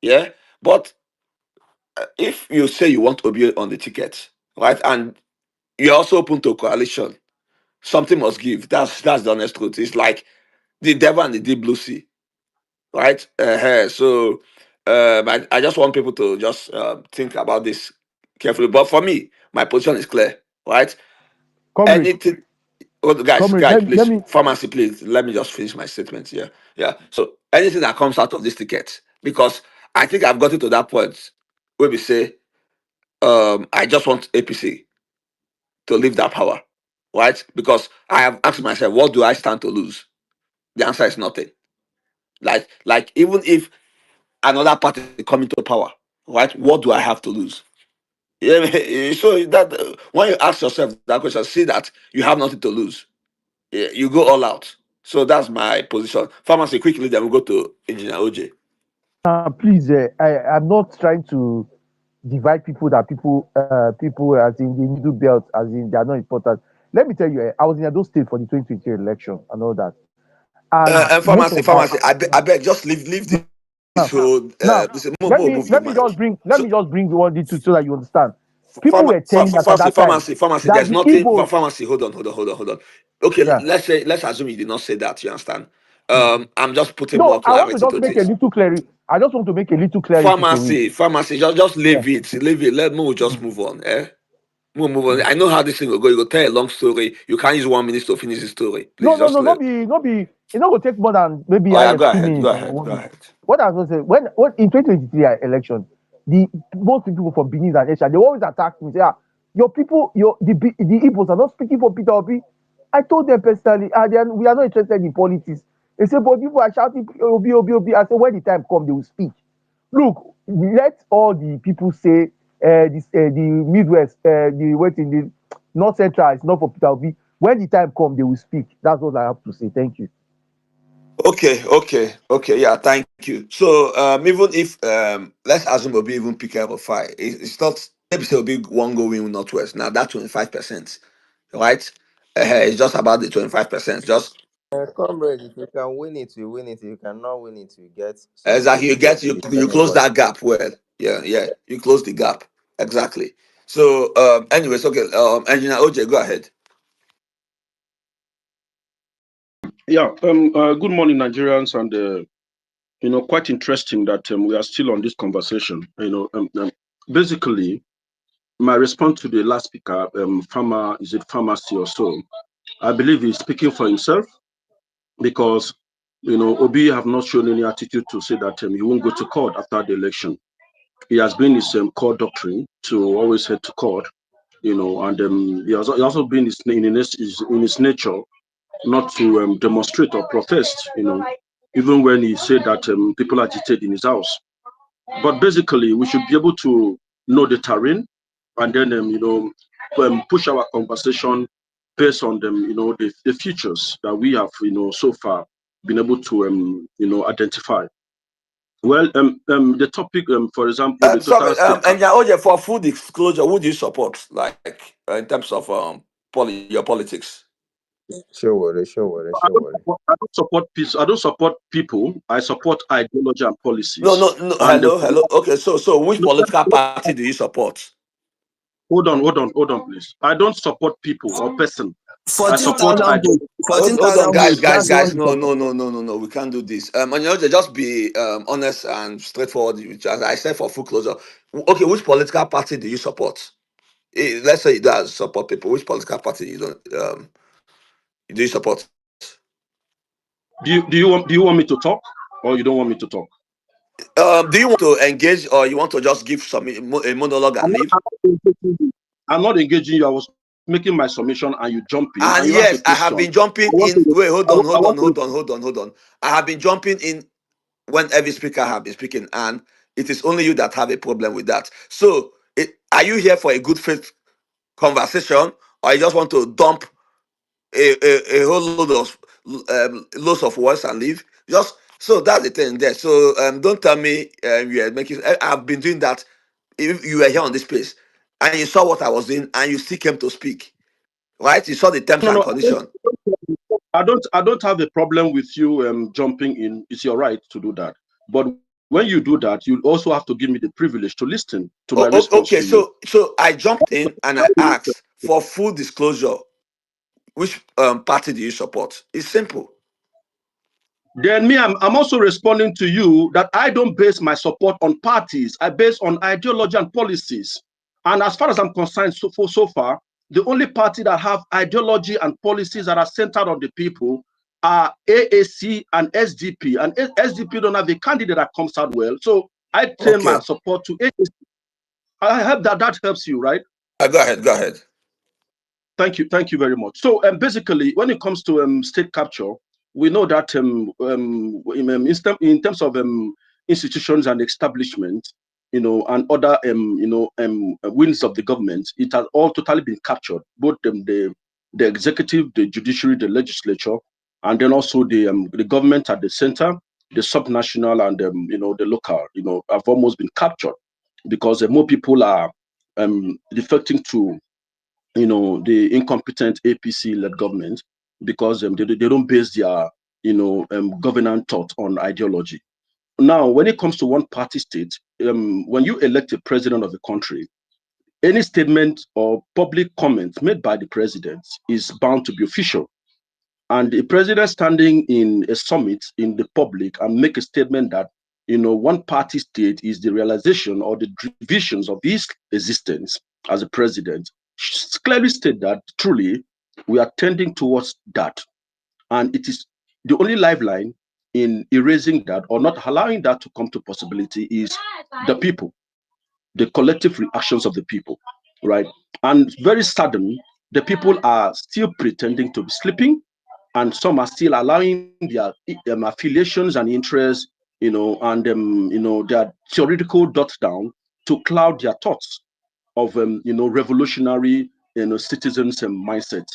Yeah, but if you say you want Obi on the ticket, right, and you're also open to coalition, something must give. That's the honest truth. It's like the devil and the deep blue sea, right? So I just want people to just think about this carefully. But for me, my position is clear, right? Comrade, Anything, oh, guys, comrade, guys, let please, me pharmacy, please, let me just finish my statement here. Yeah. So anything that comes out of this ticket, because I think I've gotten to that point where we say, I just want APC to leave that power, right? Because I have asked myself, what do I stand to lose? The answer is nothing. Like even if another party come into power, right? What do I have to lose? Yeah, so that when you ask yourself that question, see that you have nothing to lose. Yeah, you go all out. So that's my position. Pharmacy quickly, then we go to Engineer OJ. please, I'm not trying to divide people that people as in the middle belt, as in they are not important. Let me tell you, I was in Edo State for the 2023 election and all that, and And most of our pharmacy. I beg, just leave this now whole. now This move your let me mic. just bring So one detail so that you understand. People were telling us at that time pharmacy. that There's the nothing. Igbos, Pharmacy. Hold on. Okay, yeah. let's assume you did not say that. You understand? Mm. I'm just putting No, more I want to clarity just to make a this. little clarity. I just want to make a little clarity to it. Pharmacy. Just Yeah. leave it. Let me just Mm. move on. Eh? We'll move on. Mm. I know how this thing will go. You go tell a long story. You can't use 1 minute to finish the story. No, Please no, just no, let. no be. It's not gonna take more than maybe Oh yeah, go 2 minutes or go 1 minute. ahead. What I was gonna say when in 2023 election, the most people from Benin and Asia, they always attack me. Say, ah, your people, the Igbos are not speaking for Peter Obi. I told them personally, we are not interested in politics. They say, but people are shouting Obi, Obi, Obi. I say, when the time comes, they will speak. Look, let all the people say the Midwest, the wait in the North Central is not for Peter Obi. When the time comes, they will speak. That's what I have to say. Thank you. Okay. Yeah, thank you. So even if let's assume Obi even pick up a fight, it's not maybe still big one going northwest. Now that 25%, right? It's just about the 25%. Just Comrade, if you can win it, you win it. If you cannot win it, you get some exactly you votes get just you depending close what. that gap well. Yeah. You close the gap. Exactly. So anyways, okay, engineer OJ, go ahead. Yeah. Good morning, Nigerians, and quite interesting that we are still on this conversation. Basically, my response to the last speaker, farmer, is it pharmacy or so? I believe he's speaking for himself because Obi have not shown any attitude to say that he won't go to court after the election. He has been his core doctrine to always head to court, and he also been in his nature not to demonstrate or protest, even when he said that people agitated in his house. But basically, we should be able to know the terrain and then, push our conversation based on them, the features that we have, so far been able to, identify. Well, the topic, for example, the total Sorry, state cap. engineer OJ, for full disclosure, who do you support? Like in terms of your politics? Show worry, show worry, show worry. I don't support peace. I don't support people. I support ideology and No, policies. no. And Hello. Okay, so which political party do you support? hold on, please. I don't support people or person. I Fourteen support thousand ideology. votes. Fourteen Hold on, thousand votes. That's the one guys. you No, support. no, no, no, no, no. We can't do this. Onyoja, just be honest and straightforward. As I said for full closure. Okay, which political party do you support? Let's say you don't support people. Which political party you don't do you support? Do you want me to talk or you don't want me to talk? Do you want to engage or you want to just give some a monologue I'm and not, leave? I'm not engaging you. I'm not engaging you. I was making my submission and you jump in and you And ask a yes, I question. have been jumping I want in. to. Wait, hold on, I want to. hold on. I have been jumping in when every speaker have been speaking, and it is only you that have a problem with that. So, are you here for a good faith conversation, or you just want to dump a whole load of loads of words and leave? Just so that's the thing there. So, don't tell me you are making. I've been doing that. If you were here on this place and you saw what I was doing, and you still came to speak, right? You saw the terms No, and no. conditions. I don't have a problem with you jumping in. It's your right to do that. But When you do that, you also have to give me the privilege to listen to my response Okay, to you. so I jumped in and I asked for full disclosure. Which party do you support? It's simple. Then me, I'm also responding to you that I don't base my support on parties. I base on ideology and policies. And as far as I'm concerned, so far, the only party that have ideology and policies that are centered on the people are AAC and SDP. And SDP don't have a candidate that comes out well. So I turn my Okay, support to AAC. I hope that helps you, right? go ahead, go ahead. Thank you very much. So, basically, when it comes to state capture, we know that in terms of institutions and establishment, and other wings of the government, it has all totally been captured. Both the executive, the judiciary, the legislature, and then also the government at the center, the subnational, and the local, have almost been captured because more people are defecting to the incompetent APC-led government because they don't base their governance thought on ideology. Now, when it comes to one-party state, when you elect a president of the country, any statement or public comment made by the president is bound to be official. And the president standing in a summit in the public and make a statement that one party state is the realization or the divisions of his existence as a president, clearly state that truly we are tending towards that. And it is the only lifeline in erasing that or not allowing that to come to possibility is the people, the collective reactions of the people, right? And very sudden, the people are still pretending to be sleeping, and some are still allowing their affiliations and interests, and their theoretical dots down to cloud their thoughts of revolutionary citizens mindset.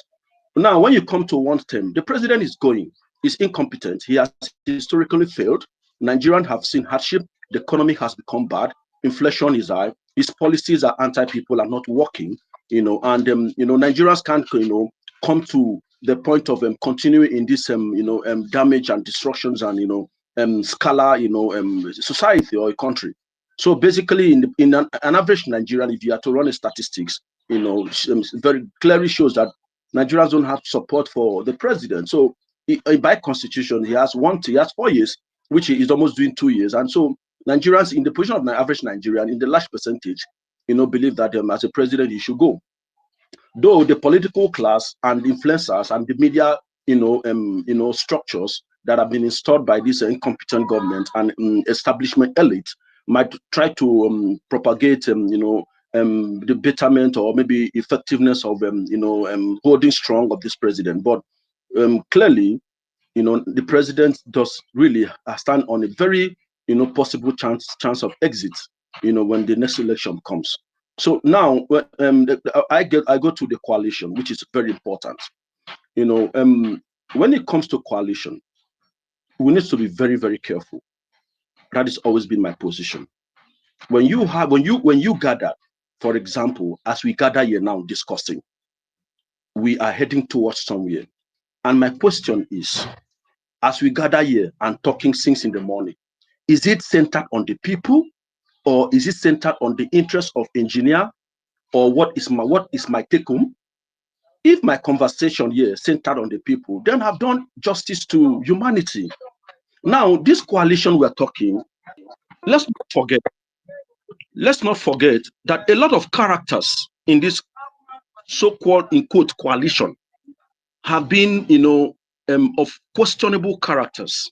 Now, when you come to one term, the president is going, is incompetent. He has historically failed. Nigerians have seen hardship. The economy has become bad. Inflation is high. His policies are anti-people, are not working. And Nigerians can't come to the point of continuing in this damage and destructions and scala society or a country. So basically, in an average Nigerian, if you are to run a statistics, very clearly shows that Nigerians don't have support for the president. So by constitution, he has 4 years, which he is almost doing 2 years. And so Nigerians in the position of the average Nigerian, in the large percentage, believe that as a president he should go. Though the political class and influencers and the media, structures that have been installed by this incompetent government and establishment elite might try to propagate, the betterment or maybe effectiveness of, holding strong of this president. But clearly, the president does really stand on a very, possible chance of exit, when the next election comes. So now, I go to the coalition, which is very important. When it comes to coalition, we need to be very, very careful. That has always been my position. When you gather, for example, as we gather here now discussing, we are heading towards somewhere. And my question is, as we gather here and talking since in the morning, is it centered on the people or is it centered on the interest of engineer, or what is my take home? If my conversation here centered on the people, then I've done justice to humanity. Now, this coalition we're talking, let's not forget, let's not forget that a lot of characters in this so-called in quote coalition have been, of questionable characters.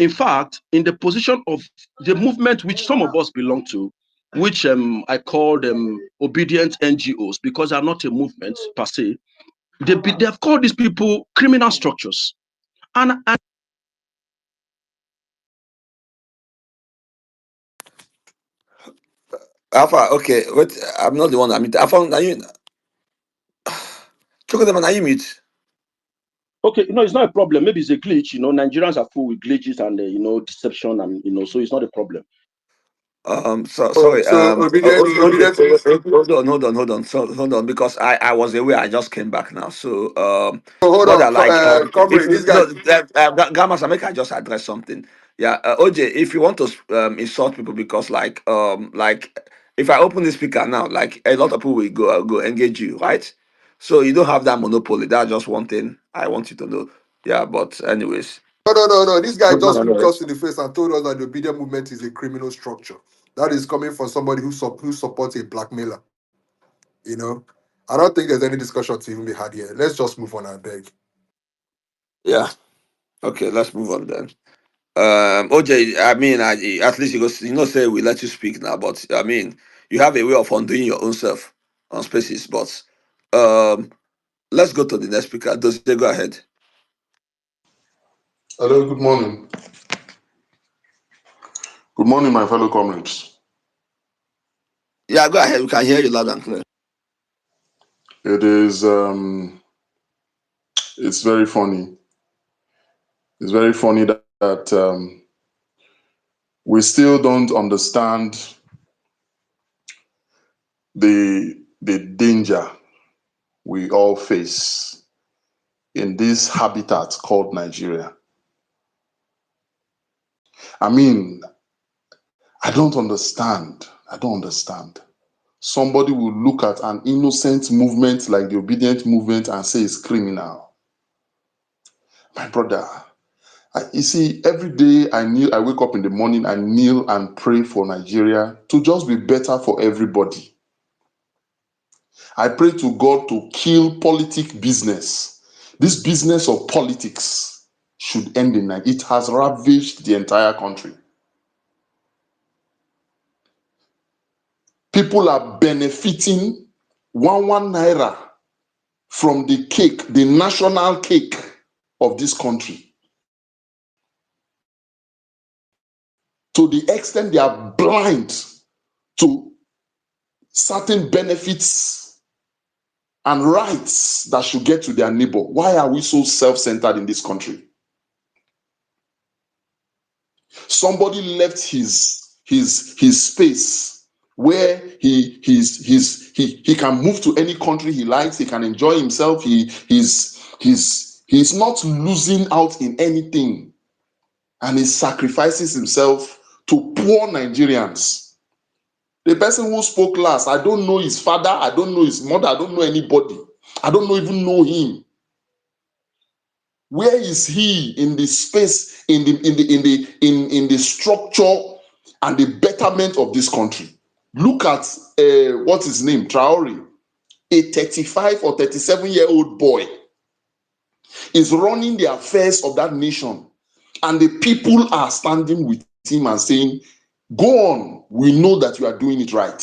In fact, in the position of the movement which some of us belong to, which I call them obedient NGOs because they are not a movement per se, they have called these people criminal structures. And Alpha, okay, wait, I'm not the one. I mean, Alpha, are you? Check them, are you mute? okay, it's not a problem. Maybe it's a glitch. Nigerians are full with glitches and deception, and so it's not a problem. Sorry. So obedient, Okay. obedient. Hold on. So hold on, because I was away. I just came back now. So So hold what I on, like, if comrade. you This no, guy. Gamma, make I just address something. Yeah, OJ, if you want to insult people, because like if I open the speaker now, like a lot of people will go engage you, right? So you don't have that monopoly. That's just one thing I want you to know. Yeah, but anyways, No, no, no, no. This guy good man just looked anyway. us in the face and told us that the obedient movement is a criminal structure. That is coming from somebody who supports a blackmailer. You know, I don't think there's any discussion to even be had here. Let's just move on, I beg. Yeah, okay, let's move on then. OJ, I mean, at least say we let you speak now, but I mean, you have a way of undoing your own self on spaces. But um, let's go to the next speaker. Does they go ahead? Hello, good morning. Good morning, my fellow comrades. Yeah, go ahead. We can hear you loud and clear. It is, it's very funny. It's very funny that we still don't understand the danger we all face in this habitat called Nigeria. I mean, I don't understand. I don't understand. Somebody will look at an innocent movement like the obedient movement and say it's criminal. My brother, you see, every day I wake up in the morning, I kneel and pray for Nigeria to just be better for everybody. I pray to God to kill politic business. This business of politics should end in Nigeria. It has ravaged the entire country. People are benefiting one naira from the cake, the national cake of this country, to the extent they are blind to certain benefits and rights that should get to their neighbor. Why are we so self-centered in this country? Somebody left his space where he can move to any country he likes. He can enjoy himself. He's not losing out in anything, and he sacrifices himself to poor Nigerians. The person who spoke last, I don't know his father, I don't know his mother, I don't know anybody. I don't even know him. Where is he in the space, in the structure and the betterment of this country? Look at what's his name, Traore, a 35 or 37-year-old boy is running the affairs of that nation, and the people are standing with him and saying, "Go on, we know that you are doing it right."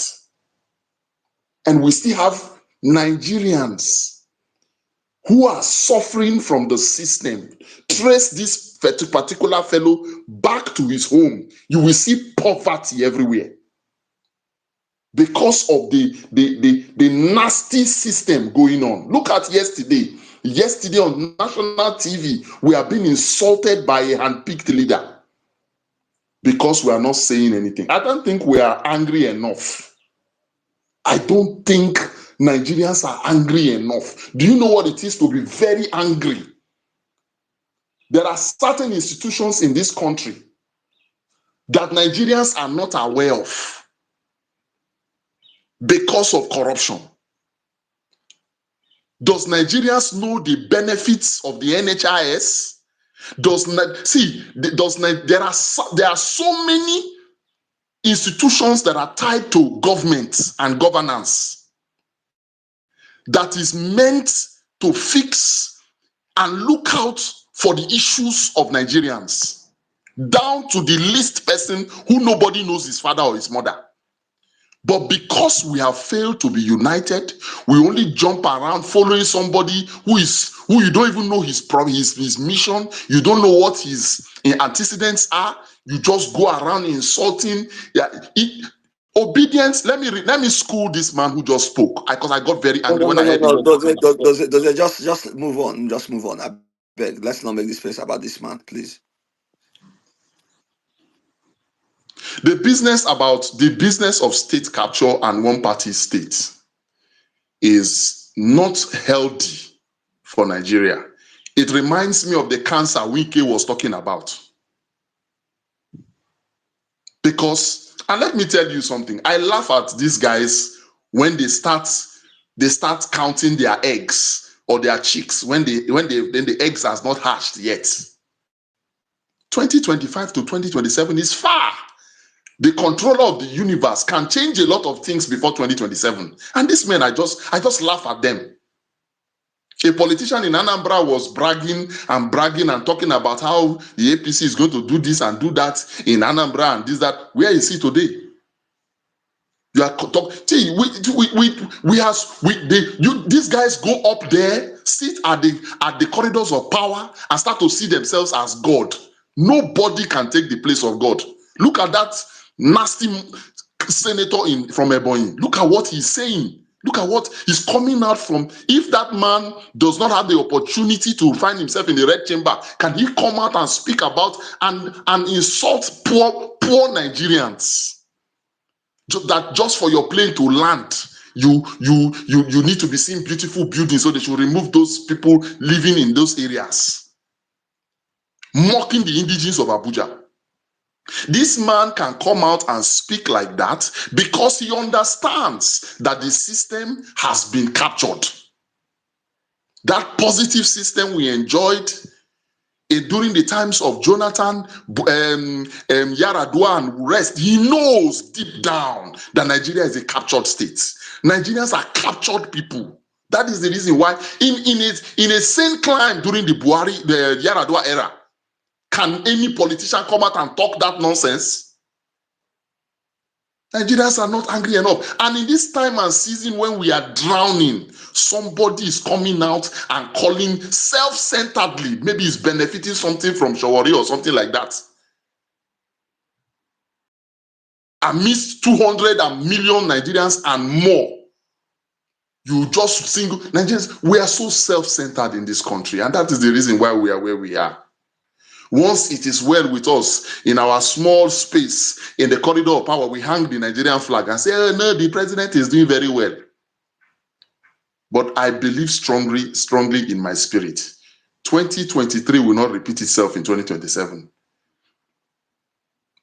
And we still have Nigerians who are suffering from the system. Trace this particular fellow back to his home. You will see poverty everywhere because of the nasty system going on. Look at yesterday. Yesterday on national TV, we are being insulted by a handpicked leader because we are not saying anything. I don't think we are angry enough. I don't think Nigerians are angry enough. Do you know what it is to be very angry? There are certain institutions in this country that Nigerians are not aware of because of corruption. Does Nigerians know the benefits of the NHIS? There are so many institutions that are tied to government and governance that is meant to fix and look out for the issues of Nigerians, down to the least person who nobody knows his father or his mother. But because we have failed to be united, we only jump around following somebody who you don't even know his mission. You don't know what his antecedents are. You just go around insulting. Yeah, obedience. Let me school this man who just spoke, because I got very No, angry no, when no, I no, heard him. no. Does it just move on? Just move on. I beg. Let's not make this face about this man, please. The business of state capture and one party state is not healthy for Nigeria. It reminds me of the cancer Wike was talking about. Because, and let me tell you something, I laugh at these guys when they start counting their eggs or their chicks when the eggs has not hatched yet. 2025 to 2027 is far. The controller of the universe can change a lot of things before 2027. And these men, I just laugh at them. A politician in Anambra was bragging and talking about how the APC is going to do this and do that in Anambra and this, that. Where is he today? You are talking. See, these guys go up there, sit at the corridors of power, and start to see themselves as God. Nobody can take the place of God. Look at that nasty senator from Ebonyi. Look at what he's saying. Look at what he's coming out from. If that man does not have the opportunity to find himself in the red chamber, can he come out and speak about and insult poor Nigerians? That just for your plane to land, you need to be seeing beautiful buildings, so they should remove those people living in those areas, mocking the indigenes of Abuja. This man can come out and speak like that because he understands that the system has been captured. That positive system we enjoyed during the times of Jonathan, Yaradua, and rest, he knows deep down that Nigeria is a captured state. Nigerians are captured people. That is the reason why, in a sane climb during the Yaradua era, can any politician come out and talk that nonsense? Nigerians are not angry enough. And in this time and season when we are drowning, somebody is coming out and calling self-centeredly, maybe he's benefiting something from Shawari or something like that. Amidst 200 million Nigerians and more, you just single Nigerians, we are so self-centered in this country, and that is the reason why we are where we are. Once it is well with us in our small space in the corridor of power, we hang the Nigerian flag and say, oh, no, the president is doing very well. But I believe strongly in my spirit. 2023 will not repeat itself in 2027.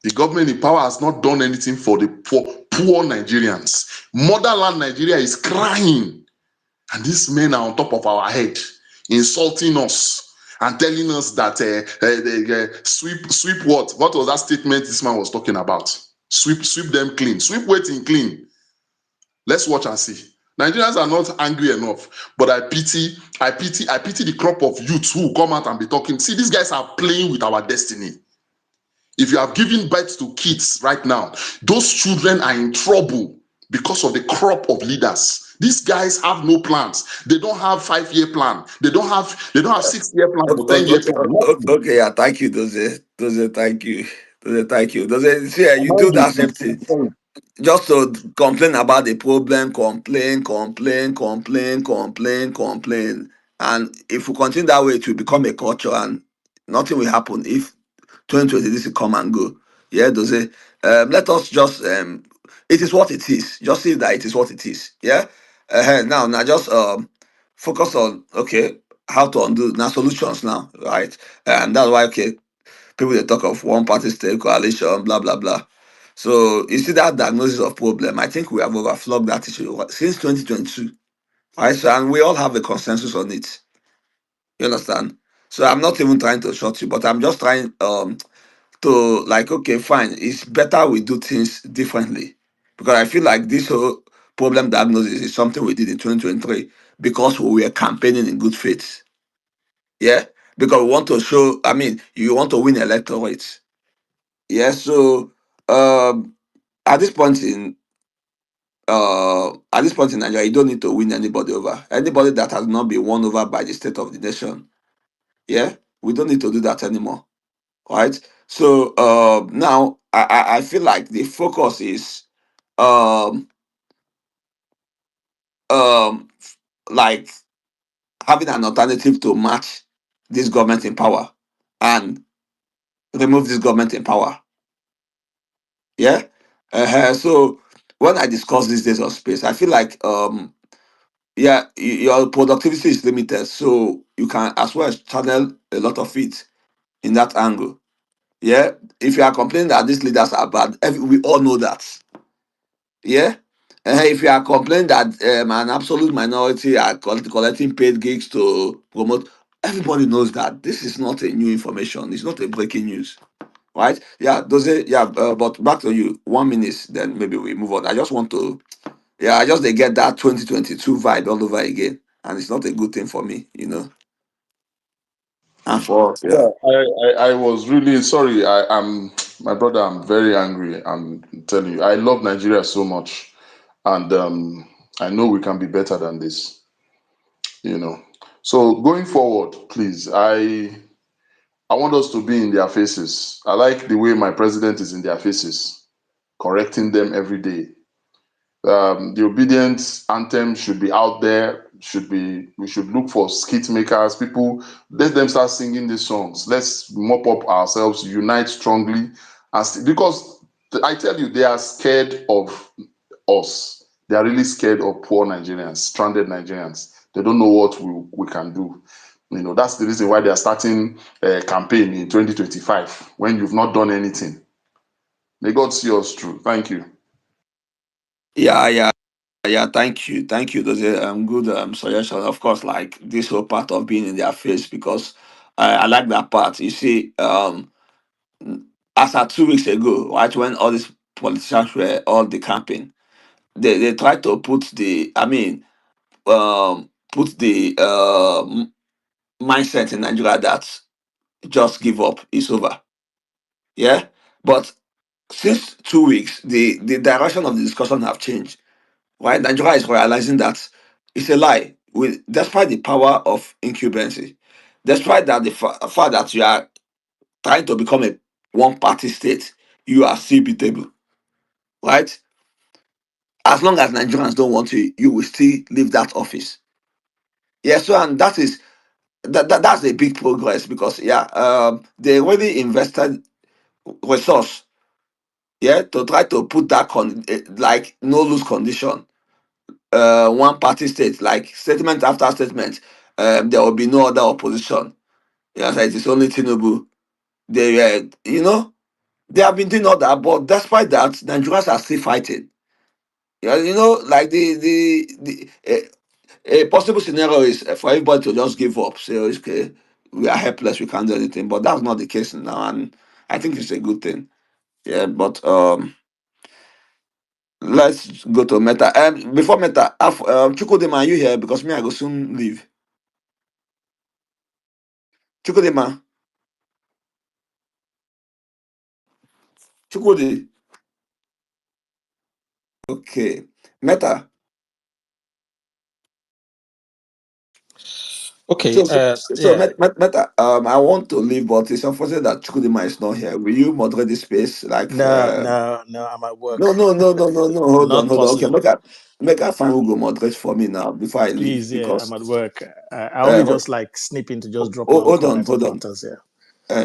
The government in power has not done anything for the poor Nigerians. Motherland Nigeria is crying. And these men are on top of our head, insulting us and telling us that sweep what? What was that statement this man was talking about? Sweep them clean. Sweep waiting clean. Let's watch and see. Nigerians are not angry enough, but I pity the crop of youths who come out and be talking. See, these guys are playing with our destiny. If you have given birth to kids right now, those children are in trouble because of the crop of leaders. These guys have no plans. They don't have 5-year plan. They don't have 6-year plan or 10-year Okay, plan. Nothing. okay, yeah, thank you, Doze, thank you, thank you, Doze. See, you do that same thing. Just to complain about the problem, complain. And if we continue that way, it will become a culture and nothing will happen if 2020 this will come and go. Yeah, does it? Let us just, it is what it is. Just see that it is what it is. Yeah. Now just focus on, okay, how to undo now solutions now, right? And that's why, okay, people they talk of one party state coalition, blah blah blah. So you see that diagnosis of problem. I think we have overflogged that issue since 2022, right? So and we all have a consensus on it. You understand? So I'm not even trying to short you, but I'm just trying to like, okay, fine. It's better we do things differently because I feel like this whole problem diagnosis is something we did in 2023 because we were campaigning in good faith. Yeah, because we want to show. I mean, you want to win electorates. Yeah, so um, at this point in Nigeria, you don't need to win anybody over. Anybody that has not been won over by the state of the nation, yeah, we don't need to do that anymore, right? So now I feel like the focus is um um like having an alternative to match this government in power and remove this government in power. Yeah. So when I discuss these days of space, I feel like yeah, your productivity is limited, so you can as well channel a lot of it in that angle. Yeah, if you are complaining that these leaders are bad, we all know that. Yeah. If you are complaining that an absolute minority are collecting paid gigs to promote, everybody knows that this is not a new information. It's not a breaking news, right? Yeah, does it? Yeah, but back to you. 1 minute, then maybe we move on. I just want to, yeah, I just they get that 2022 vibe all over again, and it's not a good thing for me, you know. And for yeah, Yeah, I was really sorry. I'm my brother. I'm very angry. I'm telling you, I love Nigeria so much, and I know we can be better than this. You know. So going forward, please, I want us to be in their faces. I like the way my president is in their faces, correcting them every day. The obedience anthem should be out there. Should be we should look for skit makers, people. Let them start singing these songs. Let's mop up ourselves, unite strongly, because I tell you, they are scared of us. They are really scared of poor Nigerians, stranded Nigerians. They don't know what we can do. You know, that's the reason why they are starting a campaign in 2025 when you've not done anything. May God see us through. Thank you. yeah, yeah. Yeah, thank you. Those are good suggestion. Of course, like this whole part of being in their face because I like that part. You see, as at 2 weeks ago, right when all these politicians were all the camping, they tried to put the, I mean, put the mindset in Nigeria that just give up, it's over. Yeah, but since 2 weeks, the direction of the discussion have changed. Right, Nigeria is realizing that it's a lie. With despite the power of incumbency, despite that the fact that you are trying to become a one-party state, you are still beatable. Right, as long as Nigerians don't want you, you will still leave that office. Yeah, so and that is that's a big progress because yeah, they already invested resource, yeah, to try to put that like no lose condition, one party state, like statement after statement, there will be no other opposition. Yes, it is only Tinubu. They you know, they have been doing all that, but despite that, Nigerians are still fighting. Yeah, you know, like the a possible scenario is for everybody to just give up. Say, okay, we are helpless, we can't do anything. But that's not the case now, and I think it's a good thing. Yeah, but let's go to Meta. Before Meta, Chukwudema, are you here? Because me, I go soon leave. Chukwudema, Chukwudi. Okay, Meta. Okay. So Yeah. Meta. I want to leave, but it's unfortunate that Chukwudema is not here. Will you moderate this space? Like, No, no, no. I'm at no, work. no, no, no, no, no. Not Hold on. Okay, possible. make a find who go moderate for me now before I leave Please, yeah. I'm because at work. I only uh, just like snipping to just ho- drop my hold call on, if it hold on. matters. Yeah.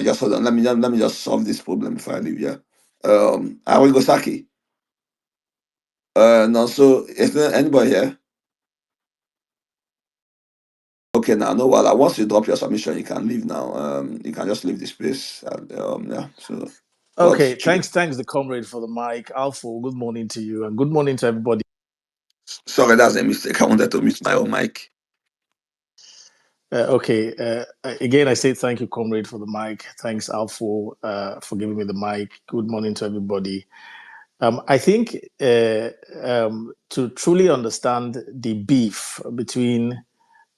Just hold on. Let me just solve this problem before I leave. Yeah. I will go Saki. No. So is there anybody here? Okay, now no. Well, once you drop your submission, you can leave now. You can just leave this space. And, yeah. So, but Okay. Thanks, the comrade for the mic. Alpha. Good morning to you, and good morning to everybody. sorry, that's a mistake. I wanted to mute my own mic. Okay. Again, I say thank you, comrade, for the mic. Thanks, Alpha, for giving me the mic. Good morning to everybody. I think to truly understand the beef between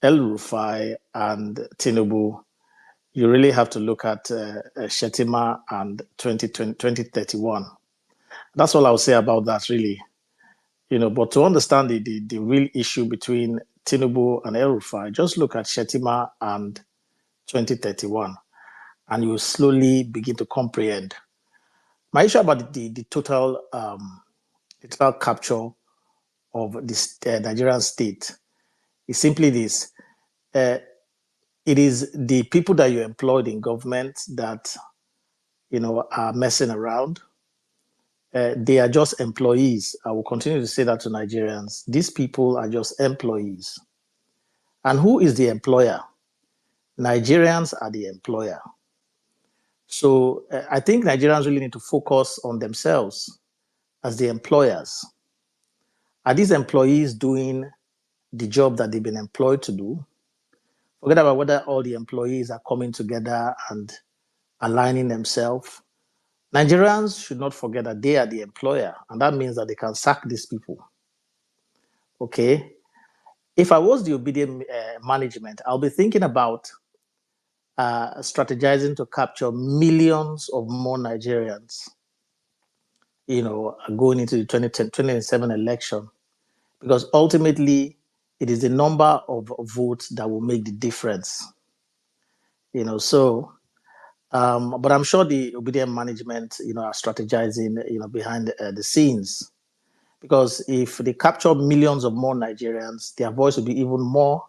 El Rufai and Tinubu, you really have to look at Shetima and 2031. That's all I'll say about that, really. But to understand the real issue between Tinubu and El Rufai, just look at Shetima and 2031, and you will slowly begin to comprehend. My issue about the total capture of this Nigerian state is simply this. Uh, it is the people that you employed in government that are messing around. They are just employees. I will continue to say that to Nigerians. These people are just employees. And who is the employer? Nigerians are the employer. So I think Nigerians really need to focus on themselves as the employers. Are these employees doing the job that they've been employed to do? Forget about whether all the employees are coming together and aligning themselves. Nigerians should not forget that they are the employer, and that means that they can sack these people. Okay? If I was the obedient management, I'll be thinking about strategizing to capture millions of more Nigerians, going into the 2027 election, because ultimately it is the number of votes that will make the difference. But I'm sure the obedient management, are strategizing, behind the scenes, because if they capture millions of more Nigerians, their voice will be even more,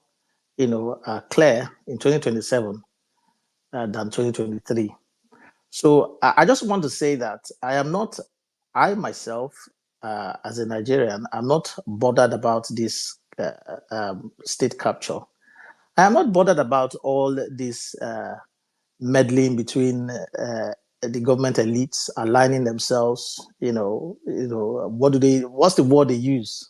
clear in 2027 than 2023. So I just want to say that I myself, as a Nigerian, I'm not bothered about this state capture. I am not bothered about all this meddling between the government elites aligning themselves. What's the word they use?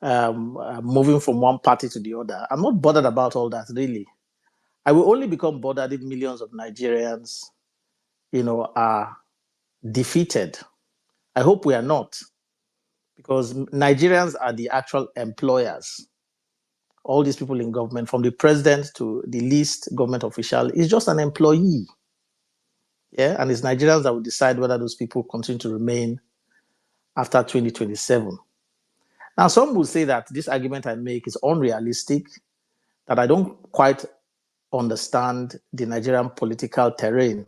Moving from one party to the other. I'm not bothered about all that, really. I will only become bothered if millions of Nigerians, are defeated. I hope we are not, because Nigerians are the actual employers. All these people in government, from the president to the least government official, is just an employee. Yeah, and it's Nigerians that will decide whether those people continue to remain after 2027. Now, some will say that this argument I make is unrealistic, that I don't quite understand the Nigerian political terrain.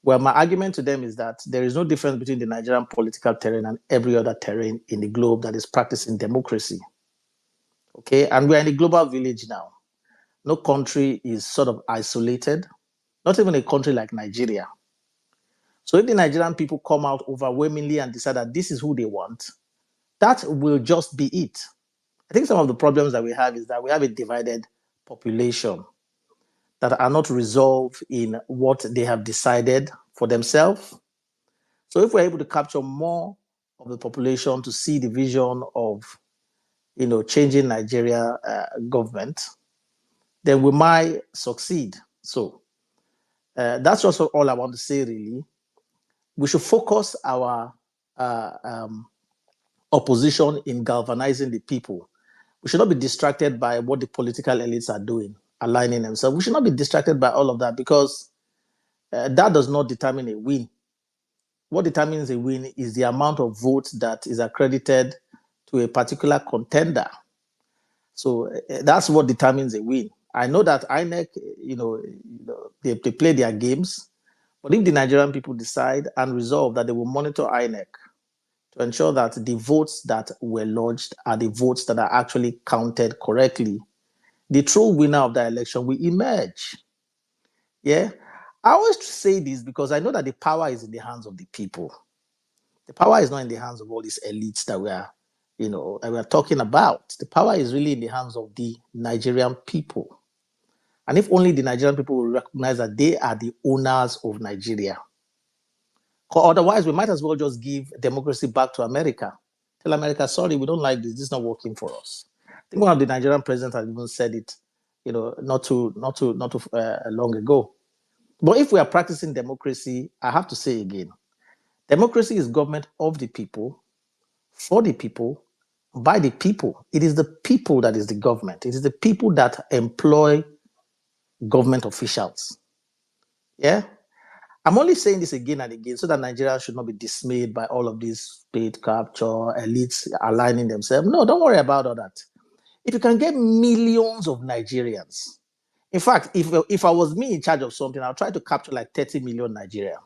Well, my argument to them is that there is no difference between the Nigerian political terrain and every other terrain in the globe that is practicing democracy. Okay, and we're in a global village now. No country is sort of isolated, not even a country like Nigeria. So if the Nigerian people come out overwhelmingly and decide that this is who they want, that will just be it. I think some of the problems that we have is that we have a divided population that are not resolved in what they have decided for themselves. So if we're able to capture more of the population to see the vision of, changing Nigeria government, then we might succeed. So that's also all I want to say, really. We should focus our opposition in galvanizing the people. We should not be distracted by what the political elites are doing, aligning themselves. We should not be distracted by all of that, because that does not determine a win. What determines a win is the amount of votes that is accredited to a particular contender. So that's what determines a win. I know that INEC, they play their games, but if the Nigerian people decide and resolve that they will monitor INEC to ensure that the votes that were lodged are the votes that are actually counted correctly, the true winner of the election will emerge. Yeah. I always say this because I know that the power is in the hands of the people. The power is not in the hands of all these elites that we're talking about. The power is really in the hands of the Nigerian people. And if only the Nigerian people will recognize that they are the owners of Nigeria. Otherwise, we might as well just give democracy back to America. Tell America, sorry, we don't like this. This is not working for us. I think one of the Nigerian presidents has even said it, not too long ago. But if we are practicing democracy, I have to say again, democracy is government of the people, for the people, by the people. It is the people that is the government. It is the people that employ government officials. Yeah? I'm only saying this again and again so that Nigeria should not be dismayed by all of these state capture, elites aligning themselves. No, don't worry about all that. If you can get millions of Nigerians, in fact, if I was me in charge of something, I'll try to capture like 30 million Nigerians.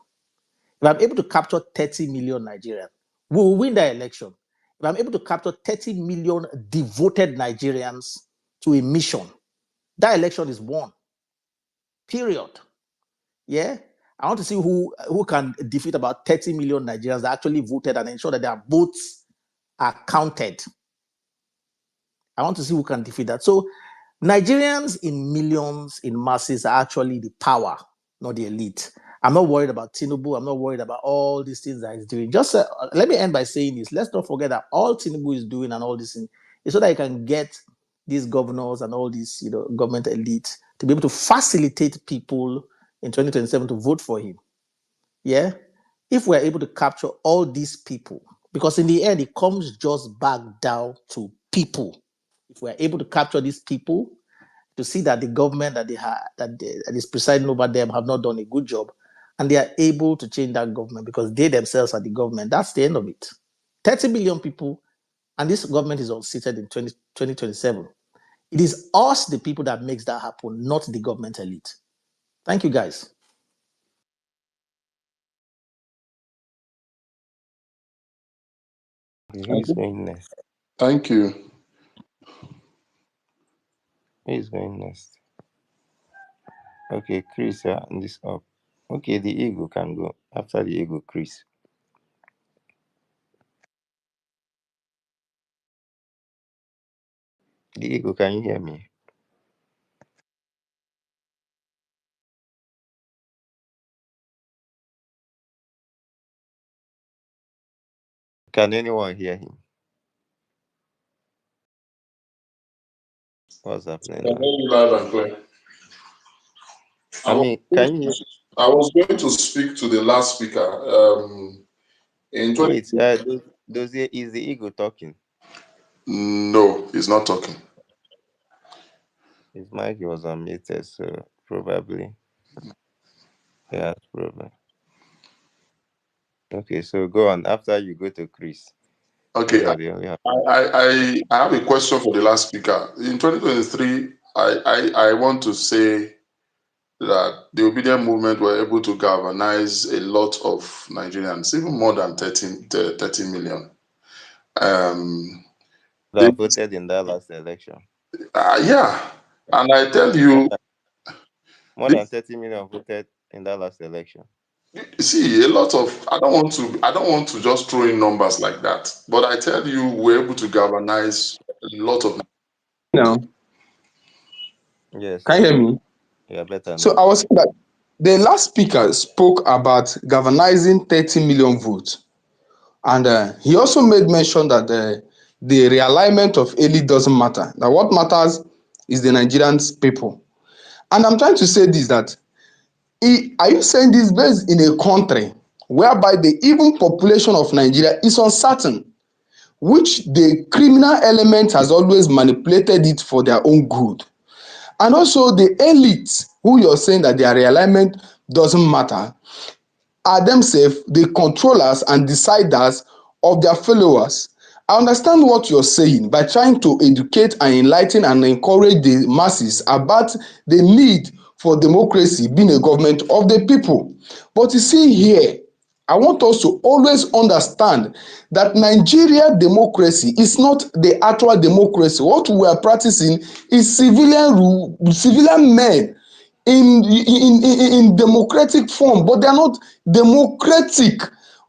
If I'm able to capture 30 million Nigerians, we will win the election. If I'm able to capture 30 million devoted Nigerians to a mission, that election is won. Period. Yeah? I want to see who can defeat about 30 million Nigerians that actually voted and ensure that their votes are counted. I want to see who can defeat that. So Nigerians in millions, in masses, are actually the power, not the elite. I'm not worried about Tinubu. I'm not worried about all these things that he's doing. Just let me end by saying this. Let's not forget that all Tinubu is doing and all this thing is so that he can get these governors and all these, government elites to be able to facilitate people in 2027 to vote for him. Yeah. If we're able to capture all these people, because in the end, it comes just back down to people. If we're able to capture these people, to see that the government that that is presiding over them have not done a good job, and they are able to change that government because they themselves are the government. That's the end of it. 30 million people, and this government is unseated in 2027. It is us, the people, that makes that happen, not the government elite. Thank you, guys. Who is going next? Thank you. Who is going next? Okay, Chris, this up. Okay, the eagle can go. After the eagle, Chris. The eagle, can you hear me? Can anyone hear him? What's I happening can now? hear you loud and clear. I mean, can you hear? I was going to speak to the last speaker. In 20, Wait, is the eagle talking? no, he's not talking. His mic was unmuted, so probably he has problem. Okay, so go on. After you go to Chris, so Okay, that they only have. I have a question for the last speaker. In 2023, I want to say that the obedient movement were able to galvanize a lot of Nigerians, even more than 30 million. They, That voted in that last election. yeah, and I tell More you, than, more this, than 30 million voted in that last election. see, a lot of I don't want to just throw in numbers like that, but I tell you, we're able to galvanize a lot of. Now, Yes, can you hear me? yeah, better So now. I was saying that the last speaker spoke about galvanizing 30 million votes. And he also made mention that the realignment of elite doesn't matter. That what matters is the Nigerian people. And I'm trying to say this, that are you saying this based in a country whereby the even population of Nigeria is uncertain, which the criminal element has always manipulated it for their own good? And also the elites who you're saying that their realignment doesn't matter are themselves the controllers and deciders of their followers. I understand what you're saying by trying to educate and enlighten and encourage the masses about the need for democracy being a government of the people. But you see here, I want us to always understand that Nigeria democracy is not the actual democracy. What we are practicing is civilian rule, civilian men in democratic form, but they are not democratic.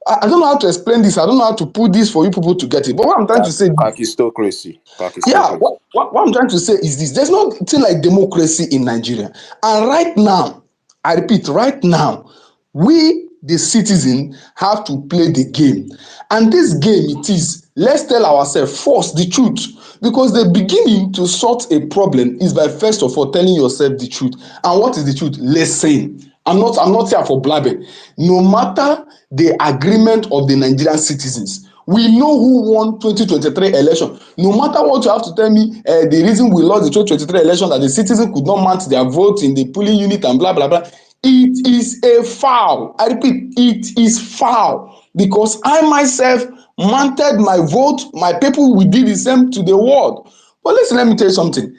I don't know how to explain this. I don't know how to put this for you people to get it. But what I'm trying to say, Kakistocracy. yeah, Kakistocracy. what I'm trying to say is this: there's nothing like democracy in Nigeria. And right now, I repeat, right now, we, the citizen, have to play the game. And this game, it is, let's tell ourselves first the truth. Because the beginning to sort a problem is by first of all telling yourself the truth. And what is the truth? Listen. I'm not here for blabbing. No matter the agreement of the Nigerian citizens, we know who won 2023 election. No matter what you have to tell me, the reason we lost the 2023 election that the citizens could not mount their vote in the polling unit and blah blah blah. It is a foul. I repeat, it is foul because I myself mounted my vote. My people will do the same to the world. But listen, let me tell you something.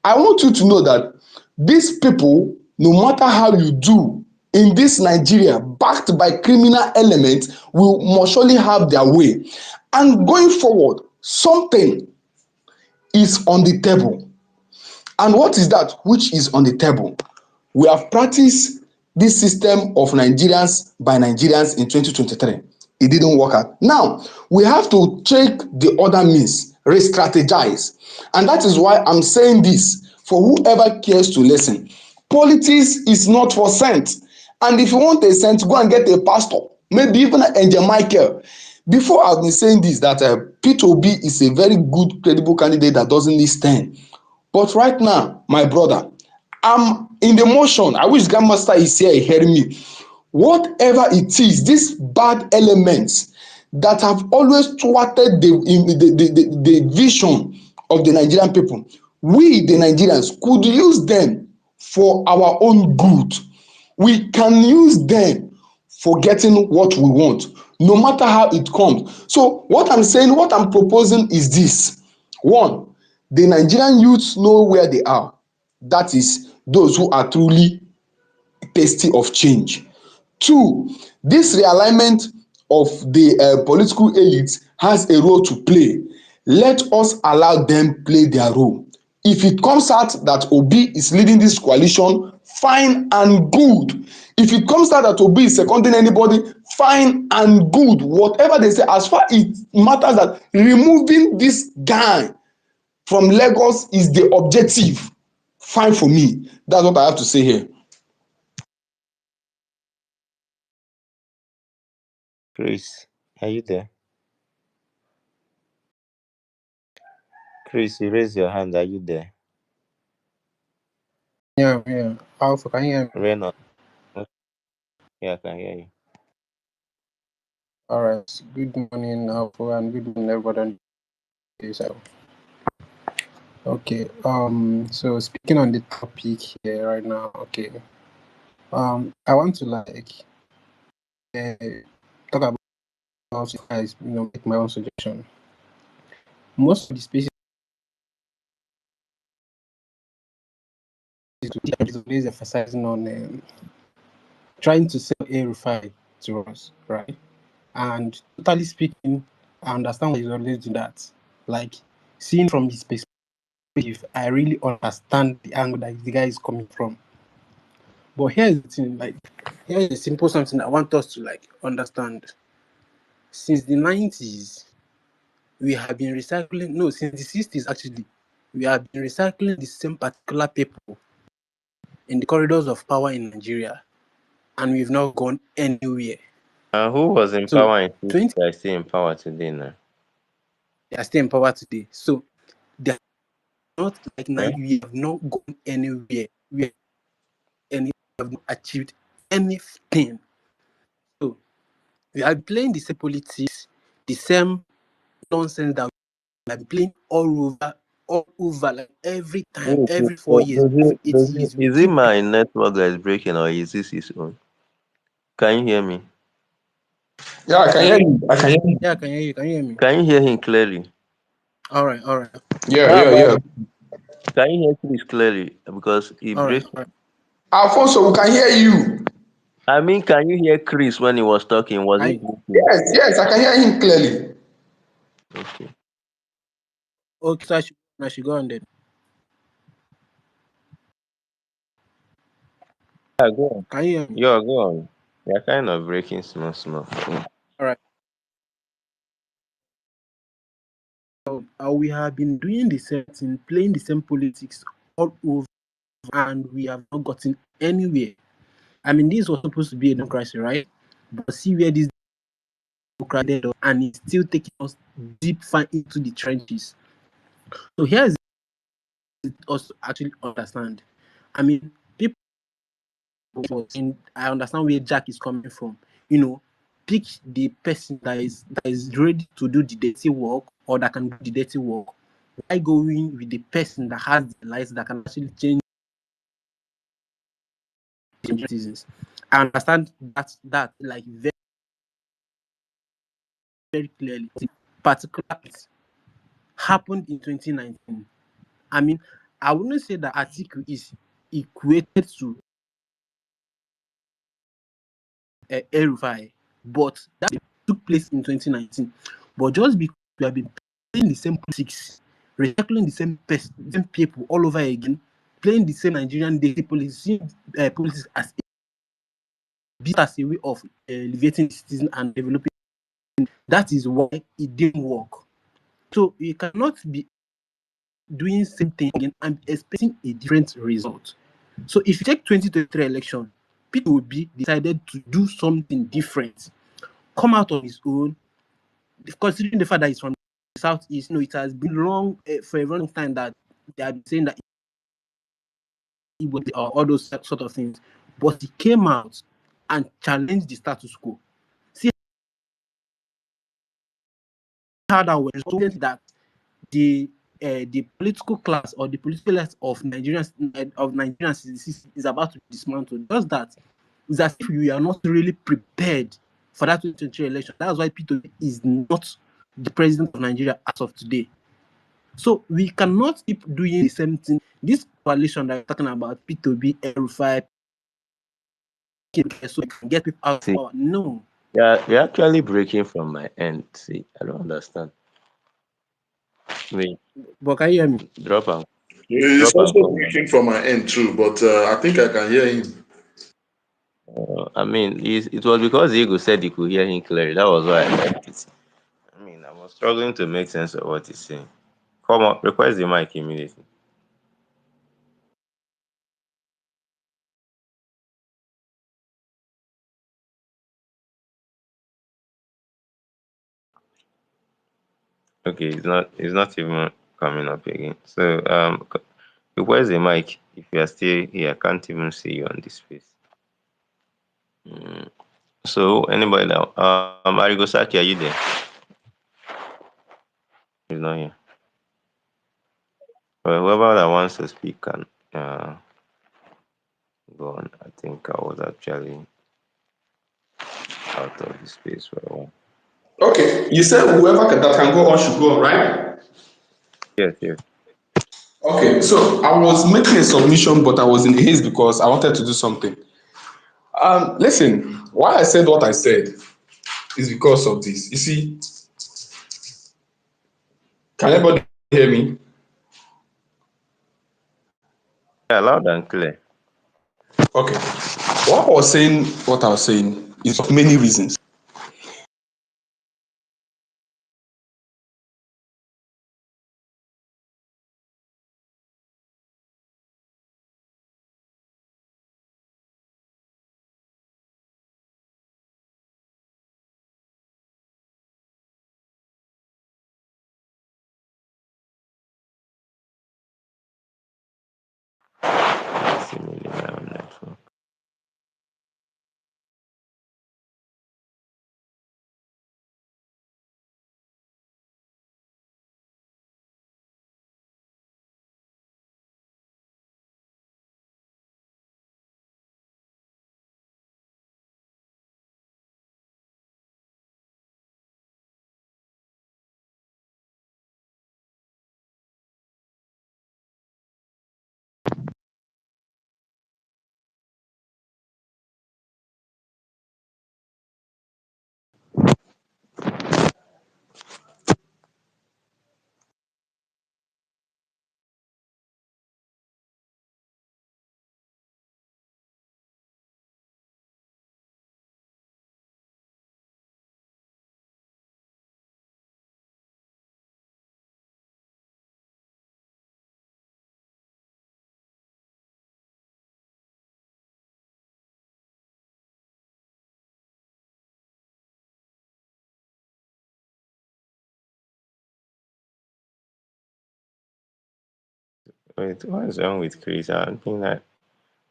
I want you to know that these people, no matter how you do in this Nigeria, backed by criminal elements, will most surely have their way. And going forward, something is on the table. And what is that which is on the table? We have practiced this system of Nigerians by Nigerians in 2023. It didn't work out. Now, we have to check the other means, re-strategize. And that is why I'm saying this for whoever cares to listen. Politics is not for sense. And if you want a saint, go and get a pastor, maybe even an Angel Michael. Before, I've been saying this, that Peter Obi is a very good, credible candidate that doesn't need stand. But right now, my brother, I'm in the motion. I wish Grandmaster is here hearing me. Whatever it is, these bad elements that have always thwarted the vision of the Nigerian people, we, the Nigerians, could use them for our own good. We can use them for getting what we want, no matter how it comes. So, what I'm saying, what I'm proposing is this. One, the Nigerian youths know where they are. That is, those who are truly thirsty of change. Two, this realignment of the political elites has a role to play. Let us allow them play their role. If it comes out that Obi is leading this coalition, fine and good. If it comes out that Obi is seconding anybody, fine and good. Whatever they say, as far it matters that removing this guy from Lagos is the objective, fine for me. That's what I have to say here. Chris, are you there? Chris, you raise your hand. Are you there? Yeah. Alpha, can you hear me? Reynolds. Yeah, I can hear you. All right. Good morning, Alpha, and good morning, everybody on this. Okay. So speaking on the topic here right now. Okay. I want to talk about guys. Make my own suggestion. Most of the spaces is always emphasizing on trying to sell air refi to us, right? And totally speaking, I understand why he's always do that. Like seeing from his perspective, I really understand the angle that the guy is coming from. But here's the thing, here's a simple something I want us to understand. Since the 90s, we have been recycling. No, since the 60s actually, we have been recycling the same particular people in the corridors of power in Nigeria, and we've not gone anywhere. Who was in So power in 20, I still in power today now? they are still in power today. So they're not Eh? we have not gone anywhere. We have not achieved anything. So we are playing the same politics, the same nonsense that we are playing all over, like every time, Wait, every 4 years, every 8 years, we is it keep. my network that is breaking or is this his own? Can you hear me? Yeah, I I can can hear hear you. I can hear you. Yeah, I can hear you. Can you hear me? Can you hear him clearly? All right. Yeah, How yeah, about yeah. can you hear Chris clearly? Because he All right. breaks. Alfonso, we can hear you. I mean, can you hear Chris when he was talking? Was he I breaking? Yes, I can hear him clearly. Okay. Okay, so I should go on then. Yeah, go on. Can you hear me? Yeah, go on. You're kind of breaking small. All right. So, we have been doing the same thing, playing the same politics all over, and we have not gotten anywhere. I mean, this was supposed to be a democracy, right? But see where this democracy is, and it's still taking us deep far into the trenches. So here's us to actually understand. I mean, people, and I understand where Jack is coming from. Pick the person that is ready to do the dirty work or that can do the dirty work. Why going with the person that has the lights that can actually change citizens? I understand that like very, very clearly. Particular happened in 2019. I mean, I wouldn't say that article is equated to Erufai, but that took place in 2019. But just because we have been playing the same politics, recycling the same people all over again, playing the same Nigerian daily politics as a way of elevating citizens and developing, that is why it didn't work. So you cannot be doing same thing again and expecting a different result. So if you take 2023 election, P2B decided to do something different, come out on his own, considering the fact that he's from the southeast. It has been long for a long time that they have been saying that he was all those sort of things, but he came out and challenged the status quo. See how that was that the political class or the political class of Nigerians is about to dismantle. Just that it's as if we are not really prepared for that 2023 election. That's why P2B is not the president of Nigeria as of today. So we cannot keep doing the same thing. This coalition that we're talking about, P2B, L5, so we can get people out of See, power. No. you're actually breaking from my end. See, I don't understand. Wait, But can you hear me? drop and It's drop and also come back. breaking from my end too, but I think I can hear him. I mean, it was because Eagle said he could hear him clearly. That was why I left it. I mean, I was struggling to make sense of what he's saying. Come on, request the mic immediately. Okay, it's not even coming up again. So request the mic if you are still here. I can't even see you on this space. Mm. So anybody now? Arigosaki, are you there? He's not here. Well, whoever that wants to speak can go on. I think I was actually out of the space for a while. Okay, you said that can go on should go on, right? Yes, yes. Okay, so I was making a submission, but I was in haste because I wanted to do something. Listen, why I said what I said is because of this. You see, can anybody hear me? Yeah, loud and clear. Okay. What I was saying is of many reasons. Seemingly my own network. Wait, what's wrong with Chris? I think that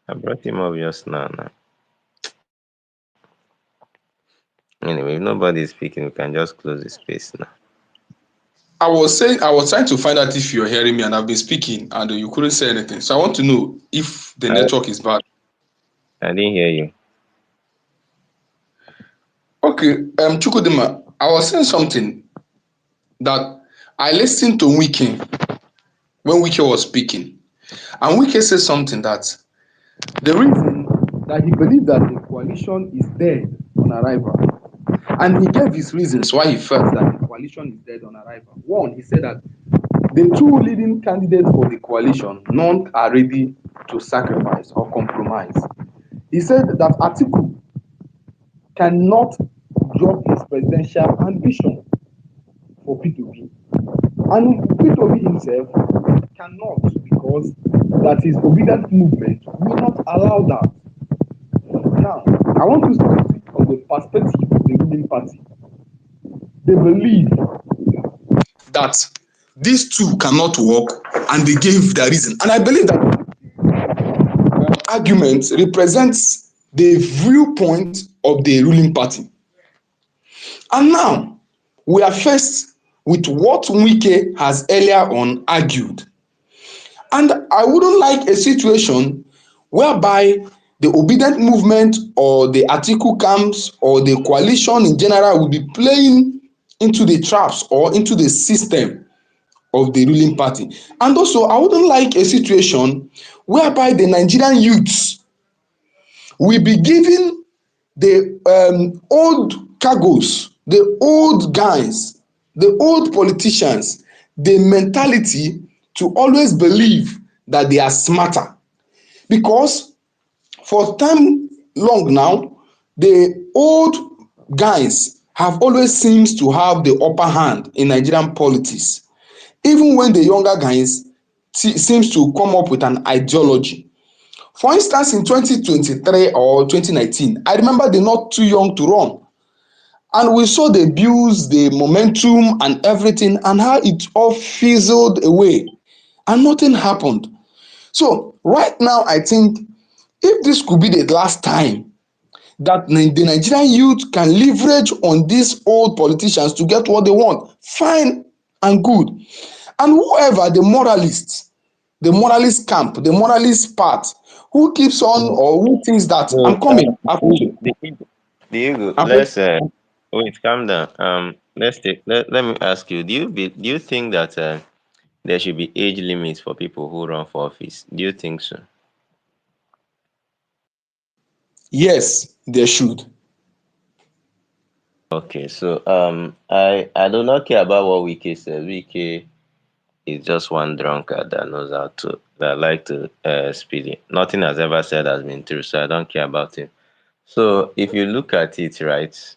I brought him up just now. Anyway, if nobody is speaking, we can just close the space now. I was trying to find out if you're hearing me, and I've been speaking, and you couldn't say anything. So I want to know if the I, network is bad. I didn't hear you. Okay, Chukudima, I was saying something that I listened to Wiki when Wiki was speaking, and Wiki said something that the reason that he believes that the coalition is dead on arrival, and he gave his reasons why he felt that the coalition is dead on arrival. One, he said that the two leading candidates for the coalition, none are ready to sacrifice or compromise. He said that Atiku cannot drop his presidential ambition for P2B. And P2B himself cannot, because that his obedient movement will not allow that. Now, I want to see from the perspective of the ruling party. They believe that these two cannot work, and they gave their reason. And I believe that argument represents the viewpoint of the ruling party. And now we are faced with what Wike has earlier on argued. And I wouldn't like a situation whereby the obedient movement or the Atiku camps or the coalition in general will be playing into the traps or into the system of the ruling party. And also, I wouldn't like a situation whereby the Nigerian youths will be given the old cargoes, the old guys, the old politicians, the mentality to always believe that they are smarter. Because for time long now, the old guys have always seems to have the upper hand in Nigerian politics, even when the younger guys seems to come up with an ideology. For instance, in 2023 or 2019, I remember they're not too young to run. And we saw the views, the momentum, and everything, and how it all fizzled away, and nothing happened. So, right now, I think if this could be the last time that the Nigerian youth can leverage on these old politicians to get what they want, fine and good. And whoever the moralist camp, the moralist part, who keeps on So, or who thinks that so I'm coming, I'm Diego, coming, Diego, I'm let's coming. wait, calm down. Let me ask you, do you think that there should be age limits for people who run for office? Do you think so? Yes, they should. Okay, so I do not care about what Wike says. Wike is just one drunkard that knows how to that like to speed it. Nothing has ever said has been true, so I don't care about him. So if you look at it, right,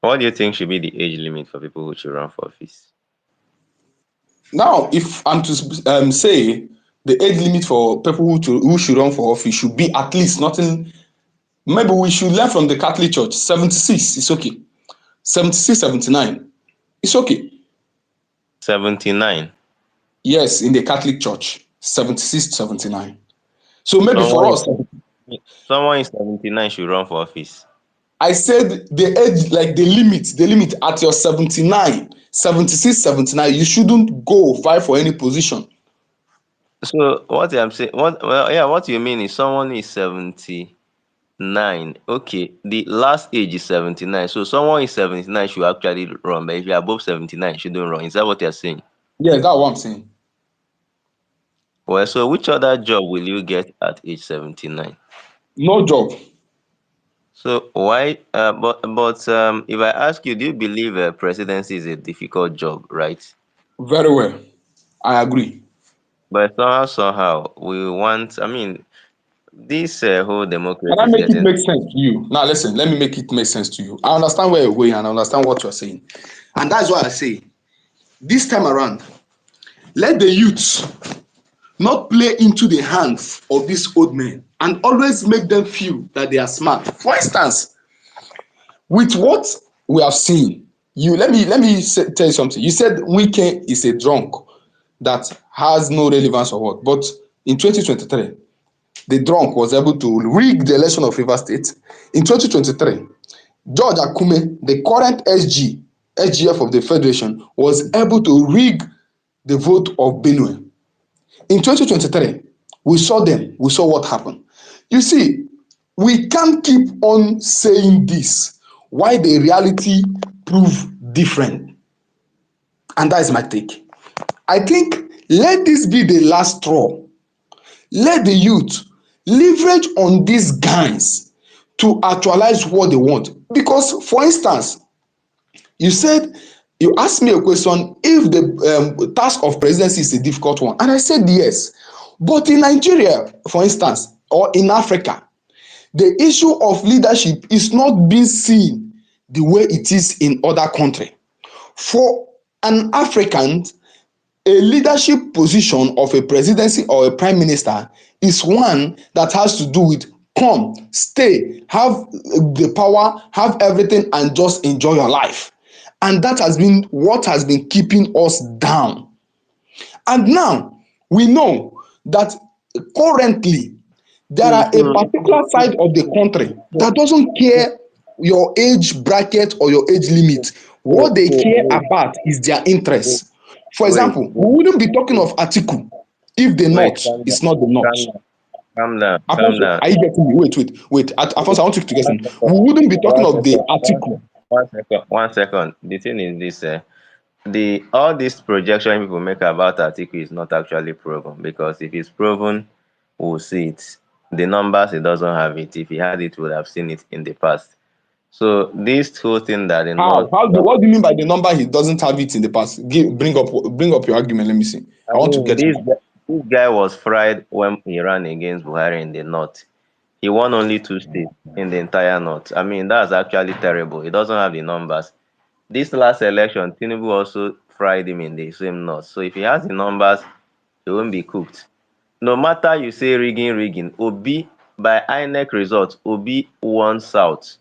what do you think should be the age limit for people who should run for office? Now, if I'm to say the age limit for people who should run for office should be at least nothing. Maybe we should learn from the Catholic Church. 76 is okay. 76, 79 it's okay. 79. Yes, in the Catholic Church, 76, 79. So maybe for Someone us, someone in 79 should run for office. I said the age, like the limit at your 79, 76, 79, you shouldn't go vie for any position. So what I'm saying, what you mean is someone is 79. Okay, the last age is 79. So someone is 79 should actually run, but if you're above 79, you shouldn't run. Is that what you're saying? Yes, that's what I'm saying. Well, so which other job will you get at age 79? No job. So why? But if I ask you, do you believe presidency is a difficult job, right? Very well. I agree. But somehow, we want. I mean, this whole Can democracy I is make it getting. make sense to you? Now, listen, let me make it make sense to you. I understand where you're going and I understand what you're saying. And that's why I say this time around, let the youths not play into the hands of these old men and always make them feel that they are smart. For instance, with what we have seen, tell you something. You said Wike is a drunk that has no relevance or what. But in 2023, the drunk was able to rig the election of Rivers State. In 2023, George Akume, the current SGF of the Federation, was able to rig the vote of Benue. In 2023, we saw what happened. You see, we can't keep on saying this why the reality prove different. And that is my take. I think let this be the last straw. Let the youth leverage on these guys to actualize what they want. Because, for instance, you asked me a question if the task of presidency is a difficult one, and I said yes. But in Nigeria, for instance, or in Africa, the issue of leadership is not being seen the way it is in other countries. For an African, a leadership position of a presidency or a prime minister is one that has to do with come, stay, have the power, have everything, and just enjoy your life. And that has been what has been keeping us down. And now we know that currently there So, are a particular side of the country that doesn't care your age bracket or your age limit. What they care wait, about is their wait, interests. For wait, example, we wouldn't be talking of Atiku if the wait, North is not the North. calm down, calm down, calm Afonso, down. are you getting me? Wait. Afonso, I want you to get One something. second, We wouldn't be talking one of the second, Atiku. 1 second. The thing is this: the all this projection people make about Atiku is not actually proven, because if it's proven, we'll see it. The numbers, he doesn't have it. If he had it, we would have seen it in the past. So this whole thing that the How? North, What do you mean by the number he doesn't have it in the past? Bring up your argument. Let me see. I I want to mean, get it. this guy was fried when he ran against Buhari in the North. He won only 2 states in the entire North. I mean, that's actually terrible. He doesn't have the numbers. This last election, Tinubu also fried him in the same North. So if he has the numbers, he won't be cooked. No matter you say rigging, Obi, by INEC results, Obi won South.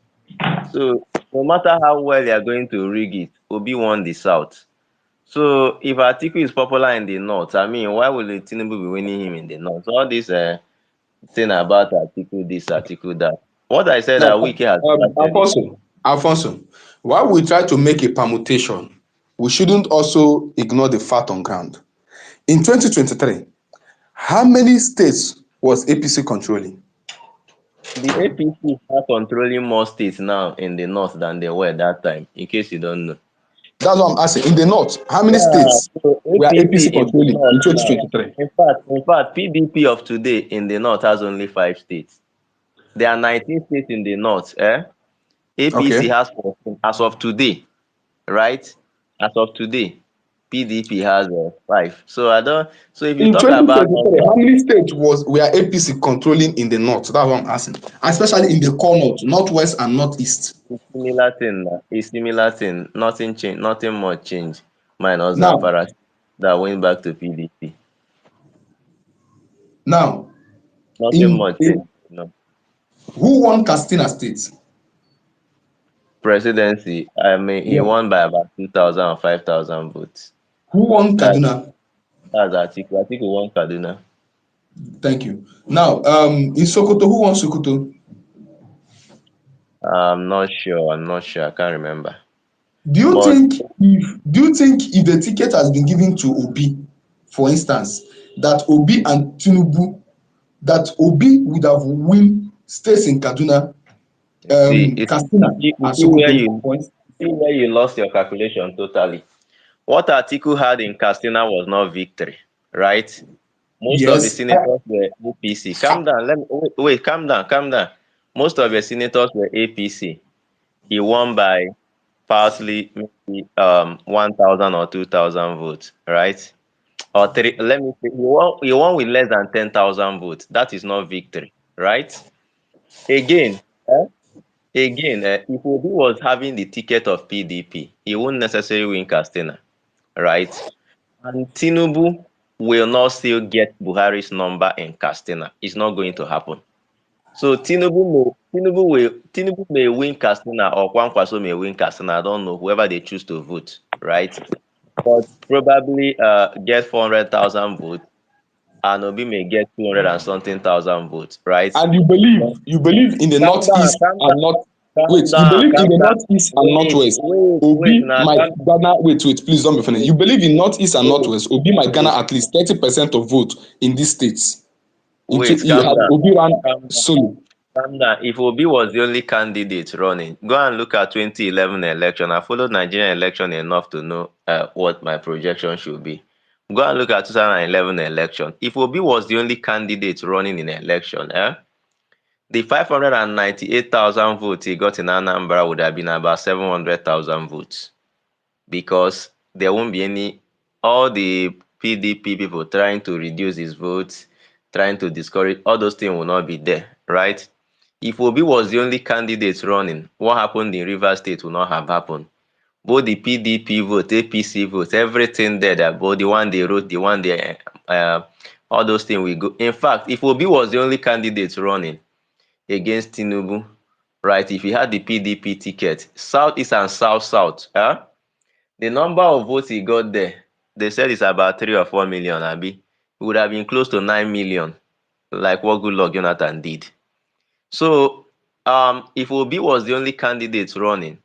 So no matter how well you are going to rig it, Obi won the South. So if Atiku is popular in the North, I mean, why will Tinubu be winning him in the North? All this thing about Atiku this, Atiku that. What I said Now, that Wiki has never said it. Alfonso, while we try to make a permutation, we shouldn't also ignore the fact on ground. In 2023, how many states was APC controlling? The APC are controlling more states now in the North than they were that time, in case you don't know. That's what I'm asking. In the North, how many Yeah, states so were APC APC in the controlling North in now. 2023? In fact, PDP of today in the North has only 5 states. There are 19 states in the North. APC Okay. has 14 as of today, right? As of today, PDP has 5. So I don't. So if you In talk about 2023, how numbers, many states were APC controlling in the North? That's what I'm asking. Especially in the core North, Northwest, and Northeast. it's similar thing. It's similar thing. Nothing change. Nothing much change. Minus Now, Zamfara that went back to PDP. now, Nothing in, much in change. No. who won Castina State? Presidency. I mean, he Yeah. won by about 2,000 or 5,000 votes. Who won That Kaduna? that's Atiku. Atiku won Kaduna. Thank you. Now, in Sokoto, who won Sokoto? I'm not sure. I'm not sure. I can't remember. Do you But think if the ticket has been given to Obi, for instance, that Obi and Tinubu, that Obi would have win states in Kaduna, Katsina, you and see where Sokoto? you lost your calculation totally. What Atiku had in Castina was not victory, right? Most of the Yes. senators were APC. Calm down. Let me wait. Calm down. Calm down. Most of the senators were APC. He won by partly maybe 1,000 or 2,000 votes, right? Or three. Let me say he won with less than 10,000 votes. That is not victory, right? Again, if Obi was having the ticket of PDP, he wouldn't necessarily win Castina, right? And Tinubu will not still get Buhari's number in Castina. It's not going to happen. So Tinubu may win Castina or Kwankwaso may win Castina. I don't know, whoever they choose to vote, right? But probably get 400,000 votes, and Obi may get 200 and something thousand votes, right? And But you believe in the calm down, Northeast calm and down, North. calm Wait, you down, believe in calm the down. Northeast and Wait, Northwest. wait, Obi now might calm garner. Wait, please don't be funny. You believe in Northeast and wait, Northwest. Obi might garner wait, at least 30% of vote in these states. He calm had down, Obi ran calm down. solo. Calm down. If Obi was the only candidate running, go and look at 2011 election. I followed Nigerian election enough to know what my projection should be. Go and look at 2011 election. If Obi was the only candidate running in election, the 598,000 votes he got in Anambra would have been about 700,000 votes, because there won't be all the PDP people trying to reduce his votes, trying to discourage, all those things will not be there, right? If Obi was the only candidate running, what happened in Rivers State will not have happened. Both the PDP vote, APC vote, everything there, that both the one they wrote, the one they, all those things will go. In fact, if Obi was the only candidate running, against Tinubu, right? If he had the PDP ticket, Southeast and South, the number of votes he got there, they said it's about 3 or 4 million, Abi. It would have been close to 9 million, like what Goodluck Jonathan did. So, if Obi was the only candidate running,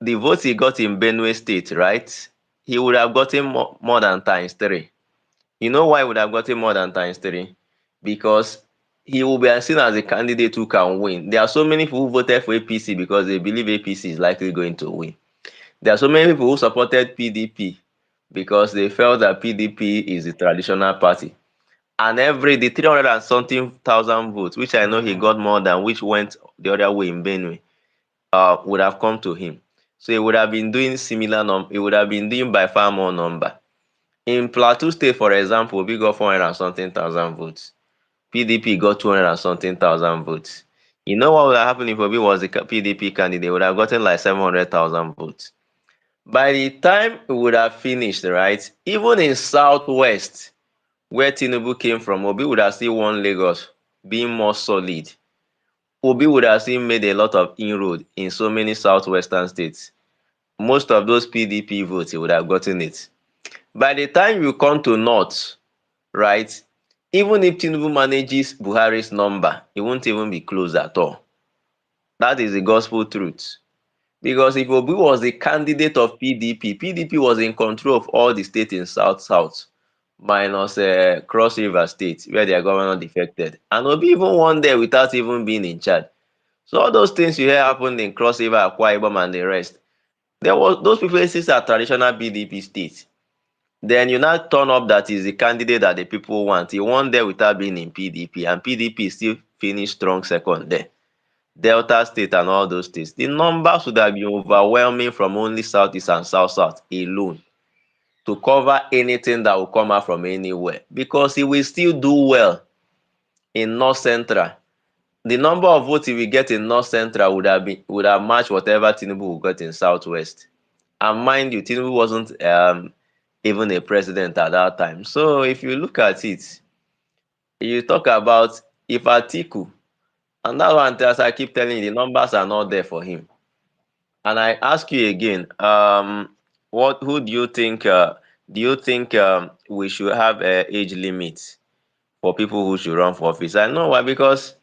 the votes he got in Benue State, right? He would have gotten more than times three. You know why he would have gotten more than times three? Because he will be seen as a candidate who can win. There are so many people who voted for APC because they believe APC is likely going to win. There are so many people who supported PDP because they felt that PDP is the traditional party. And the 300 and something thousand votes, which I know he got more than, which went the other way in Benue, would have come to him. So he would have been doing he would have been doing by far more number. In Plateau State, for example, we got 400 and something thousand votes. PDP got 200 and something thousand votes. You know what would have happened if Obi was the PDP candidate? They would have gotten like 700,000 votes. By the time it would have finished, right, even in Southwest, where Tinubu came from, Obi would have still won Lagos, being more solid. Obi would have still made a lot of inroad in so many southwestern states. Most of those PDP votes, he would have gotten it. By the time you come to North, right, even if Tinubu manages Buhari's number, it won't even be close at all. That is the gospel truth. Because if Obi was the candidate of PDP was in control of all the states in South, minus Cross River State, where their governor defected. And Obi even won there without even being in charge. So all those things you hear happened in Cross River, Akwa Ibom, and the rest, those places are traditional PDP states. Then you now turn up that is the candidate that the people want. He won there without being in PDP, and PDP still finished strong second there. Delta State and all those states. The numbers would have been overwhelming from only Southeast and South alone to cover anything that will come out from anywhere, because he will still do well in North Central. The number of votes he will get in North Central would have matched whatever Tinubu will get in Southwest. And mind you, Tinubu wasn't even a president at that time. So if you look at it, you talk about if Atiku, and that one, as I keep telling you, the numbers are not there for him. And I ask you again, who do you think? We should have an age limit for people who should run for office? I know why, because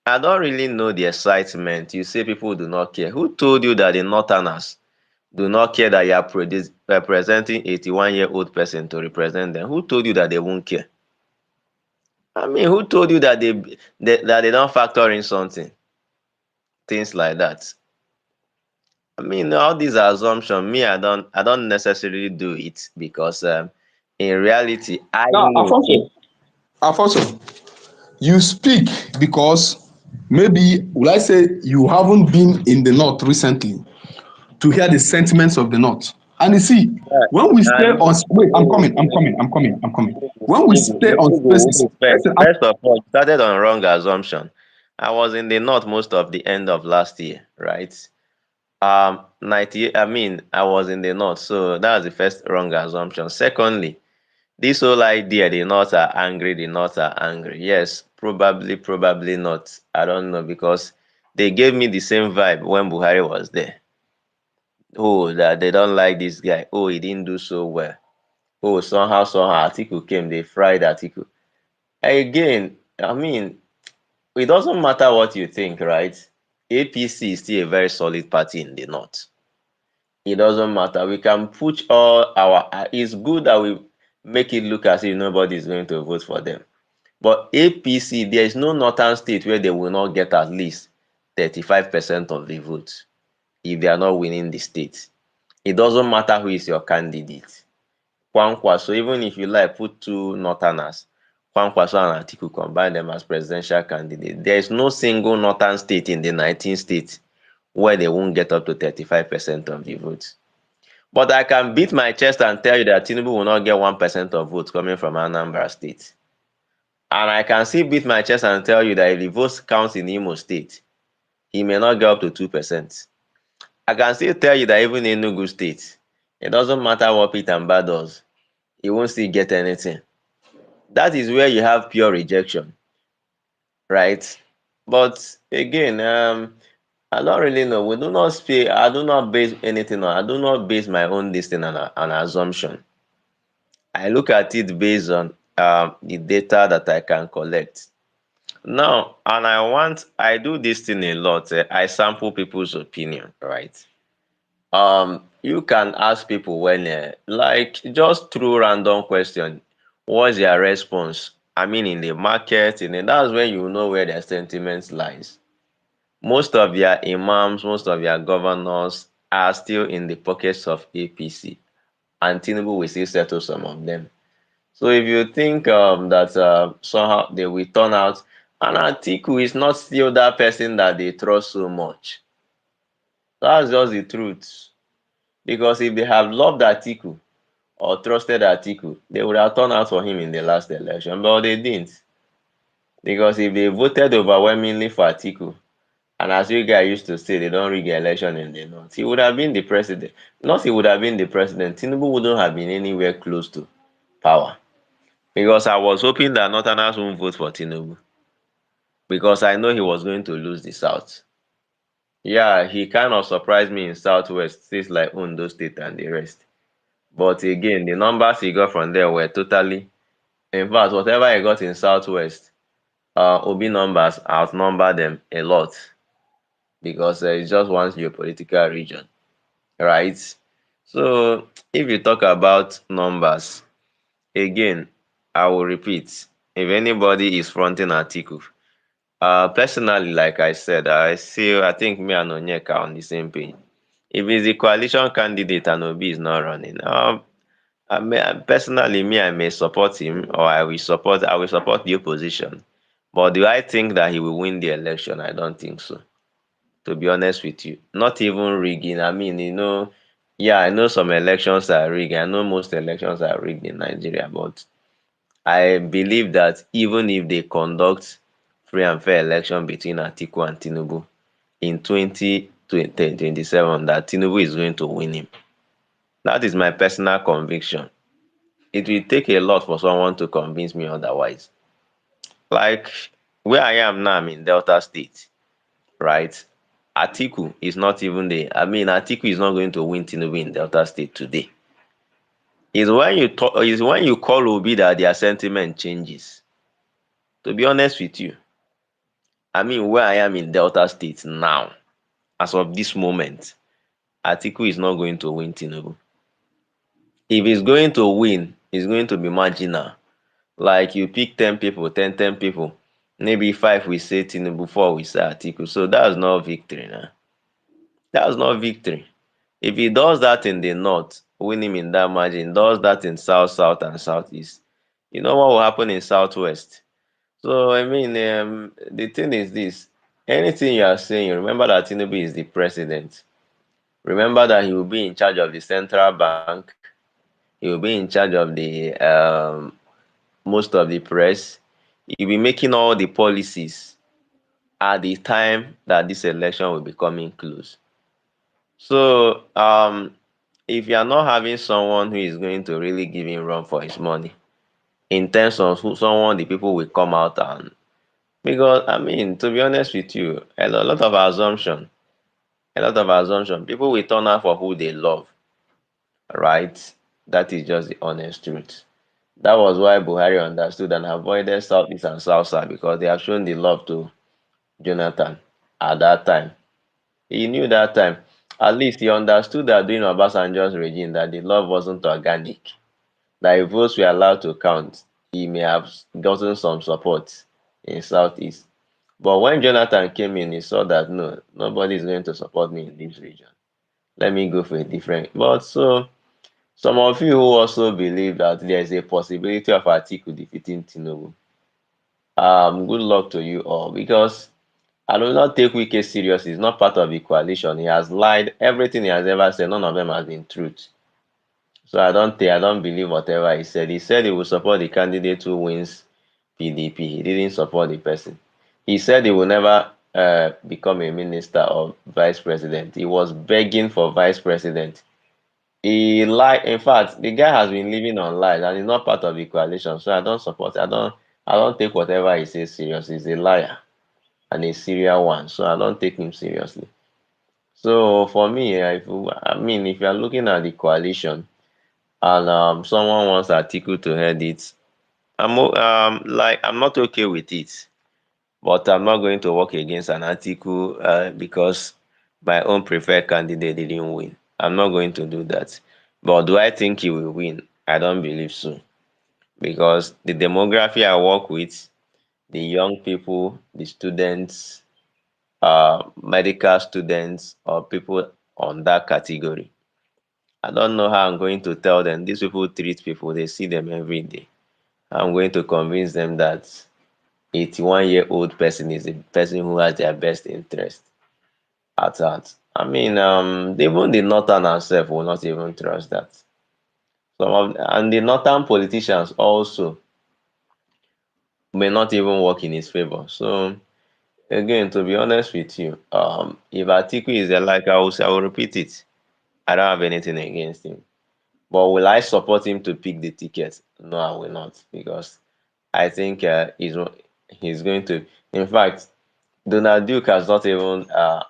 I don't really know the excitement. You say people do not care. Who told you that the Northerners do not care that you are representing 81-year-old person to represent them? Who told you that they won't care? I mean, who told you that they don't factor in something? Things like that. I mean, all these assumptions, me, I don't necessarily do it because in reality, I Now, know. Afonso, you speak because maybe, will I say, you haven't been in the north recently to hear the sentiments of the north. And you see, Yeah, when we stay and on, wait, I'm coming. When we stay on spaces, First, listen, first of all, you started on wrong assumption. I was in the north most of the end of last year, right? 98. I mean, I was in the north, so that was the first wrong assumption. Secondly, this whole idea the North are angry, the North are angry. Yes, probably not. I don't know, because they gave me the same vibe when Buhari was there. Oh, that they don't like this guy. Oh, he didn't do so well. Oh, somehow Atiku came, they fried Atiku. Again, I mean, it doesn't matter what you think, right? APC is still a very solid party in the North. It doesn't matter. We can put all our. It's good that we make it look as if nobody is going to vote for them. But APC, there is no northern state where they will not get at least 35% of the votes if they are not winning the state. It doesn't matter who is your candidate. So even if you like put two northerners, Kwankwaso and Atiku, combine them as presidential candidates, there is no single northern state in the 19 states where they won't get up to 35% of the votes. But I can beat my chest and tell you that Tinubu will not get 1% of votes coming from Anambra State. And I can still beat my chest and tell you that if the votes count in Imo State, he may not get up to 2%. I can still tell you that even in Enugu State, it doesn't matter what Peter Mba does, he won't still get anything. That is where you have pure rejection, right? But again, I don't really know. We do not speak. I do not base anything on. I do not base my own this thing on an assumption. I look at it based on the data that I can collect. Now, and I do this thing a lot. I sample people's opinion, right? You can ask people when, like, just through random question, what's their response? I mean, in the market, that's when you know where their sentiments lies. Most of their imams, most of their governors are still in the pockets of APC, and Tinubu will still settle some of them. So if you think that somehow they will turn out, and Atiku is not still that person that they trust so much. That's just the truth. Because if they have loved Atiku or trusted Atiku, they would have turned out for him in the last election, but they didn't. Because if they voted overwhelmingly for Atiku, and as you guys used to say, they don't rig the election in the north, he would have been the president. Not he would have been the president, Tinubu wouldn't have been anywhere close to power. Because I was hoping that Northerners won't vote for Tinubu. Because I know he was going to lose the South. Yeah, he kind of surprised me in Southwest, states like Ondo State and the rest. But again, the numbers he got from there were totally, in fact, whatever he got in Southwest, Obi numbers outnumber them a lot because it's just one geopolitical region, right? So if you talk about numbers, again, I will repeat, if anybody is fronting Atiku, personally, like I said, I think me and Onyeka are on the same page. If it's a coalition candidate and Obi is not running, personally, me, I may support him, or I will support the opposition. But do I think that he will win the election? I don't think so. To be honest with you, not even rigging. I mean, yeah, I know some elections are rigged. I know most elections are rigged in Nigeria, but I believe that even if they conduct free and fair election between Atiku and Tinubu in 2027, that Tinubu is going to win him. That is my personal conviction. It will take a lot for someone to convince me otherwise. Like where I am now, I'm in Delta State, right? Atiku is not even there. I mean, Atiku is not going to win Tinubu in Delta State today. It's when you call Obi that their sentiment changes. To be honest with you, I mean, where I am in Delta State now, as of this moment, Atiku is not going to win Tinubu. If he's going to win, it's going to be marginal. Like you pick 10 people, 10 people. Maybe 5 we say Tinubu, 4 we say Atiku. So that's not victory now. That's not victory. If he does that in the north, win him in that margin, does that in south, south, and southeast, you know what will happen in southwest? So I mean, the thing is this: anything you are saying, remember that Tinubu is the president. Remember that he will be in charge of the central bank. He will be in charge of the most of the press. He will be making all the policies at the time that this election will be coming close. So if you are not having someone who is going to really give him run for his money, in terms of someone the people will come out and, because I mean, to be honest with you, lot of assumption, a lot of assumption. People will turn out for who they love, right? That is just the honest truth. That was why Buhari understood and avoided Southeast and South Side, because they have shown the love to Jonathan at that time. He knew that time. At least he understood that during Obasanjo's regime that the love wasn't organic. That if votes were allowed to count, he may have gotten some support in Southeast. But when Jonathan came in, he saw that no, nobody is going to support me in this region. Let me go for a different. But so some of you who also believe that there is a possibility of Atiku defeating Tinubu, good luck to you all, because I do not take Wike serious. He's not part of the coalition. He has lied. Everything he has ever said, none of them has been truth. So I don't believe whatever he said. He said he will support the candidate who wins PDP. He didn't support the person. He said he will never become a minister or vice president. He was begging for vice president. He lied. In fact, the guy has been living on lies and he's not part of the coalition. So I don't support. I don't take whatever he says serious. He's a liar. and a serial one. So I don't take him seriously. So for me, I mean, if you are looking at the coalition and someone wants Atiku to head it, I'm not okay with it. But I'm not going to work against an article because my own preferred candidate didn't win. I'm not going to do that. But do I think he will win? I don't believe so. Because the demography I work with, the young people, the students, medical students, or people on that category, I don't know how I'm going to tell them. These people treat people, they see them every day. I'm going to convince them that 81-year-old person is a person who has their best interest at heart. I mean, even the northern herself will not even trust that. And the northern politicians also may not even work in his favor. So again, to be honest with you, if Atiku is there, like I will repeat it. I don't have anything against him. But will I support him to pick the ticket? No, I will not, because I think he's going to. In fact, Donald Duke has not even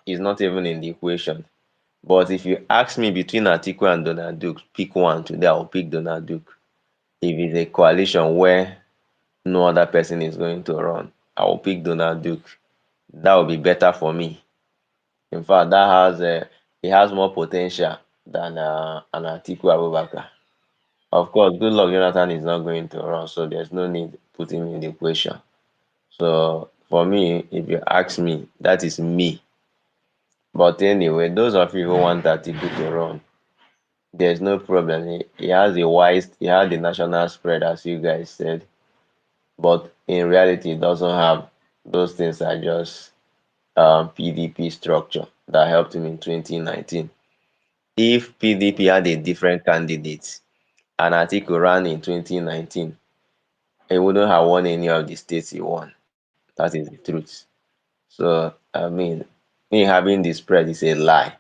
is not even in the equation. But if you ask me between Atiku and Donald Duke, pick one today, I'll pick Donald Duke. If it's a coalition where no other person is going to run, I will pick Donald Duke. That will be better for me. In fact, he has more potential than an Atiku Abubakar. Of course, good luck Jonathan is not going to run, so there's no need putting him in the equation. So for me, if you ask me, that is me. But anyway, those of you who want Atiku to run, there's no problem. He has the national spread, as you guys said. But in reality, it doesn't have. Those things are just PDP structure that helped him in 2019. If PDP had a different candidate and Atiku ran in 2019, he wouldn't have won any of the states he won. That is the truth. So, I mean, me having the spread is a lie.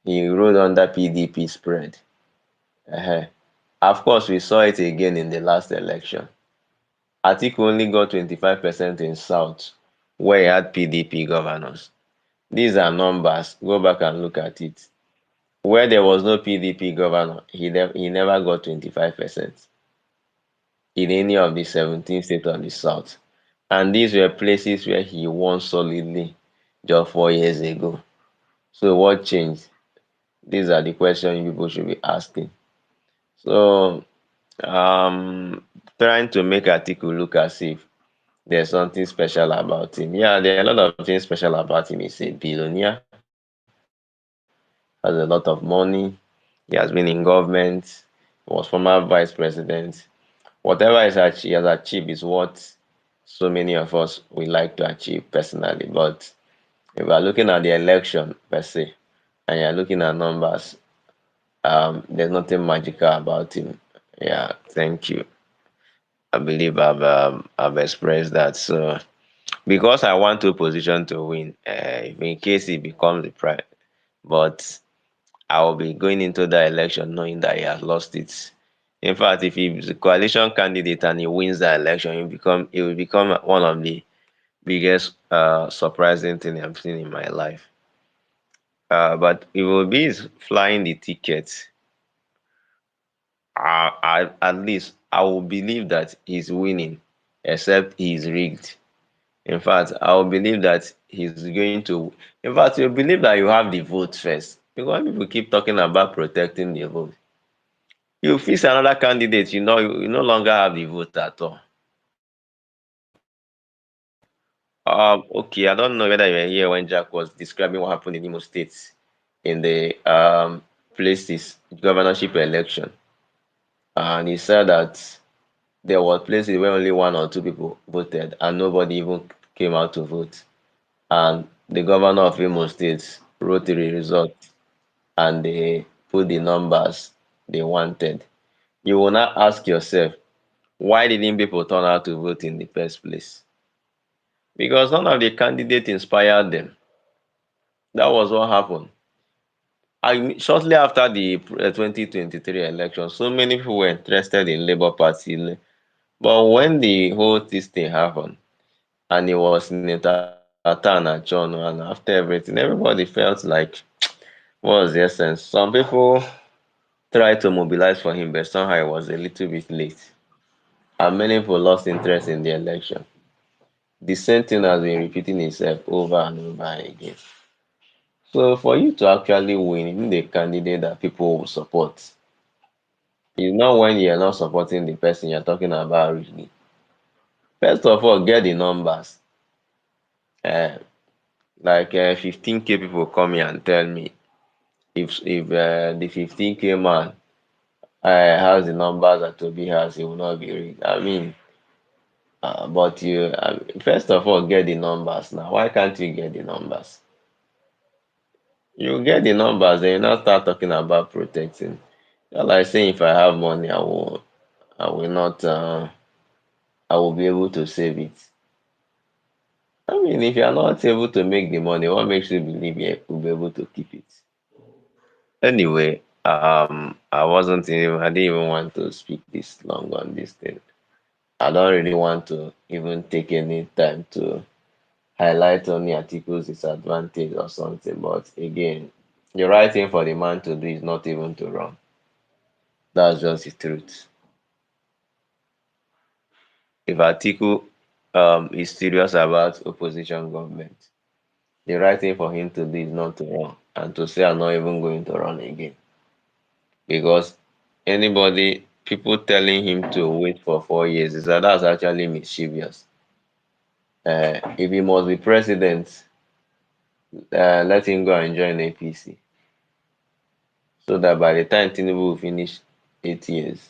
He rode under PDP spread. uh Of course, we saw it again in the last election. Atiku only got 25% in South, where he had PDP governors. These are numbers. Go back and look at it. Where there was no PDP governor, he never got 25% in any of the 17 states of the South. And these were places where he won solidly just 4 years ago. So what changed? These are the questions people should be asking. So trying to make Atiku look as if there's something special about him. Yeah, there are a lot of things special about him. He's a billionaire, has a lot of money, he has been in government, was former vice president. Whatever he has achieved is what so many of us would like to achieve personally. But if we are looking at the election per se, and you're looking at numbers, there's nothing magical about him. Yeah, thank you. I believe I've expressed that. So because I want two position to win, in case he becomes the prime, but I will be going into the election knowing that he has lost it. In fact, if he's a coalition candidate and he wins the election, it will become one of the biggest surprising thing I've seen in my life. But if will be flying the ticket, at least I will believe that he's winning, except he's rigged. In fact, I will believe that he's going to. In fact, you believe that you have the vote first. Because when people keep talking about protecting the vote, you fix another candidate, you no longer have the vote at all. Okay, I don't know whether you were here when Jack was describing what happened in Imo State in the places governorship election, and he said that there were places where only one or two people voted, and nobody even came out to vote. And the governor of Imo State wrote the result, and they put the numbers they wanted. You will not ask yourself, why didn't people turn out to vote in the first place? Because none of the candidates inspired them. That was what happened. Shortly after the 2023 election, so many people were interested in Labour Party. But when the whole this thing happened, and it was Senator Atan and John, and after everything, everybody felt like, what was the essence? Some people tried to mobilize for him, but somehow it was a little bit late. And many people lost interest in the election. The same thing has been repeating itself over and over again. So for you to actually win, you need a candidate that people will support. It's not when you're not supporting the person you're talking about really. First of all, get the numbers. Uh, like 15K people come here and tell me if the 15K man has the numbers that Toby has, he will not be rigged. I mean, but first of all get the numbers now. Why can't you get the numbers? You get the numbers, then you now start talking about protecting. Just like saying, if I have money, I will not, I will be able to save it. I mean, if you are not able to make the money, what makes you believe you will be able to keep it? Anyway, I didn't even want to speak this long on this thing. I don't really want to even take any time to highlight only articles disadvantage or something. But again, the right thing for the man to do is not even to run. That's just the truth. If Atiku is serious about opposition government, the right thing for him to do is not to run and to say I'm not even going to run again. Because people telling him to wait for 4 years, is that's actually mischievous. If he must be president, let him go and join APC, so that by the time Tinubu will finish 8 years,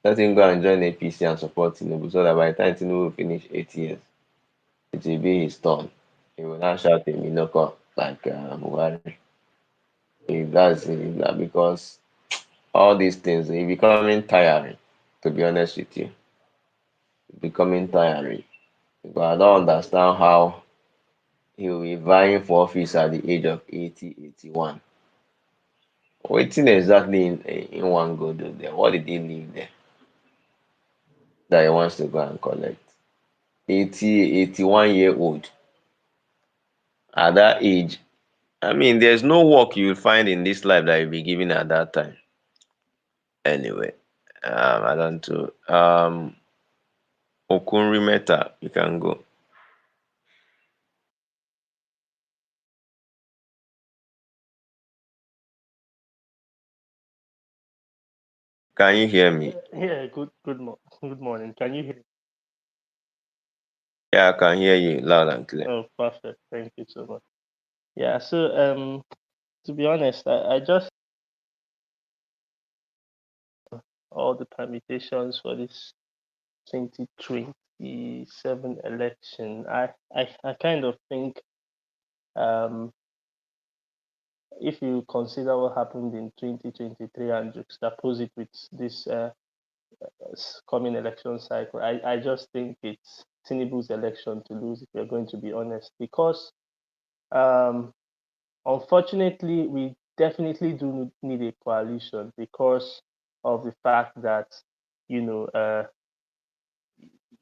let him go and join APC and support Tinubu, so that by the time Tinubu will finish 8 years, it will be his turn. He will not shout a Minoko like Buhari. If that's it, that because all these things are becoming tiring, to be honest with you. Becoming tiring. Because I don't understand how he will be vying for office at the age of 80, 81. Waiting exactly in one go do there? What did he leave there that he wants to go and collect? 80, 81 year old at that age. I mean, there's no work you will find in this life that you'll be given at that time. Anyway, I don't know. Okunri Meta, you can go. Can you hear me? Yeah, good morning. Can you hear? Yeah, I can hear you loud and clear. Oh, perfect. Thank you so much. Yeah, so to be honest, I just all the permutations for this 2027 election. I kind of think um if you consider what happened in 2023 and juxtapose it with this coming election cycle, I just think it's Tinubu's election to lose, if we're going to be honest, because um unfortunately, we definitely do need a coalition because of the fact that you know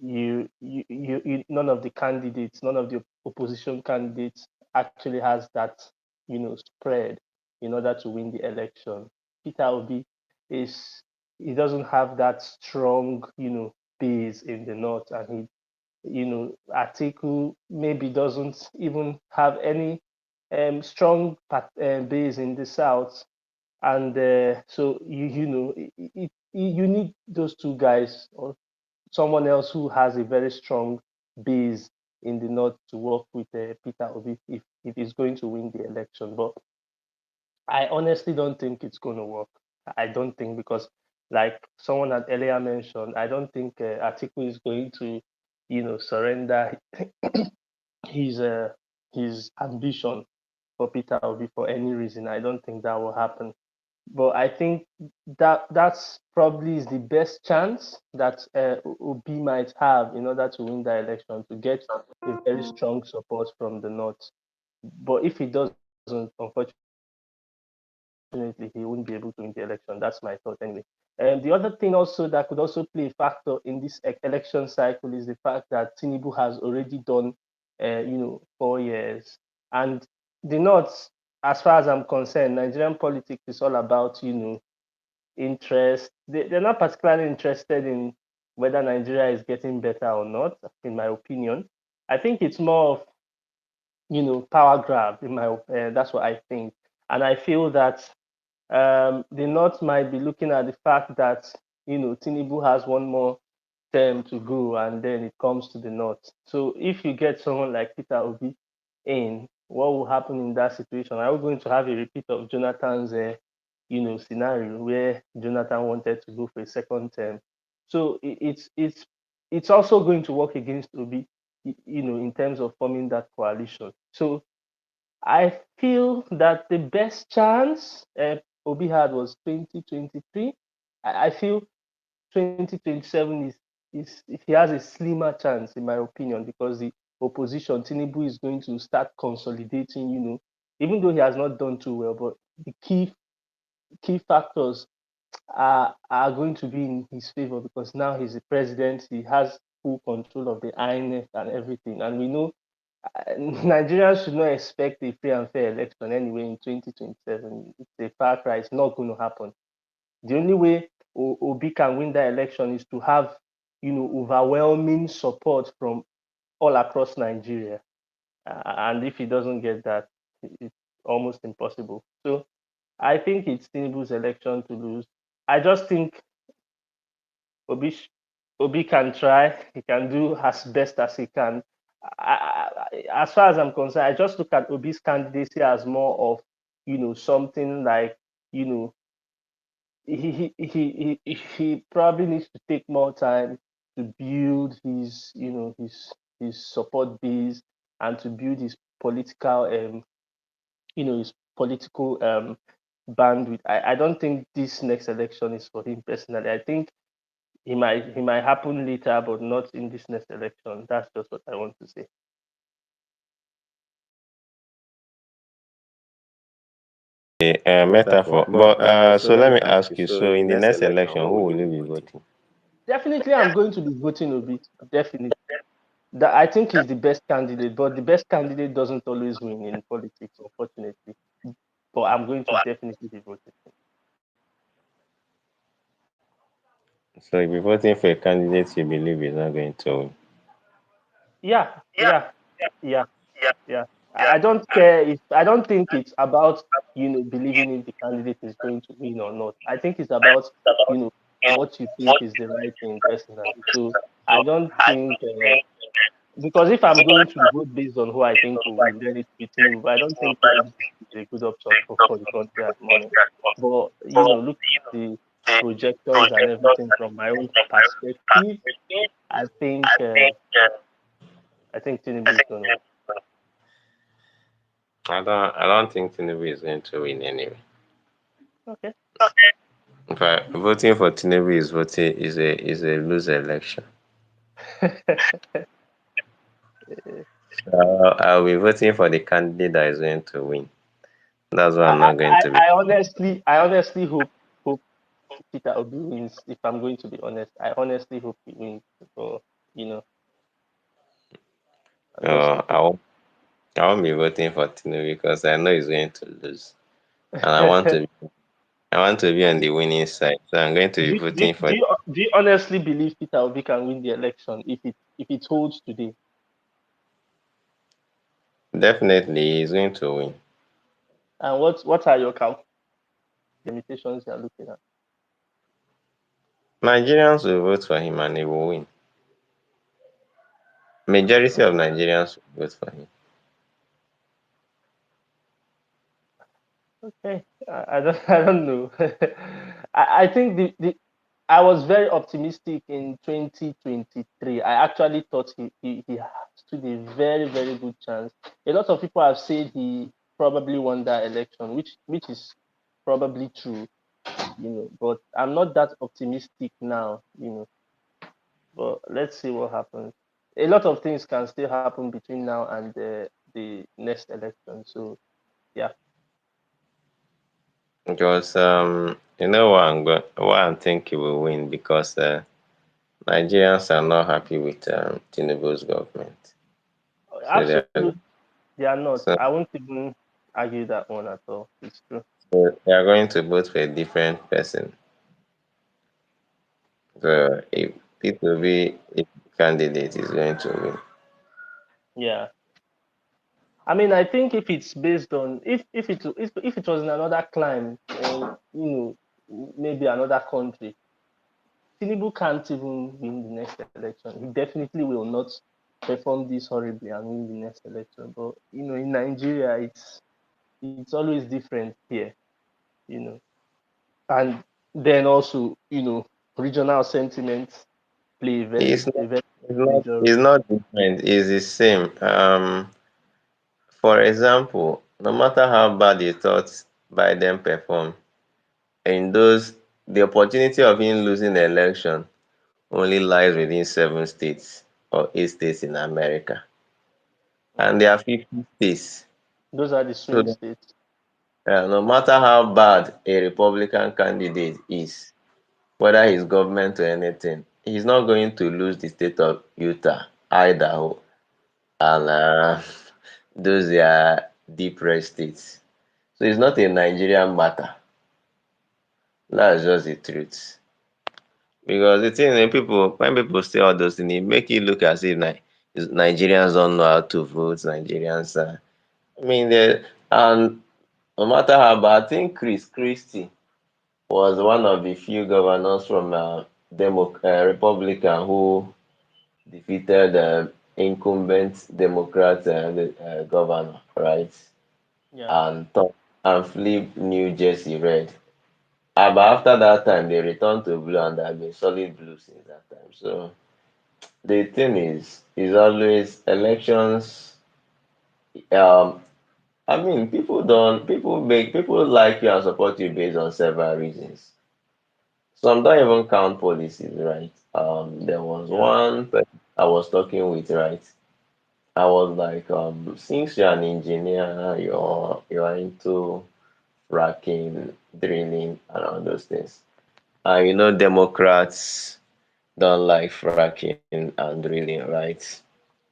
none of the candidates, none of the opposition candidates actually has that spread in order to win the election. Peter Obi is he doesn't have that strong base in the north, and Atiku maybe doesn't even have any strong base in the south, and so you need those two guys or someone else who has a very strong base in the north to work with Peter Obi if he's going to win the election. But I honestly don't think it's going to work. I don't think because, like someone had earlier mentioned, I don't think Atiku is going to, surrender his uh, his ambition for Peter Obi for any reason. I don't think that will happen. But I think that's probably is the best chance that Obi might have in order to win the election to get a very strong support from the north. But if he doesn't, unfortunately, he won't be able to win the election. That's my thought anyway. And the other thing also that could also play a factor in this election cycle is the fact that Tinubu has already done 4 years. And the North, as far as I'm concerned, Nigerian politics is all about, interest. They're not particularly interested in whether Nigeria is getting better or not, in my opinion. I think it's more of, power grab. That's what I think. And I feel that the North might be looking at the fact that, Tinubu has one more term to go, and then it comes to the North. So if you get someone like Peter Obi in, what will happen in that situation? Are we going to have a repeat of Jonathan's, scenario where Jonathan wanted to go for a second term? So it's also going to work against Obi, in terms of forming that coalition. So I feel that the best chance Obi had was 2023. I feel 2027 is he has a slimmer chance, in my opinion, because the opposition, Tinubu, is going to start consolidating, even though he has not done too well, but the key factors are going to be in his favor because now he's the president, he has full control of the INF and everything. And we know Nigerians should not expect a free and fair election anyway in 2027. It's a far cry. It's not going to happen. The only way Obi can win that election is to have, overwhelming support from all across Nigeria. And if he doesn't get that, it's almost impossible. So I think it's Tinubu's election to lose. I just think Obi, Obi can try. He can do as best as he can. As far as I'm concerned, I just look at Obi's candidacy as more of, something like, you know, he probably needs to take more time to build his support base and to build his political his political bandwidth. I don't think this next election is for him personally. I think he might happen later, but not in this next election. That's just what I want to say. A metaphor. But so let me ask you. So in the next election, who will you be voting? Definitely, I'm going to be voting Obi. Definitely. That I think he's the best candidate, but the best candidate doesn't always win in politics, unfortunately. But I'm going to definitely be voting. So you'll be voting for a candidate you believe is not going to win. Yeah, yeah, yeah, yeah. I don't care if I don't think it's about believing if the candidate is going to win or not. I think it's about you know what you think is the right thing personally. So I don't think because if I'm going to vote based on who I think will win, then it's Tinubu. I don't think Tinubu is a good option for the country at the moment. But look at the projections and everything from my own perspective. I think Tinubu is going to win. I don't think Tinubu is going to win anyway. Okay. In fact, voting for Tinubu is a lose election. So I'll be voting for the candidate that is going to win. That's why I'm I, not going I, to be. I honestly hope Peter Obi wins. If I'm going to be honest, I honestly hope he wins. So you know, I'm just Uh, I hoping. won't, I won't be voting for Tinubu because I know he's going to lose, and I want to be on the winning side. So I'm going to be do, do, voting for. do, you, do you honestly believe Peter Obi can win the election if it holds today? Definitely, he's going to win. And what are your limitations you are looking at? Nigerians will vote for him and he will win. Majority of Nigerians will vote for him. Okay, I don't I don't know. I think I was very optimistic in 2023. I actually thought he stood a very, very good chance. A lot of people have said he probably won that election, which is probably true, but I'm not that optimistic now. But let's see what happens. A lot of things can still happen between now and the next election. So yeah. Because you know what I'm thinking will win because Nigerians are not happy with Tinubu's government. So they are, Absolutely, they are not. so, I won't even argue that one at all. It's true. so they are going to vote for a different person. So if P2B if candidate is going to win. Yeah. I mean, I think if it's based on if it was in another climate or maybe another country, Tinubu can't even win the next election. He definitely will not perform this horribly and win the next election. But in Nigeria, it's always different here. You know, and then also regional sentiments play It's a not very it's not major it's role. not different, it's the same. For example, no matter how bad you thought Biden performed, in those the opportunity of him losing the election only lies within 7 states or 8 states in America. And Mm. there are 50 states. Those are the swing So states. no matter how bad a Republican candidate is, whether he's government or anything, he's not going to lose the state of Utah, Idaho, and those are deep red states. So it's not a Nigerian matter. That's just the truth. Because the thing people when people say all those things, it make it look as if Nigerians don't know how to vote. Nigerians are, I mean, and no matter how bad, I think Chris Christie was one of the few governors from Republican who defeated incumbent Democrat governor, right? Yeah, And flipped New Jersey red. But after that time, they returned to blue and have been solid blue since that time. So the thing is always elections. Um, I mean, people like you and support you based on several reasons. Some don't even count policies, right? There was yeah, one person I was talking with, right? I was like, since you're an engineer, you're into fracking, drilling, and all those things. And Democrats don't like fracking and drilling, right?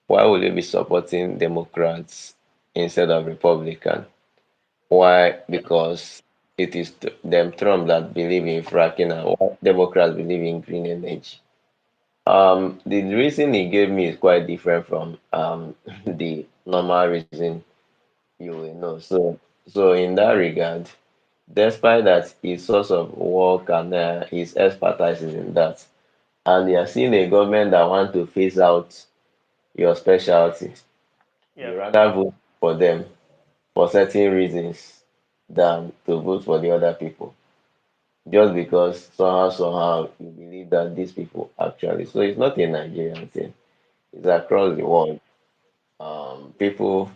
Why would you be supporting Democrats instead of Republican? Why? yeah, Because it is them Trump that believe in fracking and why Democrats believe in green energy. The reason he gave me is quite different from the normal reason you will know. So in that regard, despite that his source of work and his expertise is in that, and you are seeing a government that want to phase out your specialty, yeah, you rather vote for them for certain reasons than to vote for the other people. Just because somehow you believe that these people actually. So it's not a Nigerian thing. It's across the world. People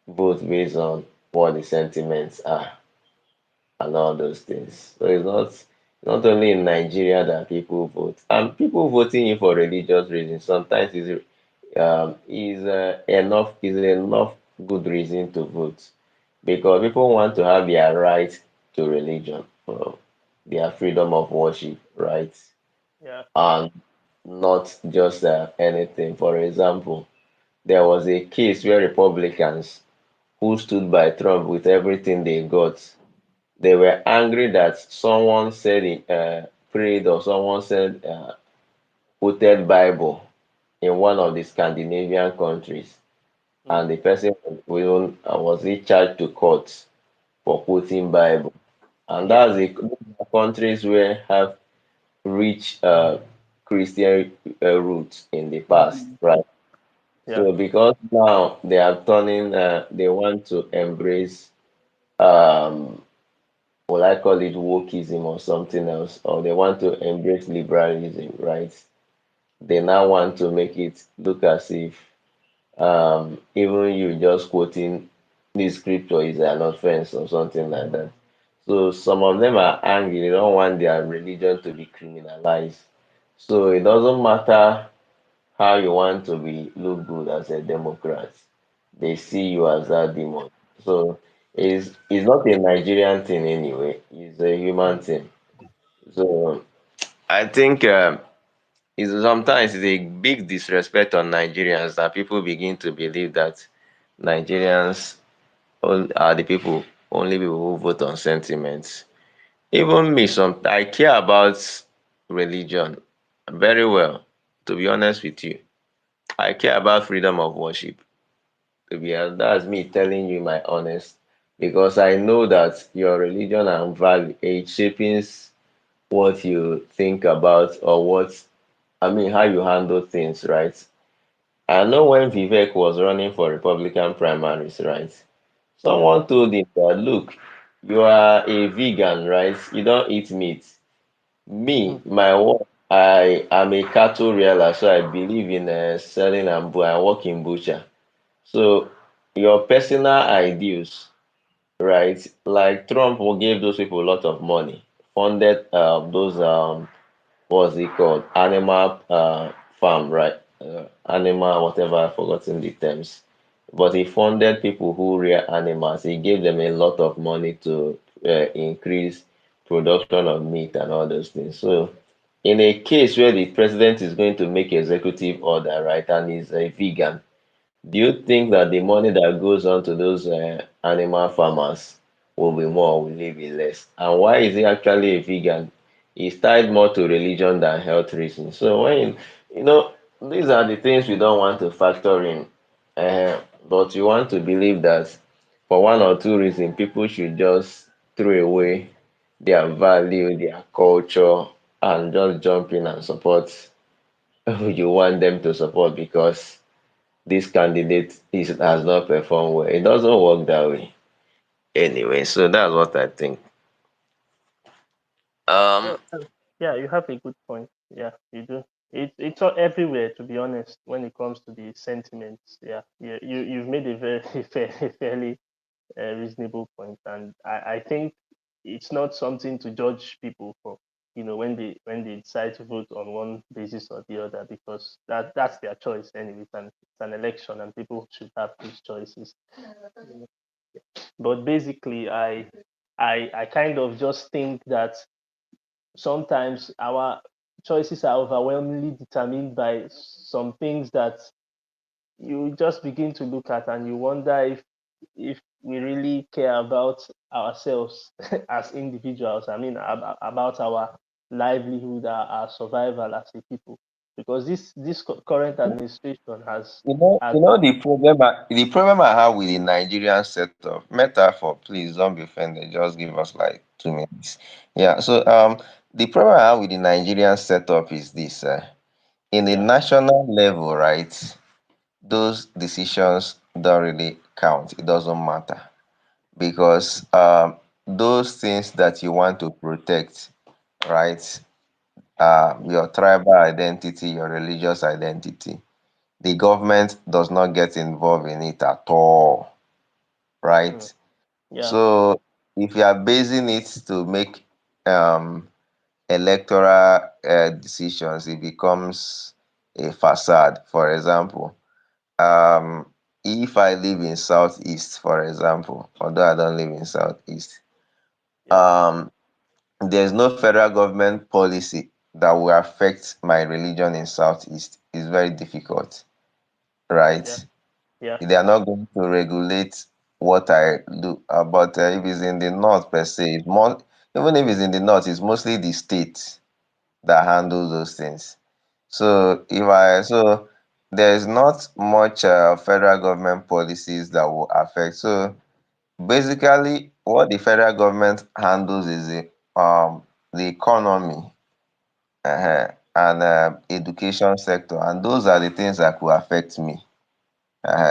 vote based on what the sentiments are and all those things. So it's not only in Nigeria that people vote. And people voting in for religious reasons sometimes is enough good reason to vote because people want to have their right to religion, their freedom of worship, right, yeah. and not just anything. For example, there was a case where Republicans who stood by Trump with everything they got, they were angry that someone said prayed or someone said quoted Bible in one of the Scandinavian countries, and Mm. the person was charged to court for quoting Bible, and Yeah, those are countries where have rich Christian roots in the past, right? yeah, So because now they are turning, they want to embrace um, what I call it wokeism or something else, or they want to embrace liberalism, right? They now want to make it look as if even you just quoting the scripture is an offense or something like that. So some of them are angry, they don't want their religion to be criminalized. So it doesn't matter how you want to be look good as a Democrat. They see you as that demon. So it's not a Nigerian thing anyway. It's a human thing. So I think It's sometimes it's a big disrespect on Nigerians that people begin to believe that Nigerians are the people, only people who vote on sentiments. Even me, I care about religion very well, to be honest with you. I care about freedom of worship. To be honest, that's me telling you my honest, because I know that your religion and value it shapes what you think about or how you handle things, right? I know when Vivek was running for Republican primaries, right? Yeah. Someone told him that, look, you are a vegan, right? You don't eat meat. Me, Mhm. my work, I am a cattle rearer, so I believe in selling and I work in butcher. So your personal ideals, right? Like Trump will give those people a lot of money, funded those what's it called? Animal farm, right? Animal, whatever, I've forgotten the terms. But he funded people who rear animals. He gave them a lot of money to increase production of meat and all those things. So, in a case where the president is going to make executive order, right, and he's a vegan, do you think that the money that goes on to those animal farmers will be more or will it be less? And why is he actually a vegan? He's tied more to religion than health reasons. So you know, these are the things we don't want to factor in. But you want to believe that for one or two reasons, people should just throw away their value, their culture, and just jump in and support who you want them to support because this candidate has not performed well. It doesn't work that way. Anyway, so that's what I think. Um, Well, yeah, you have a good point. Yeah, you do. It's all everywhere, to be honest, when it comes to the sentiments. Yeah, you've made a very fairly reasonable point, and I think it's not something to judge people for. When they decide to vote on one basis or the other, because that's their choice anyway. It's an election, and people should have these choices. But basically, I kind of just think that sometimes our choices are overwhelmingly determined by some things that you just begin to look at, and you wonder if we really care about ourselves as individuals. I mean, about our livelihood, our survival as a people, because this current administration has the problem I have with the Nigerian setup, metaphor, please don't be offended. Just give us like 2 minutes. Yeah. So the problem I have with the Nigerian setup is this: in the yeah, national level, right? Those decisions don't really count. It doesn't matter because those things that you want to protect, right? Your tribal identity, your religious identity. The government does not get involved in it at all, right? mm, yeah, So if you are basing it to make um, electoral decisions, it becomes a facade. For example, um, if I live in Southeast, for example, although I don't live in Southeast, yeah, um, there's no federal government policy that will affect my religion in Southeast. It's very difficult, right? yeah, yeah, They are not going to regulate what I do. But if it's in the north per se, it's more, even if it's in the north, it's mostly the state that handles those things. So there's not much federal government policies that will affect. So basically, what the federal government handles is the economy and education sector, and those are the things that could affect me.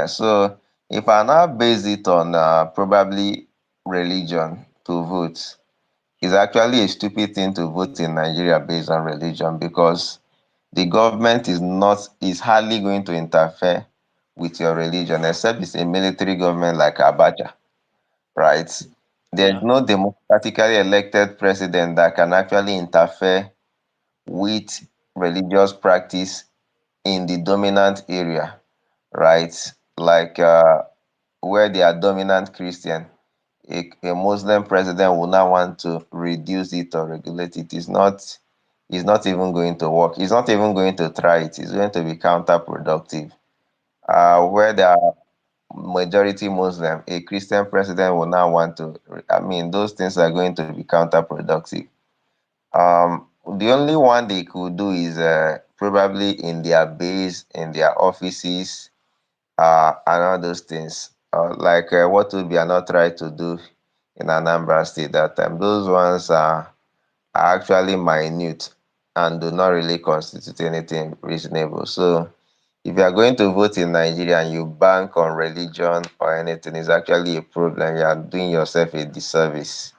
So if I now base it on probably religion to vote, it's actually a stupid thing to vote in Nigeria based on religion because the government is hardly going to interfere with your religion except it's a military government like Abacha, right? There's yeah, no democratically elected president that can actually interfere with religious practice in the dominant area, right? Like where they are dominant Christian, a Muslim president will not want to reduce it or regulate it. It's not. It's not even going to work. It's not even going to try it. It's going to be counterproductive. Where there are majority Muslim, a Christian president will now want to. I mean, those things are going to be counterproductive. The only one they could do is probably in their base, in their offices, and all those things. Like what Obiano tried to do in Anambra State that time. Those ones are actually minute and do not really constitute anything reasonable. So if you are going to vote in Nigeria and you bank on religion or anything, it's actually a problem. You are doing yourself a disservice.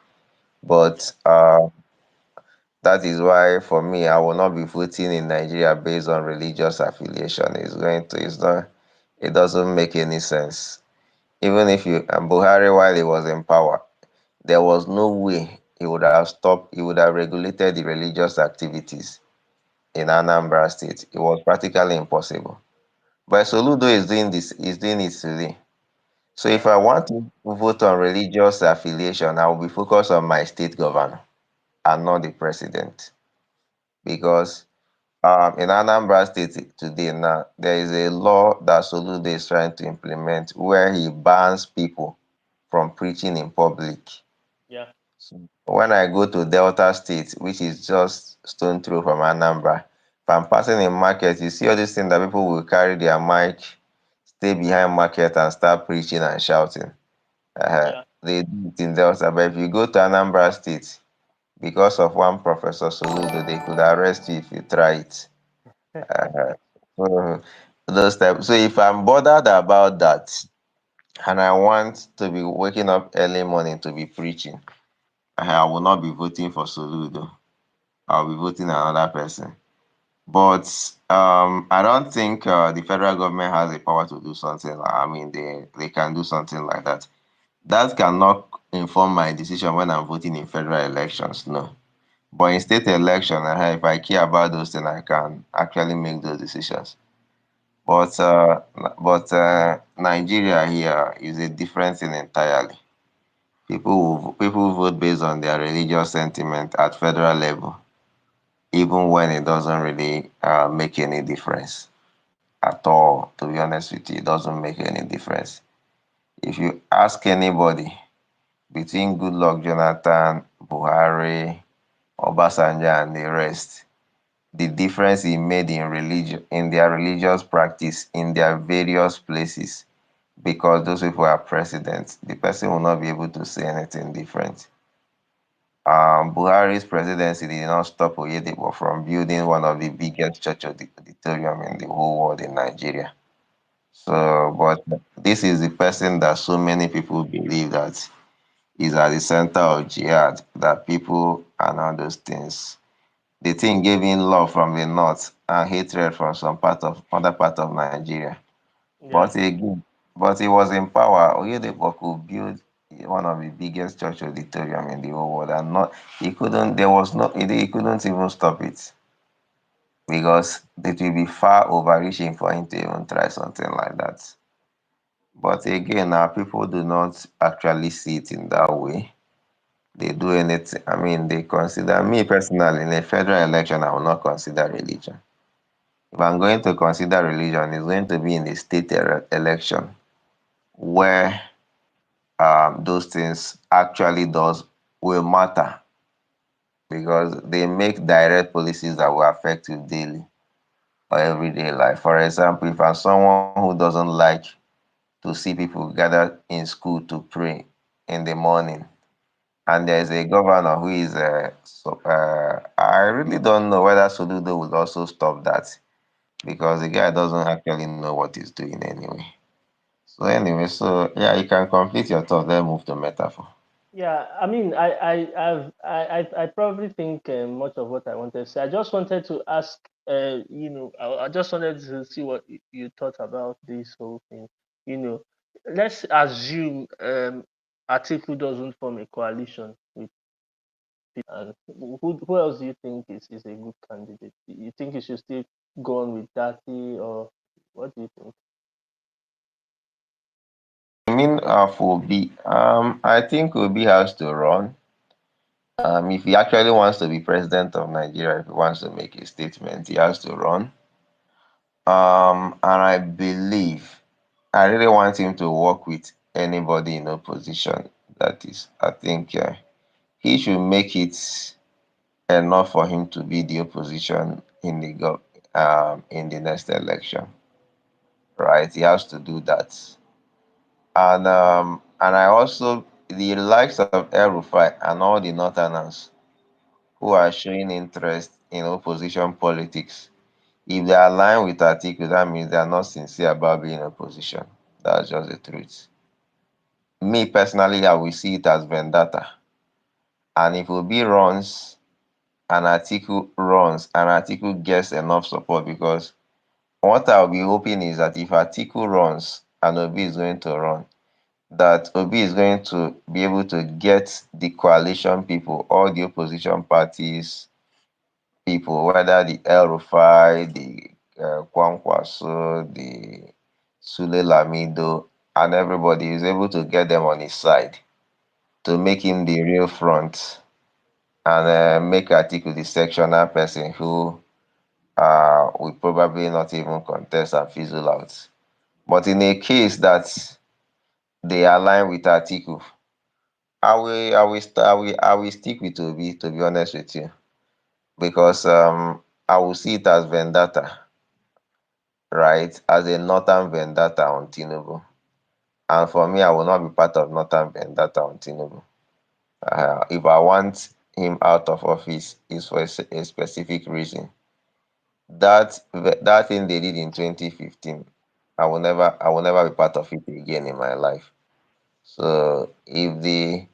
But that is why, for me, I will not be voting in Nigeria based on religious affiliation. It's not, it doesn't make any sense. Even if you, and Buhari, while he was in power, there was no way he would have stopped, he would have regulated the religious activities in Anambra State. It was practically impossible. But Soludo is doing it today. So if Yeah. I want to vote on religious affiliation, I will be focused on my state governor and not the president. Because in Anambra State today now, there is a law that Soludo is trying to implement where he bans people from preaching in public. Yeah. So when I go to Delta State, which is just stone throw from Anambra, if I'm passing in market, you see all these things that people will carry their mic, stay behind market and start preaching and shouting. Yeah. They do it in Delta, but if you go to Anambra State, because of one Professor Soludo, they could arrest you if you try it. Uh, so those type. So if I'm bothered about that, and I want to be waking up early morning to be preaching, I will not be voting for Soludo. I'll be voting another person. But I don't think the federal government has the power to do something. I mean, they can do something like that. That cannot inform my decision when I'm voting in federal elections. No. But in state election, if I care about those things, I can actually make those decisions. But Nigeria here is a different thing entirely. People vote based on their religious sentiment at federal level, even when it doesn't really make any difference at all. To be honest with you, it doesn't make any difference. If you ask anybody between Goodluck Jonathan, Buhari, Obasanjo, and the rest, the difference he made in religion, in their religious practice, in their various places, because those people are presidents, the person will not be able to say anything different. Buhari's presidency did not stop Oyedepo from building one of the biggest church auditorium in the whole world in Nigeria. So, but this is the person that so many people believe that is at the center of jihad, that people and all those things. The thing gave him love from the north and hatred from some part of other part of Nigeria. Yeah. But again, but he was in power. Oyedepo could build one of the biggest church auditorium in the whole world, and not he couldn't. There was no he couldn't even stop it because it will be far overreaching for him to even try something like that. But again, our people do not actually see it in that way. They do anything. I mean, they consider me personally in a federal election. I will not consider religion. If I'm going to consider religion, it's going to be in the state election where those things actually does will matter because they make direct policies that will affect you daily or everyday life. For example, if I'm someone who doesn't like to see people gather in school to pray in the morning, and there's a governor who is I really don't know whether Soludo will also stop that because the guy doesn't actually know what he's doing anyway. So anyway, so yeah, you can complete your thought. Then move to metaphor. Yeah, I mean, I probably think much of what I wanted to say. I just wanted to ask, I just wanted to see what you thought about this whole thing. You know, let's assume Atiku doesn't form a coalition with, and who else do you think is a good candidate? You think he should still go on with Dati, or what do you think? I mean, for Obi, I think Obi has to run If he actually wants to be president of Nigeria, if he wants to make a statement, he has to run. And I really want him to work with anybody in opposition. That is, I think he should make it enough for him to be the opposition in in the next election. Right? He has to do that. And I also the likes of El Rufai and all the Northerners who are showing interest in opposition politics. If they align with Atiku, that means they are not sincere about being opposition. That's just the truth. Me personally, I will see it as vendetta. And if Obi runs and Atiku gets enough support, because what I'll be hoping is that if Atiku runs and Obi is going to run, that Obi is going to be able to get the coalition people, all the opposition parties, people, whether the El Rufai, the Kwankwaso, the Sule Lamido, and everybody is able to get them on his side to make him the real front and make Atiku the sectional person who will probably not even contest and fizzle out. But in a case that they align with Atiku, I will stick with Obi, to be honest with you, because I will see it as vendetta, right? As a northern vendetta on Tinubu. And for me, I will not be part of northern vendetta on Tinubu. If I want him out of office, is for a specific reason. That thing they did in 2015, I will never be part of it again in my life. So if they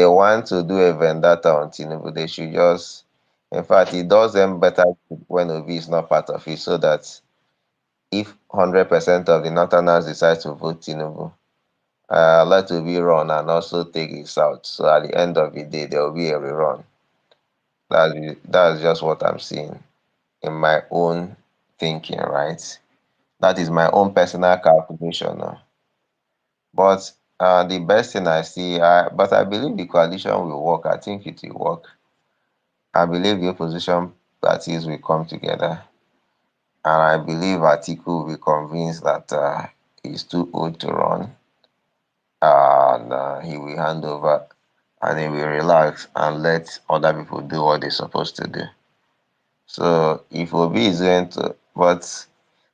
want to do a vendetta on Tinubu, they should just, in fact, it does them better when Obi is not part of it, so that if 100% of the Northerners decide to vote Tinubu, let Obi run and also take it south. So at the end of the day, there will be a rerun. That's just what I'm seeing in my own thinking, right? That is my own personal calculation. But the best thing I see, but I believe the coalition will work. I think it will work. I believe the opposition parties will come together. And I believe Atiku will be convinced that he's too old to run, and he will hand over and he will relax and let other people do what they're supposed to do. So if Obi is going to, but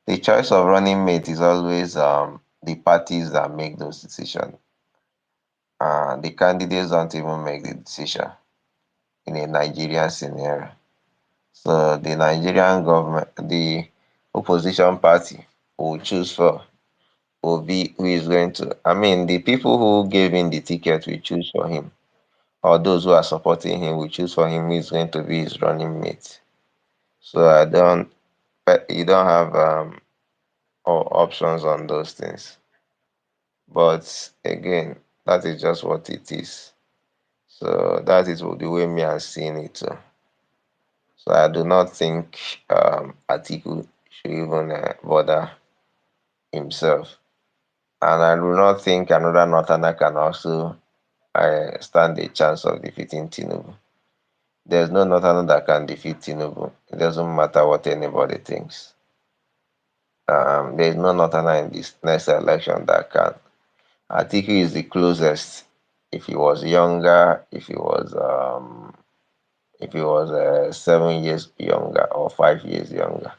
the choice of running mate is always the parties that make those decisions. The candidates don't even make the decision in a Nigerian scenario. So the Nigerian government, the opposition party will choose for Obi, who is going to, I mean, the people who gave him the ticket will choose for him, or those who are supporting him will choose for him who is going to be his running mate. So you don't have options on those things. But again, that is just what it is. So that is the way me I'm seeing it too. So I do not think Atiku should even bother himself. And I do not think another Northerner can also stand a chance of defeating Tinubu. There's no Northerner that can defeat Tinubu. It doesn't matter what anybody thinks. There's no Northerner in this next election that can. Atiku is the closest. If he was younger, if he was 7 years younger or 5 years younger,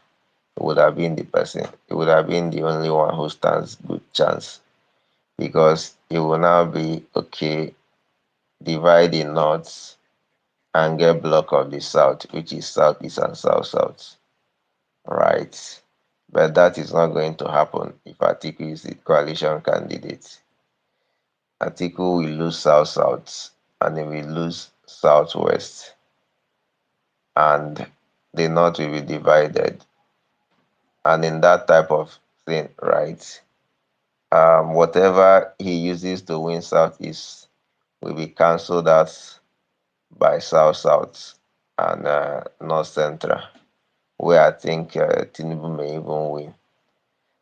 he would have been the person. He would have been the only one who stands good chance, because it will now be okay, divide the north and get block of the south, which is southeast and south, right? But that is not going to happen if Atiku is the coalition candidate. Atiku will lose south and he will lose southwest, and the north will be divided. And in that type of thing, right? Whatever he uses to win southeast will be cancelled out by south and north central, where I think Tinubu may even win.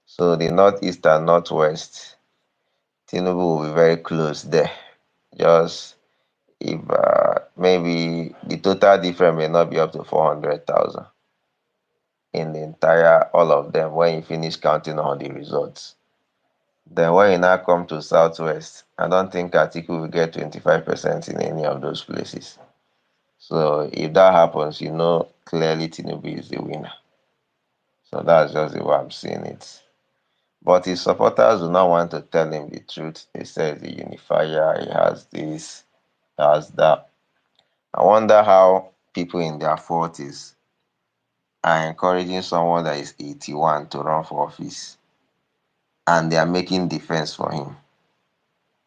So the northeast and northwest, Tinubu will be very close there. Just if maybe the total difference may not be up to 400,000 in the entire all of them when you finish counting all the results. Then when you now come to Southwest, I don't think Atiku will get 25% in any of those places. So if that happens, clearly Tinubu is the winner. So that's just the way I'm seeing it. But his supporters do not want to tell him the truth. They say he's a unifier, he has this, he has that. I wonder how people in their 40s are encouraging someone that is 81 to run for office and they are making defense for him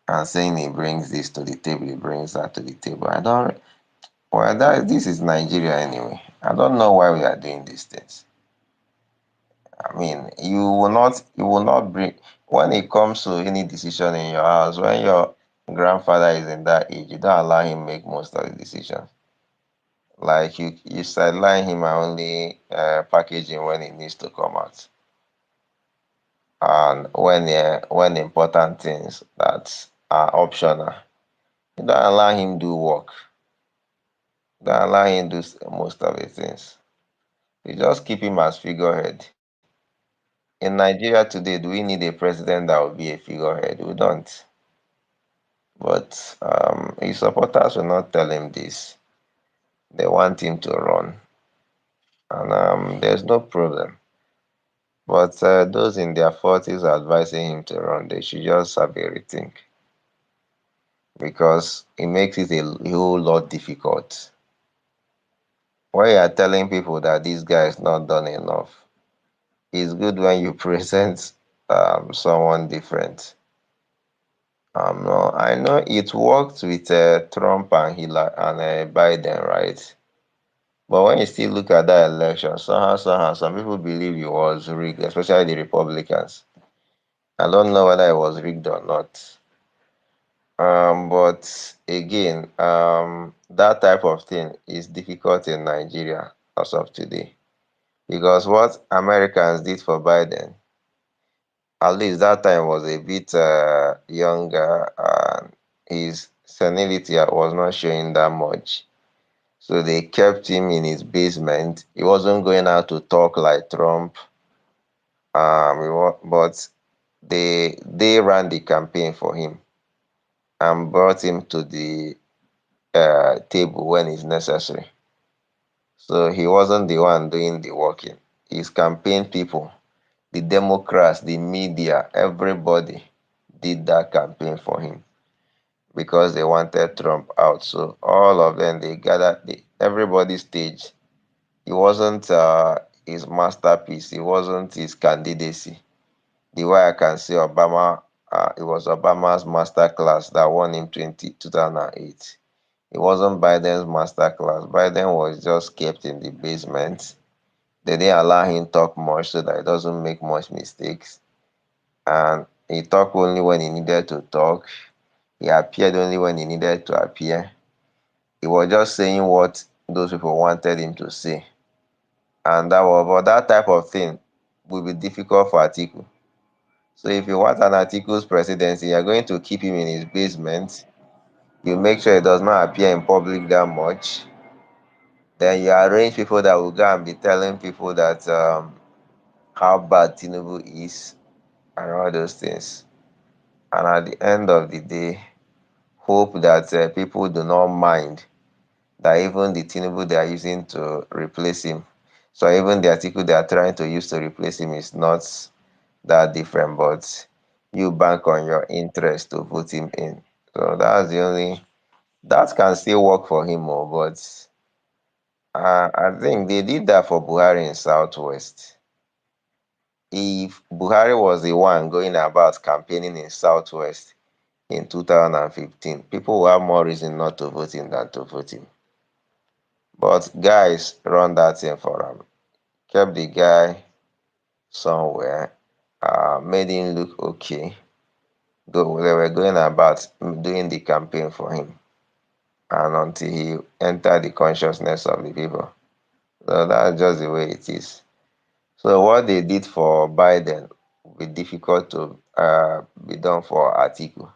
and saying he brings this to the table, he brings that to the table. I don't, well, this is Nigeria anyway. I don't know why we are doing these things. I mean, you will not bring, when it comes to any decision in your house, when your grandfather is in that age, you don't allow him make most of the decisions. Like you sideline him and only package him when it needs to come out. And when important things that are optional, you don't allow him do work. Don't allow him do most of the things. You just keep him as figurehead. In Nigeria today, do we need a president that will be a figurehead? We don't. But his supporters will not tell him this. They want him to run. And there's no problem. But those in their 40s are advising him to run. They should just have a rethink because it makes it a whole lot difficult. When you are telling people that this guy is not done enough, it's good when you present someone different. No, I know it worked with Trump and Hillary and Biden, right? But when you still look at that election, somehow, some people believe it was rigged, especially the Republicans. I don't know whether it was rigged or not. But again, that type of thing is difficult in Nigeria as of today. Because what Americans did for Biden, at least that time was a bit younger and his senility was not showing that much. So they kept him in his basement. He wasn't going out to talk like Trump. But they ran the campaign for him and brought him to the table when it's necessary. So he wasn't the one doing the working. His campaign people, the Democrats, the media, everybody did that campaign for him because they wanted Trump out. So all of them, they gathered, everybody staged. It wasn't his masterpiece. It wasn't his candidacy. The way I can say Obama, it was Obama's masterclass that won him 2008. It wasn't Biden's masterclass. Biden was just kept in the basement. They didn't allow him talk much so that he doesn't make much mistakes. And he talked only when he needed to talk. He appeared only when he needed to appear. He was just saying what those people wanted him to say. And but that type of thing will be difficult for Atiku. So if you want an Atiku's presidency, you're going to keep him in his basement. You make sure he does not appear in public that much. Then you arrange people that will go and be telling people that how bad Tinubu is and all those things. And at the end of the day, hope that people do not mind that even the Tinubu they are using to replace him, so even the article they are trying to use to replace him is not that different, but you bank on your interest to put him in. So that's the only, that can still work for him, but I think they did that for Buhari in Southwest. If Buhari was the one going about campaigning in Southwest in 2015, people will have more reason not to vote him than to vote him. But guys run that thing for him, kept the guy somewhere, made him look okay. They were going about doing the campaign for him, and until he entered the consciousness of the people. So that's just the way it is. So what they did for Biden will be difficult to be done for Atiku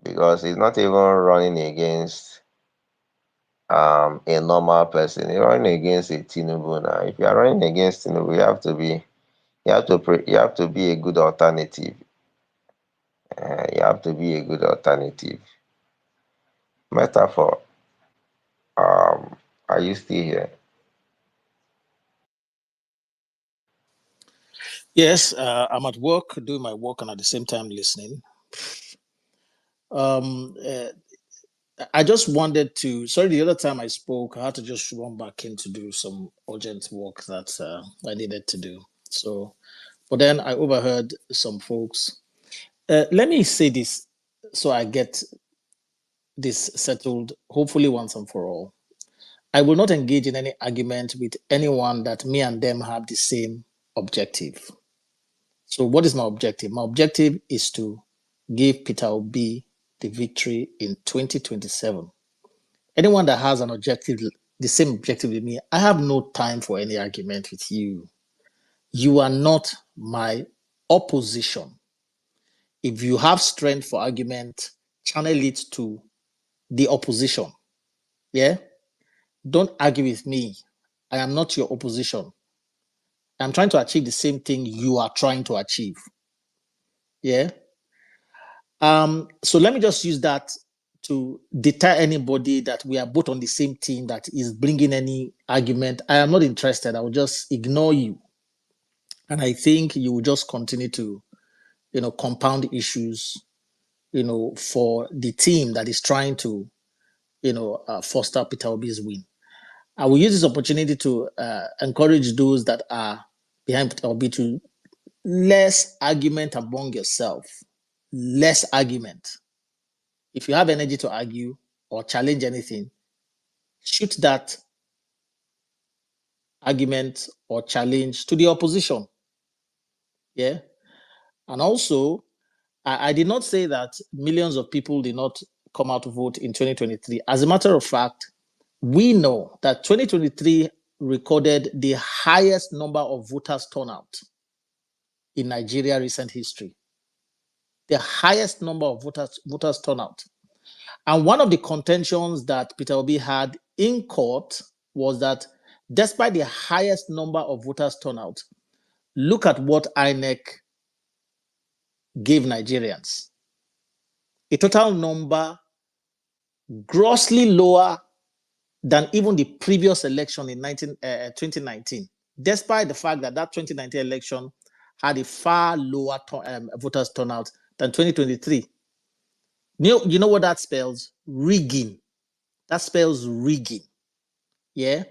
because he's not even running against a normal person. You're running against a Tinubu now. If you are running against Tinubu, you have to be a good alternative. You have to be a good alternative. Metaphor. Are you still here? Yes, I'm at work doing my work and at the same time listening. Um, uh, I just wanted to. Sorry, the other time I spoke, I had to just run back in to do some urgent work that I needed to do. So, but then I overheard some folks. Let me say this so I get this settled, hopefully once and for all. I will not engage in any argument with anyone that me and them have the same objective. So, what is my objective? My objective is to give Peter Obi the victory in 2027. Anyone that has an objective, the same objective with me, I have no time for any argument with you. You are not my opposition. If you have strength for argument, channel it to the opposition. Yeah? Don't argue with me. I am not your opposition. I'm trying to achieve the same thing you are trying to achieve. Yeah? So let me just use that to deter anybody that we are both on the same team that is bringing any argument. I am not interested. I will just ignore you. And I think you will just continue to, compound issues, for the team that is trying to, foster Peter Obi's win. I will use this opportunity to encourage those that are behind Peter Obi to less argument among yourself, less argument. If you have energy to argue or challenge anything, shoot that argument or challenge to the opposition. Yeah. And also, I did not say that millions of people did not come out to vote in 2023. As a matter of fact, we know that 2023 recorded the highest number of voters turnout in Nigeria recent history. The highest number of voters turnout. And one of the contentions that Peter Obi had in court was that despite the highest number of voters turnout, look at what INEC gave Nigerians. A total number grossly lower than even the previous election in 2019, despite the fact that that 2019 election had a far lower voters turnout than 2023. You know what that spells? Rigging. That spells rigging. Yeah.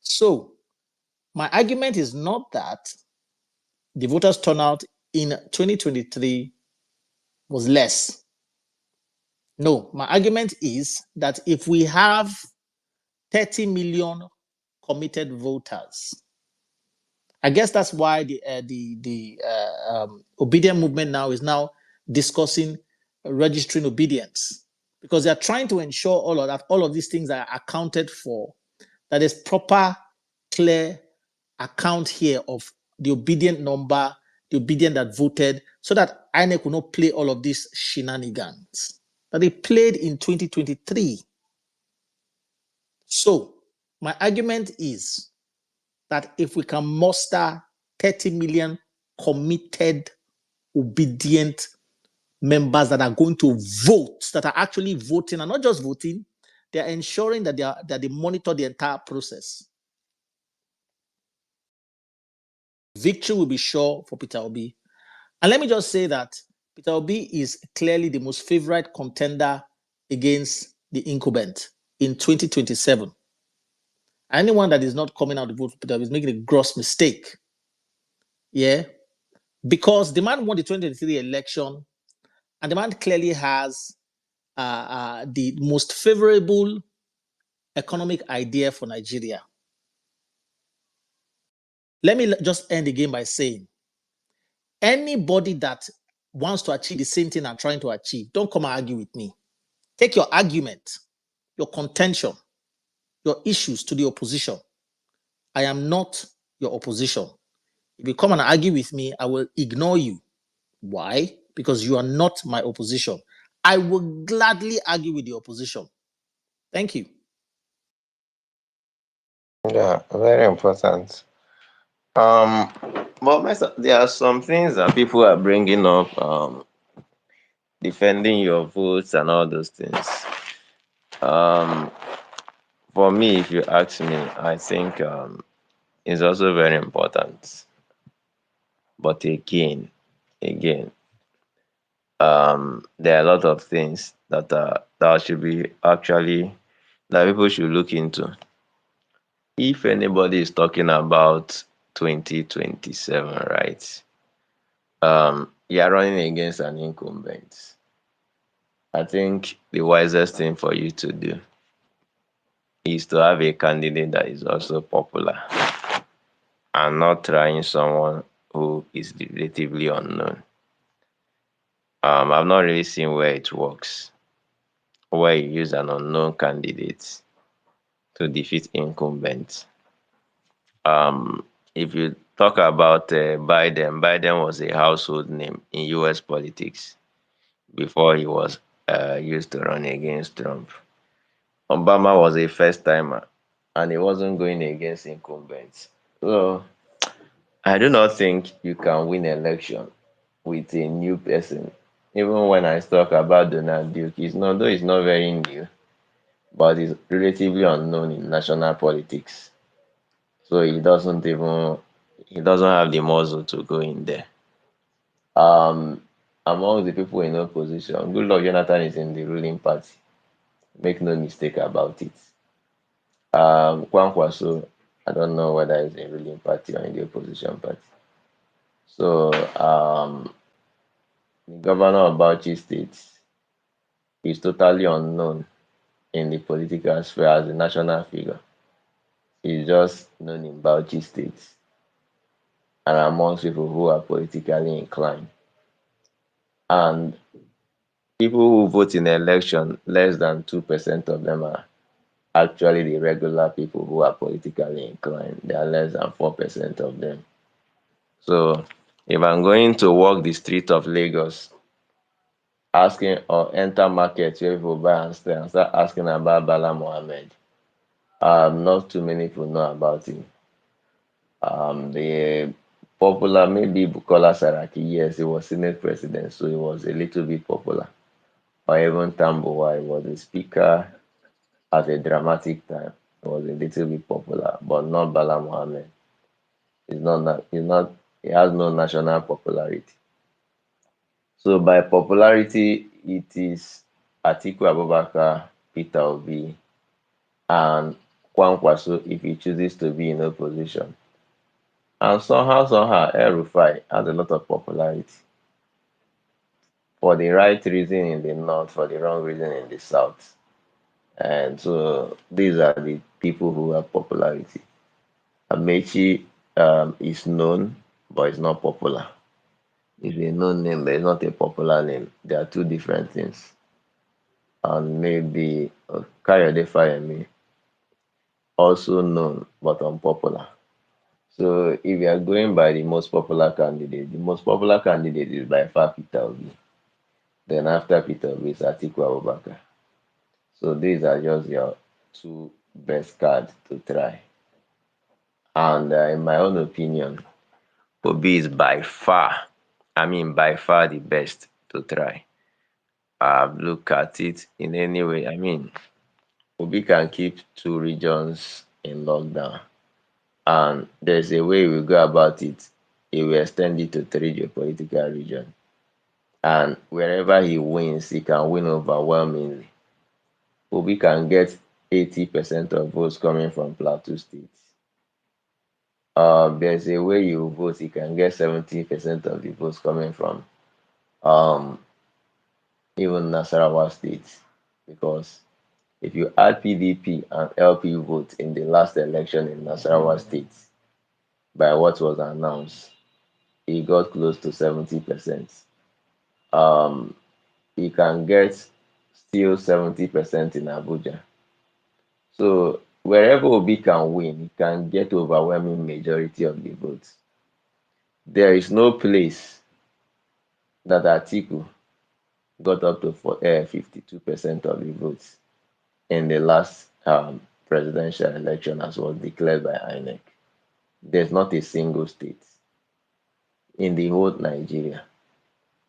So my argument is not that the voters turnout in 2023 was less. No, my argument is that if we have 30 million committed voters, I guess that's why the obedient movement now is now discussing registering obedience, because they are trying to ensure all of these things are accounted for, that there's proper, clear account here of the obedient number, the obedient that voted, so that INEC will not play all of these shenanigans that they played in 2023. So my argument is that if we can muster 30 million committed, obedient members that are going to vote, that are actually voting and not just voting, they are ensuring that they monitor the entire process. Victory will be sure for Peter Obi. And let me just say that Peter Obi is clearly the most favorite contender against the incumbent in 2027. Anyone that is not coming out to vote for Peter Obi is making a gross mistake. Yeah. Because the man won the 2023 election, and the man clearly has the most favorable economic idea for Nigeria. Let me just end the game by saying, anybody that wants to achieve the same thing I'm trying to achieve, don't come and argue with me. Take your argument, your contention, your issues to the opposition. I am not your opposition. If you come and argue with me, I will ignore you. Why? Because you are not my opposition. I will gladly argue with the opposition. Thank you. Yeah, very important. Um, but there are some things that people are bringing up, defending your votes and all those things. Um, for me, if you ask me, I think it's also very important. But again, there are a lot of things that should be actually that people should look into. If anybody is talking about 2027, right? You are running against an incumbent. I think the wisest thing for you to do is to have a candidate that is also popular and not trying someone who is relatively unknown. I've not really seen where it works, where you use an unknown candidate to defeat incumbents. If you talk about Biden was a household name in US politics before he was used to run against Trump. Obama was a first timer and he wasn't going against incumbents. So I do not think you can win election with a new person. Even when I talk about Donald Duke, though he's not very new, but he's relatively unknown in national politics. So he doesn't have the muscle to go in there. Um Among the people in opposition, Goodluck Jonathan is in the ruling party. Make no mistake about it. Kwankwaso, I don't know whether it's a ruling party or in the opposition party. So the governor of Bauchi State is totally unknown in the political sphere as a national figure. He's just known in Bauchi State and amongst people who are politically inclined. And people who vote in election, less than 2% of them are actually the regular people who are politically inclined. There are less than 4% of them. So if I'm going to walk the street of Lagos, asking or enter market where people buy and start asking about Bala Mohammed, not too many people know about him. The popular, maybe Bukola Saraki, yes, he was Senate president, so he was a little bit popular. Or even Tambuwa, he was a speaker at a dramatic time. He was a little bit popular, but not Bala Mohammed. He has no national popularity. So by popularity, it is Atiku Abubakar, Peter Obi, and Kwankwaso if he chooses to be in opposition. And somehow, El Rufai has a lot of popularity for the right reason in the north, for the wrong reason in the south. And so these are the people who have popularity. Amechi is known, but is not popular. It's a known name, but it's not a popular name. They are two different things. And maybe Kayode Fayemi, also known but unpopular. So if you are going by the most popular candidate, the most popular candidate is by far Peter Obi. Then after Peter Obi is Atiku Abubakar. So these are just your two best cards to try. And in my own opinion, Obi is by far the best to try. Look at it in any way. Obi can keep two regions in lockdown. And there's a way we go about it. He will extend it to three geopolitical regions. And wherever he wins, he can win overwhelmingly. Obi can get 80% of votes coming from Plateau State. There's a way you vote, he can get 70% of the votes coming from um, even Nasarawa State. Because if you add PDP and LP votes in the last election in Nasarawa State, by what was announced, he got close to 70%. Um, he can get still 70% in Abuja. So wherever Obi can win, he can get overwhelming majority of the votes. There is no place that Atiku got up to 52% of the votes in the last presidential election, as was declared by INEC. There's not a single state in the whole Nigeria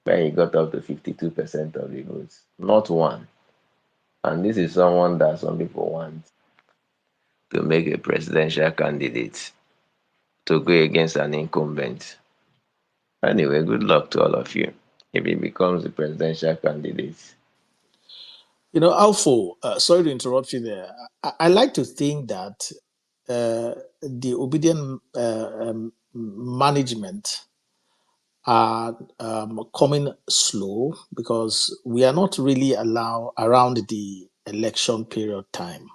where he got up to 52% of the votes. Not one. And this is someone that some people want to make a presidential candidate to go against an incumbent. Anyway, good luck to all of you if he becomes the presidential candidate. Alfo, sorry to interrupt you there. I like to think that the obedient management are coming slow because we are not really around the election period time.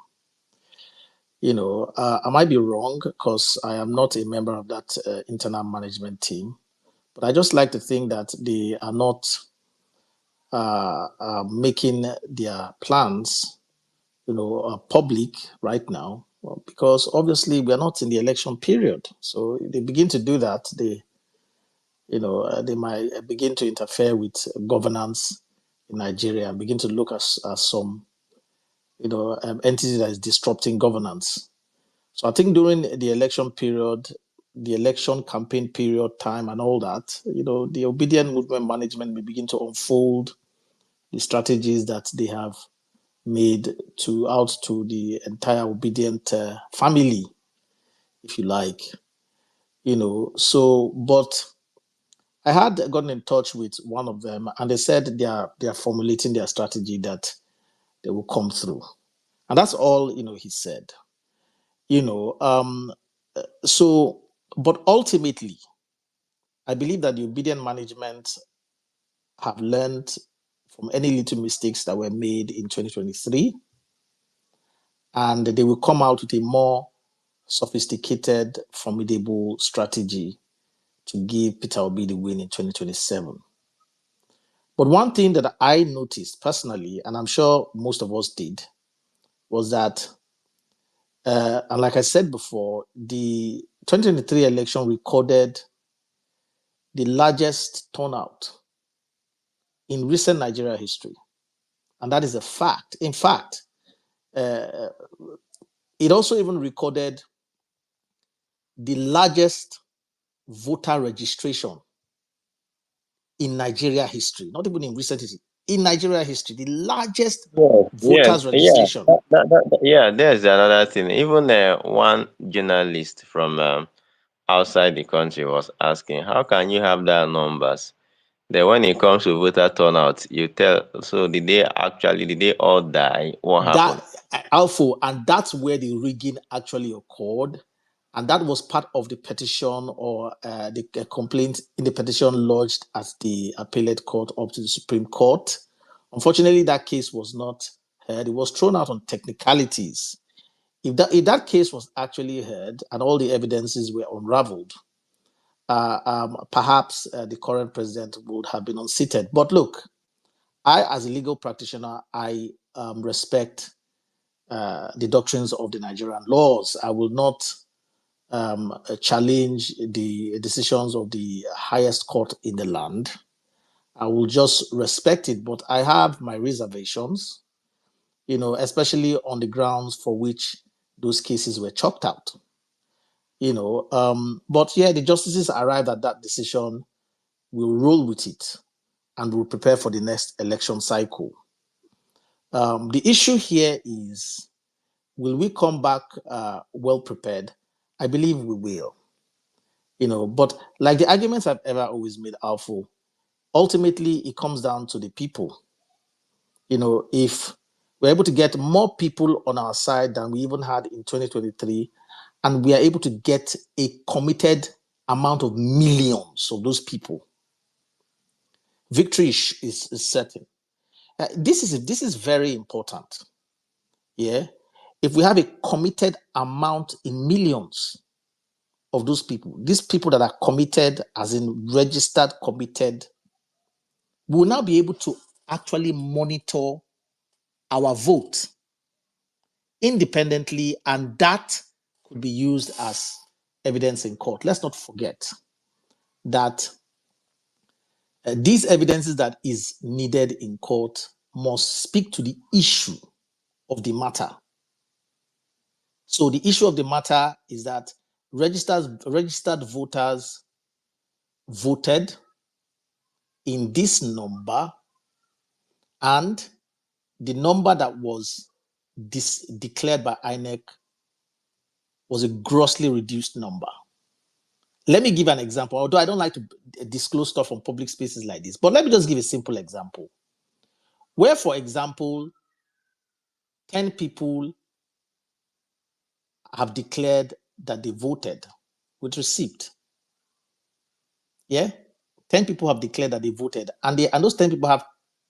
I might be wrong because I am not a member of that internal management team, but I just like to think that they are not making their plans, public right now, because obviously we are not in the election period. So if they begin to do that, they might begin to interfere with governance in Nigeria and begin to look at some, entity that is disrupting governance. So I think during the election period, the election campaign period time and all that, the obedient movement management may begin to unfold the strategies that they have made out to the entire obedient family, if you like. But I had gotten in touch with one of them, and they said they are formulating their strategy that they will come through, and that's all he said. You know, um, so but ultimately, I believe that the obedient management have learned from any little mistakes that were made in 2023, and they will come out with a more sophisticated, formidable strategy to give Peter Obi the win in 2027. But one thing that I noticed personally, and I'm sure most of us did, was that, and like I said before, the 2023 election recorded the largest turnout in recent Nigeria history. And that is a fact. In fact, uh, it also even recorded the largest voter registration in Nigeria history, not even in recent history, in Nigeria history, the largest Yes, yes, voters yeah. registration. Yeah, there's another thing. Even one journalist from outside the country was asking, how can you have that numbers? Then when it comes to voter turnout, you tell, so did they all die? What That happened? Alpha, and that's where the rigging actually occurred, and that was part of the petition or the complaint in the petition lodged at the appellate court up to the Supreme Court. Unfortunately, that case was not heard. It was thrown out on technicalities. If that case was actually heard and all the evidences were unraveled, perhaps the current president would have been unseated. But look, I, as a legal practitioner, I respect the doctrines of the Nigerian laws. I will not challenge the decisions of the highest court in the land. I will just respect it, but I have my reservations, especially on the grounds for which those cases were chalked out. But yeah, the justices arrived at that decision. We'll roll with it and we'll prepare for the next election cycle. The issue here is, will we come back well prepared? I believe we will. But like the arguments I've ever always made, Alpha, ultimately it comes down to the people. If we're able to get more people on our side than we even had in 2023, and we are able to get a committed amount of millions of those people, victory is certain. This is very important. Yeah, if we have a committed amount in millions of those people, these people that are committed, as in registered committed, we will now be able to actually monitor our vote independently, and that could be used as evidence in court. Let's not forget that These evidences that is needed in court must speak to the issue of the matter. So the issue of the matter is that registered voters voted in this number, and the number that was declared by INEC was a grossly reduced number. Let me give an example, although I don't like to disclose stuff from public spaces like this, but let me just give a simple example. Where, for example, 10 people have declared that they voted with receipt. Yeah? 10 people have declared that they voted, and those 10 people have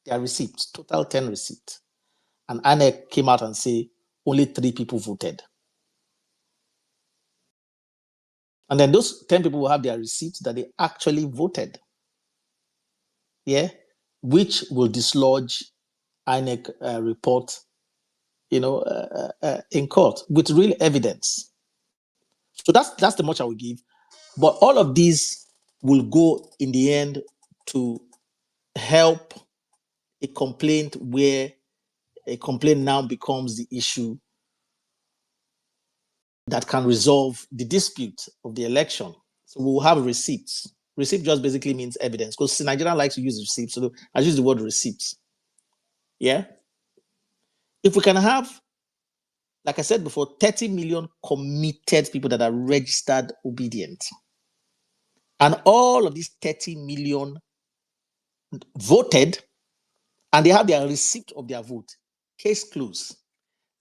their receipts, total 10 receipts. And INEC came out and say only 3 people voted. And then those 10 people will have their receipts that they actually voted. Yeah? Which will dislodge INEC report, in court with real evidence. So that's the much I will give. But all of these will go in the end to help a complaint where a complaint now becomes the issue that can resolve the dispute of the election. So we'll have receipts. Receipt just basically means evidence, because Nigeria likes to use receipts. So I use the word receipts. Yeah. If we can have, like I said before, 30 million committed people that are registered obedient, and all of these 30 million voted, and they have their receipt of their vote, case closed.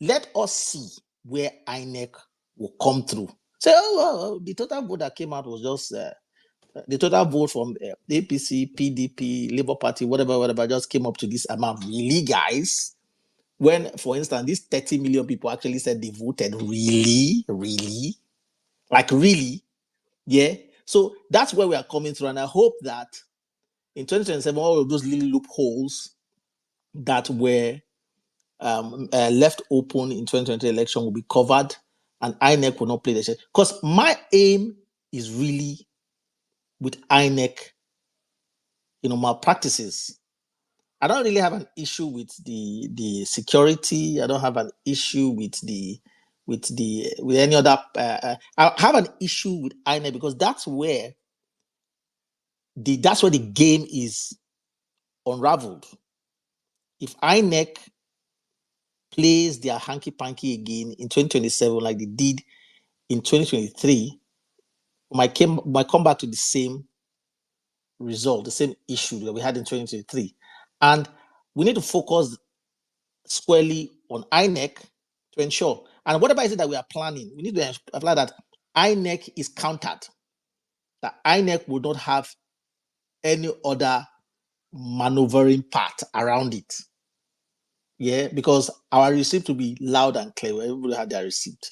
Let us see where INEC will come through. Say, the total vote that came out was just the total vote from APC, PDP, Labour Party, whatever, just came up to this amount. Really, guys? When, for instance, these 30 million people actually said they voted. Really? Like, really? Yeah. So that's where we are coming through. And I hope that in 2027, all of those little loopholes that were left open in 2020 election will be covered, and INEC will not play the share. Because my aim is really with INEC, malpractices. I don't really have an issue with the security. I don't have an issue with any other. I have an issue with INEC because that's where the game is unraveled. If INEC plays their hanky panky again in 2027, like they did in 2023, might come back to the same result, the same issue that we had in 2023. And we need to focus squarely on INEC to ensure. And whatever is it that we are planning, we need to apply that INEC is countered, that INEC will not have any other maneuvering part around it. Yeah, because our receipt will be loud and clear. Everybody had their receipt.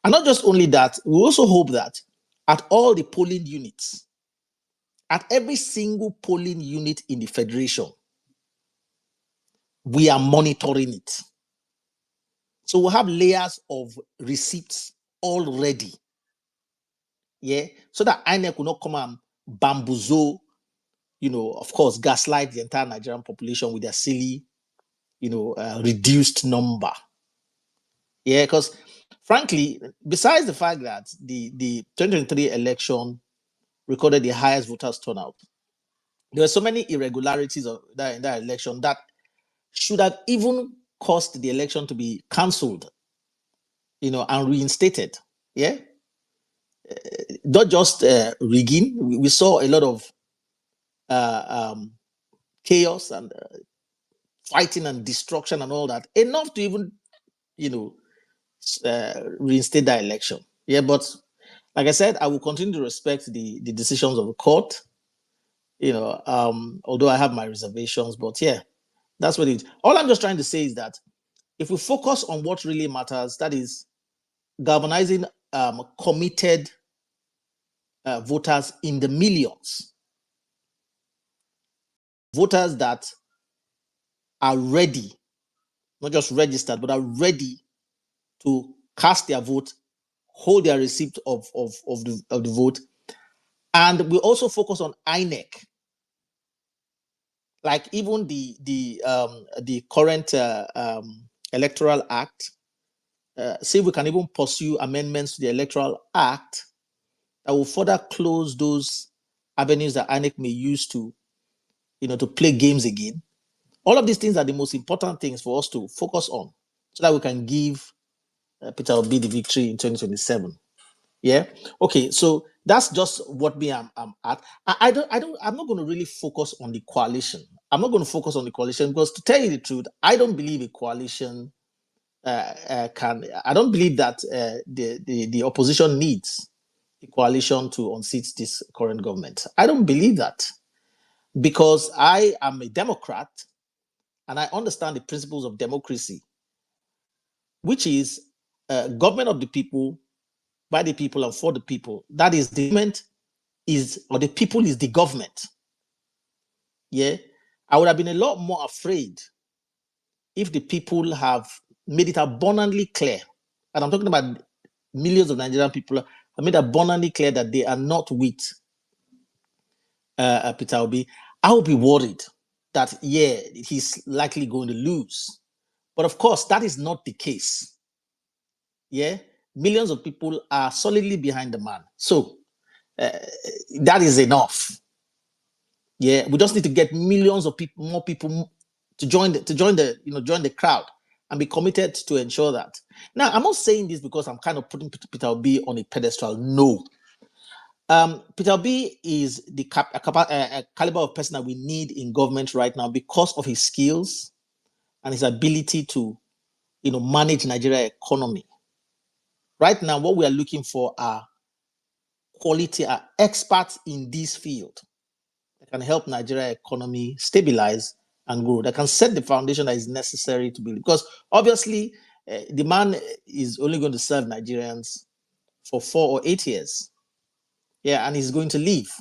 And not just only that, we also hope that at all the polling units, at every single polling unit in the federation, we are monitoring it. So we'll have layers of receipts already. Yeah. So that INEC will not come and bamboozle, of course, gaslight the entire Nigerian population with their silly, reduced number. Yeah. Because frankly, besides the fact that the 2023 election recorded the highest voters turnout, there were so many irregularities in that election that should have even caused the election to be cancelled, and reinstated. Yeah. Not just rigging. We saw a lot of chaos and fighting and destruction and all that. Enough to even, reinstate that election. Yeah. But like I said, I will continue to respect the decisions of the court, although I have my reservations. But yeah, that's what it is. All I'm just trying to say is that if we focus on what really matters, that is galvanizing committed voters in the millions, voters that are ready, not just registered, but are ready to cast their vote, hold their receipt of the vote. And we also focus on INEC like even the current electoral act, say we can even pursue amendments to the electoral act that will further close those avenues that INEC may use to, to play games again. All of these things are the most important things for us to focus on, so that we can give Peter Obi the victory in 2027. Yeah. Okay. So that's just what I'm at. I'm not going to really focus on the coalition. I'm not going to focus on the coalition because, to tell you the truth, I don't believe a coalition I don't believe that the opposition needs a coalition to unseat this current government. I don't believe that, because I am a Democrat and I understand the principles of democracy, which is government of the people, by the people, and for the people. That is, the government is, or the people is the government. Yeah. I would have been a lot more afraid if the people have made it abundantly clear, and I'm talking about millions of Nigerian people, have made abundantly clear that they are not with Peter Obi. I will be worried that, yeah, he's likely going to lose. But of course, that is not the case. Yeah. Millions of people are solidly behind the man. So that is enough. Yeah. We just need to get millions of people, more people to join the crowd and be committed to ensure that. Now, I'm not saying this because I'm kind of putting Peter Obi on a pedestal. No. Peter Obi is the caliber of person that we need in government right now because of his skills and his ability to, manage Nigeria economy. Right now, what we are looking for are quality, are experts in this field that can help Nigeria economy stabilize and grow, that can set the foundation that is necessary to build. Because obviously, the man is only going to serve Nigerians for 4 or 8 years. Yeah, and he's going to leave.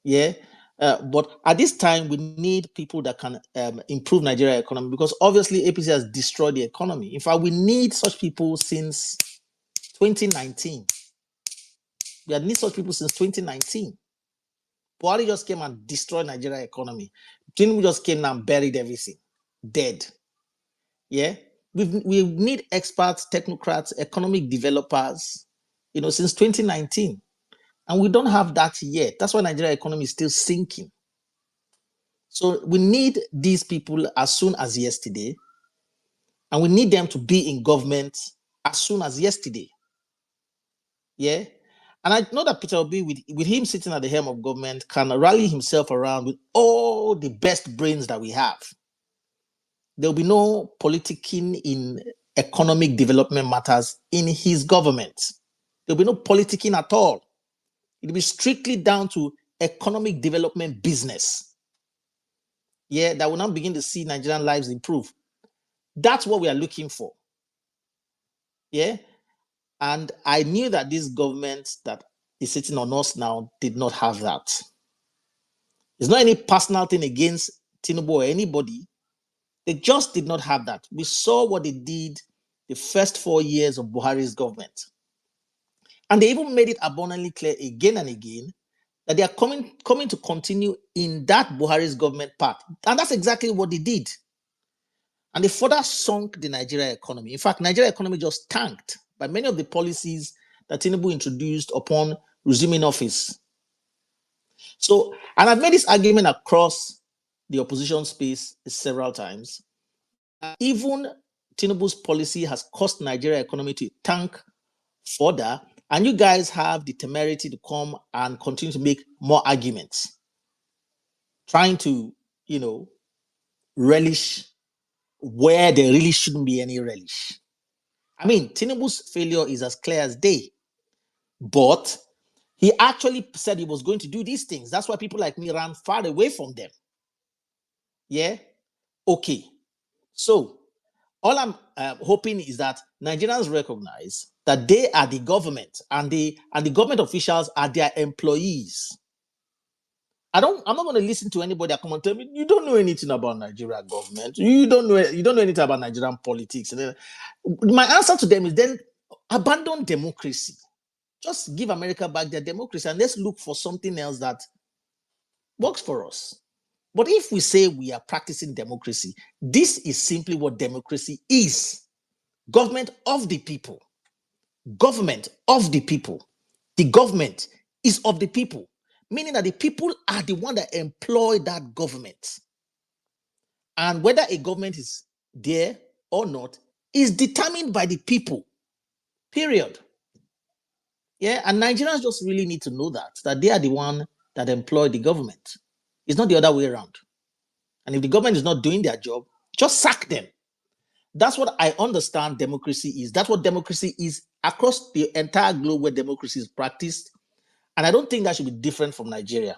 Yeah. But at this time, we need people that can improve Nigeria economy, because obviously APC has destroyed the economy. In fact, we need such people since 2019. We had need such people since 2019. Buhari just came and destroyed Nigeria economy. Tinubu just came and buried everything, dead. Yeah, we need experts, technocrats, economic developers, since 2019, and we don't have that yet. That's why Nigeria economy is still sinking. So we need these people as soon as yesterday, and we need them to be in government as soon as yesterday. Yeah. And I know that Peter Obi, with him sitting at the helm of government, can rally himself around with all the best brains that we have. There'll be no politicking in economic development matters in his government. There'll be no politicking at all. It'll be strictly down to economic development business. Yeah, that will now begin to see Nigerian lives improve. That's what we are looking for. Yeah. And I knew that this government that is sitting on us now did not have that. It's not any personal thing against Tinubu or anybody. They just did not have that. We saw what they did the first 4 years of Buhari's government. And they even made it abundantly clear again and again that they are coming to continue in that Buhari's government path. And that's exactly what they did. And they further sunk the Nigeria economy. In fact, Nigeria economy just tanked by many of the policies that Tinubu introduced upon resuming office. So, and I've made this argument across the opposition space several times. Even Tinubu's policy has caused Nigeria economy to tank further, and you guys have the temerity to come and continue to make more arguments, trying to, relish where there really shouldn't be any relish. I mean, Tinubu's failure is as clear as day, but he actually said he was going to do these things. That's why people like me ran far away from them. Yeah? Okay. So, all I'm hoping is that Nigerians recognize that they are the government, and the government officials are their employees. I'm not going to listen to anybody that come and tell me you don't know anything about Nigeria government. You don't know anything about Nigerian politics. My answer to them is then abandon democracy. Just give America back their democracy and let's look for something else that works for us. But if we say we are practicing democracy, this is simply what democracy is: government of the people. Government of the people. The government is of the people, meaning that the people are the one that employ that government. And whether a government is there or not is determined by the people, period. Yeah, and Nigerians just really need to know that they are the one that employ the government. It's not the other way around. And if the government is not doing their job, just sack them. That's what I understand democracy is. That's what democracy is across the entire globe where democracy is practiced. And I don't think that should be different from Nigeria.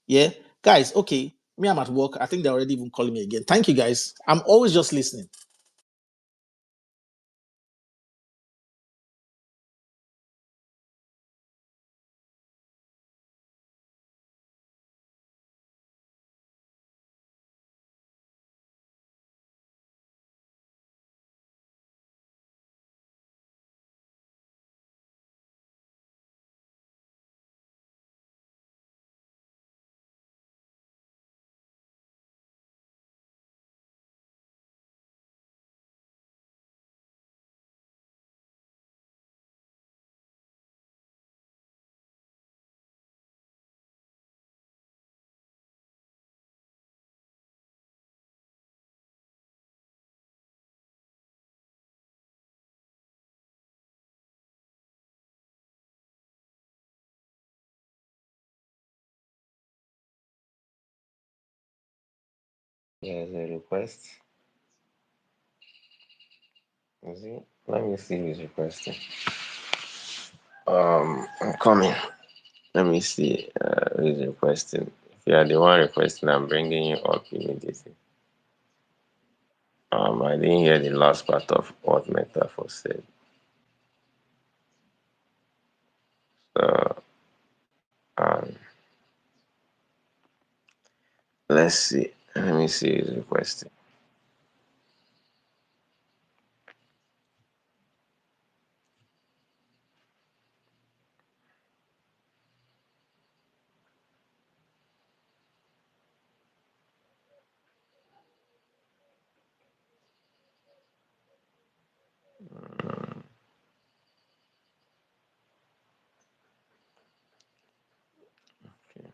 Yeah. Guys, okay. Me, I'm at work. I think they're already even calling me again. Thank you, guys. I'm always just listening. There's a request. Is it? Let me see who's requesting. I'm coming. Let me see who's requesting. If you are the one requesting, I'm bringing you up immediately. I didn't hear the last part of what Metaphor said. So, um, let's see. Let me see who's requesting. Okay.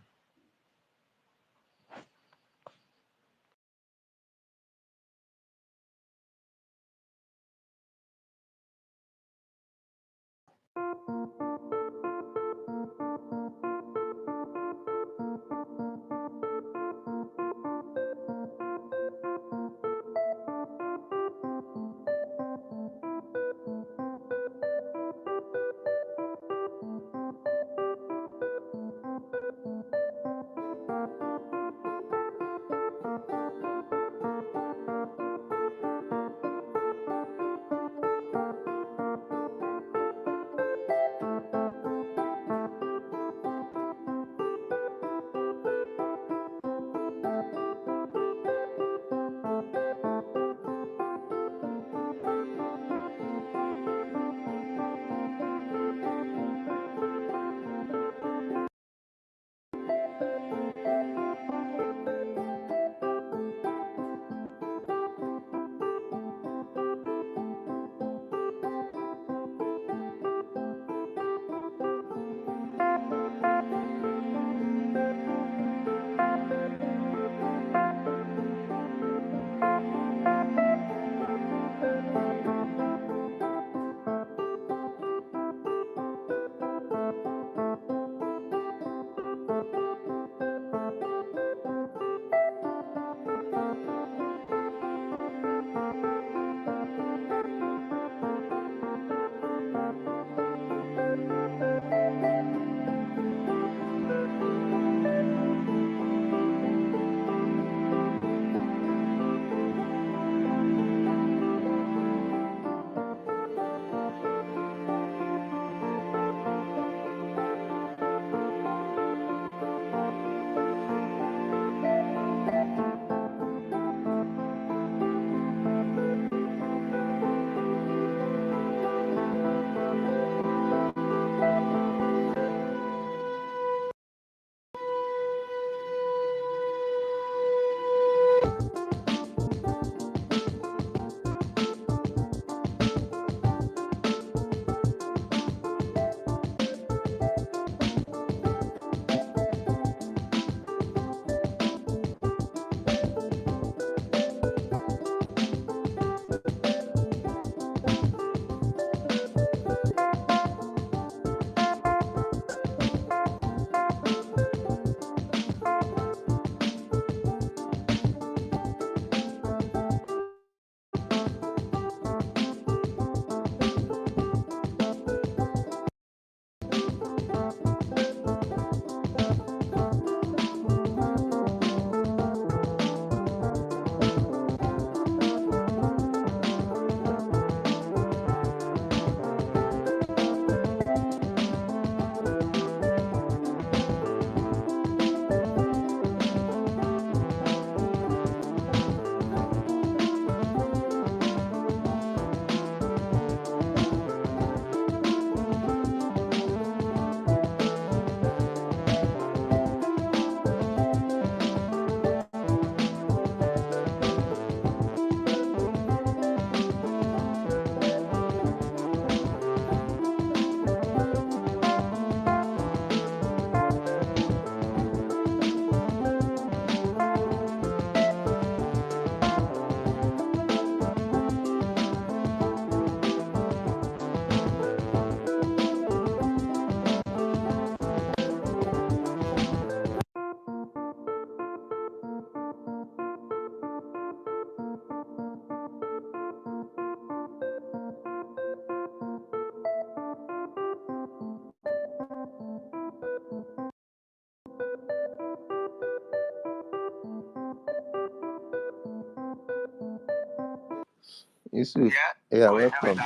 Yusuf, yeah, welcome.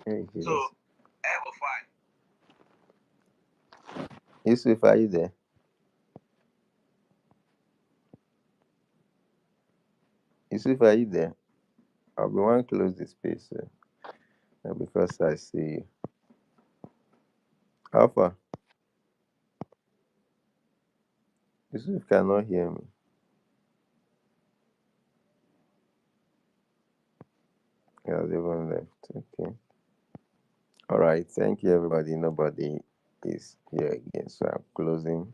Hey, Jesus. Yusuf, are you there? Yusuf, are you there? I'll be one close the space because I see you. Alpha, Yusuf cannot hear me. He has even left. Okay. All right. Thank you, everybody. Nobody is here again, so I'm closing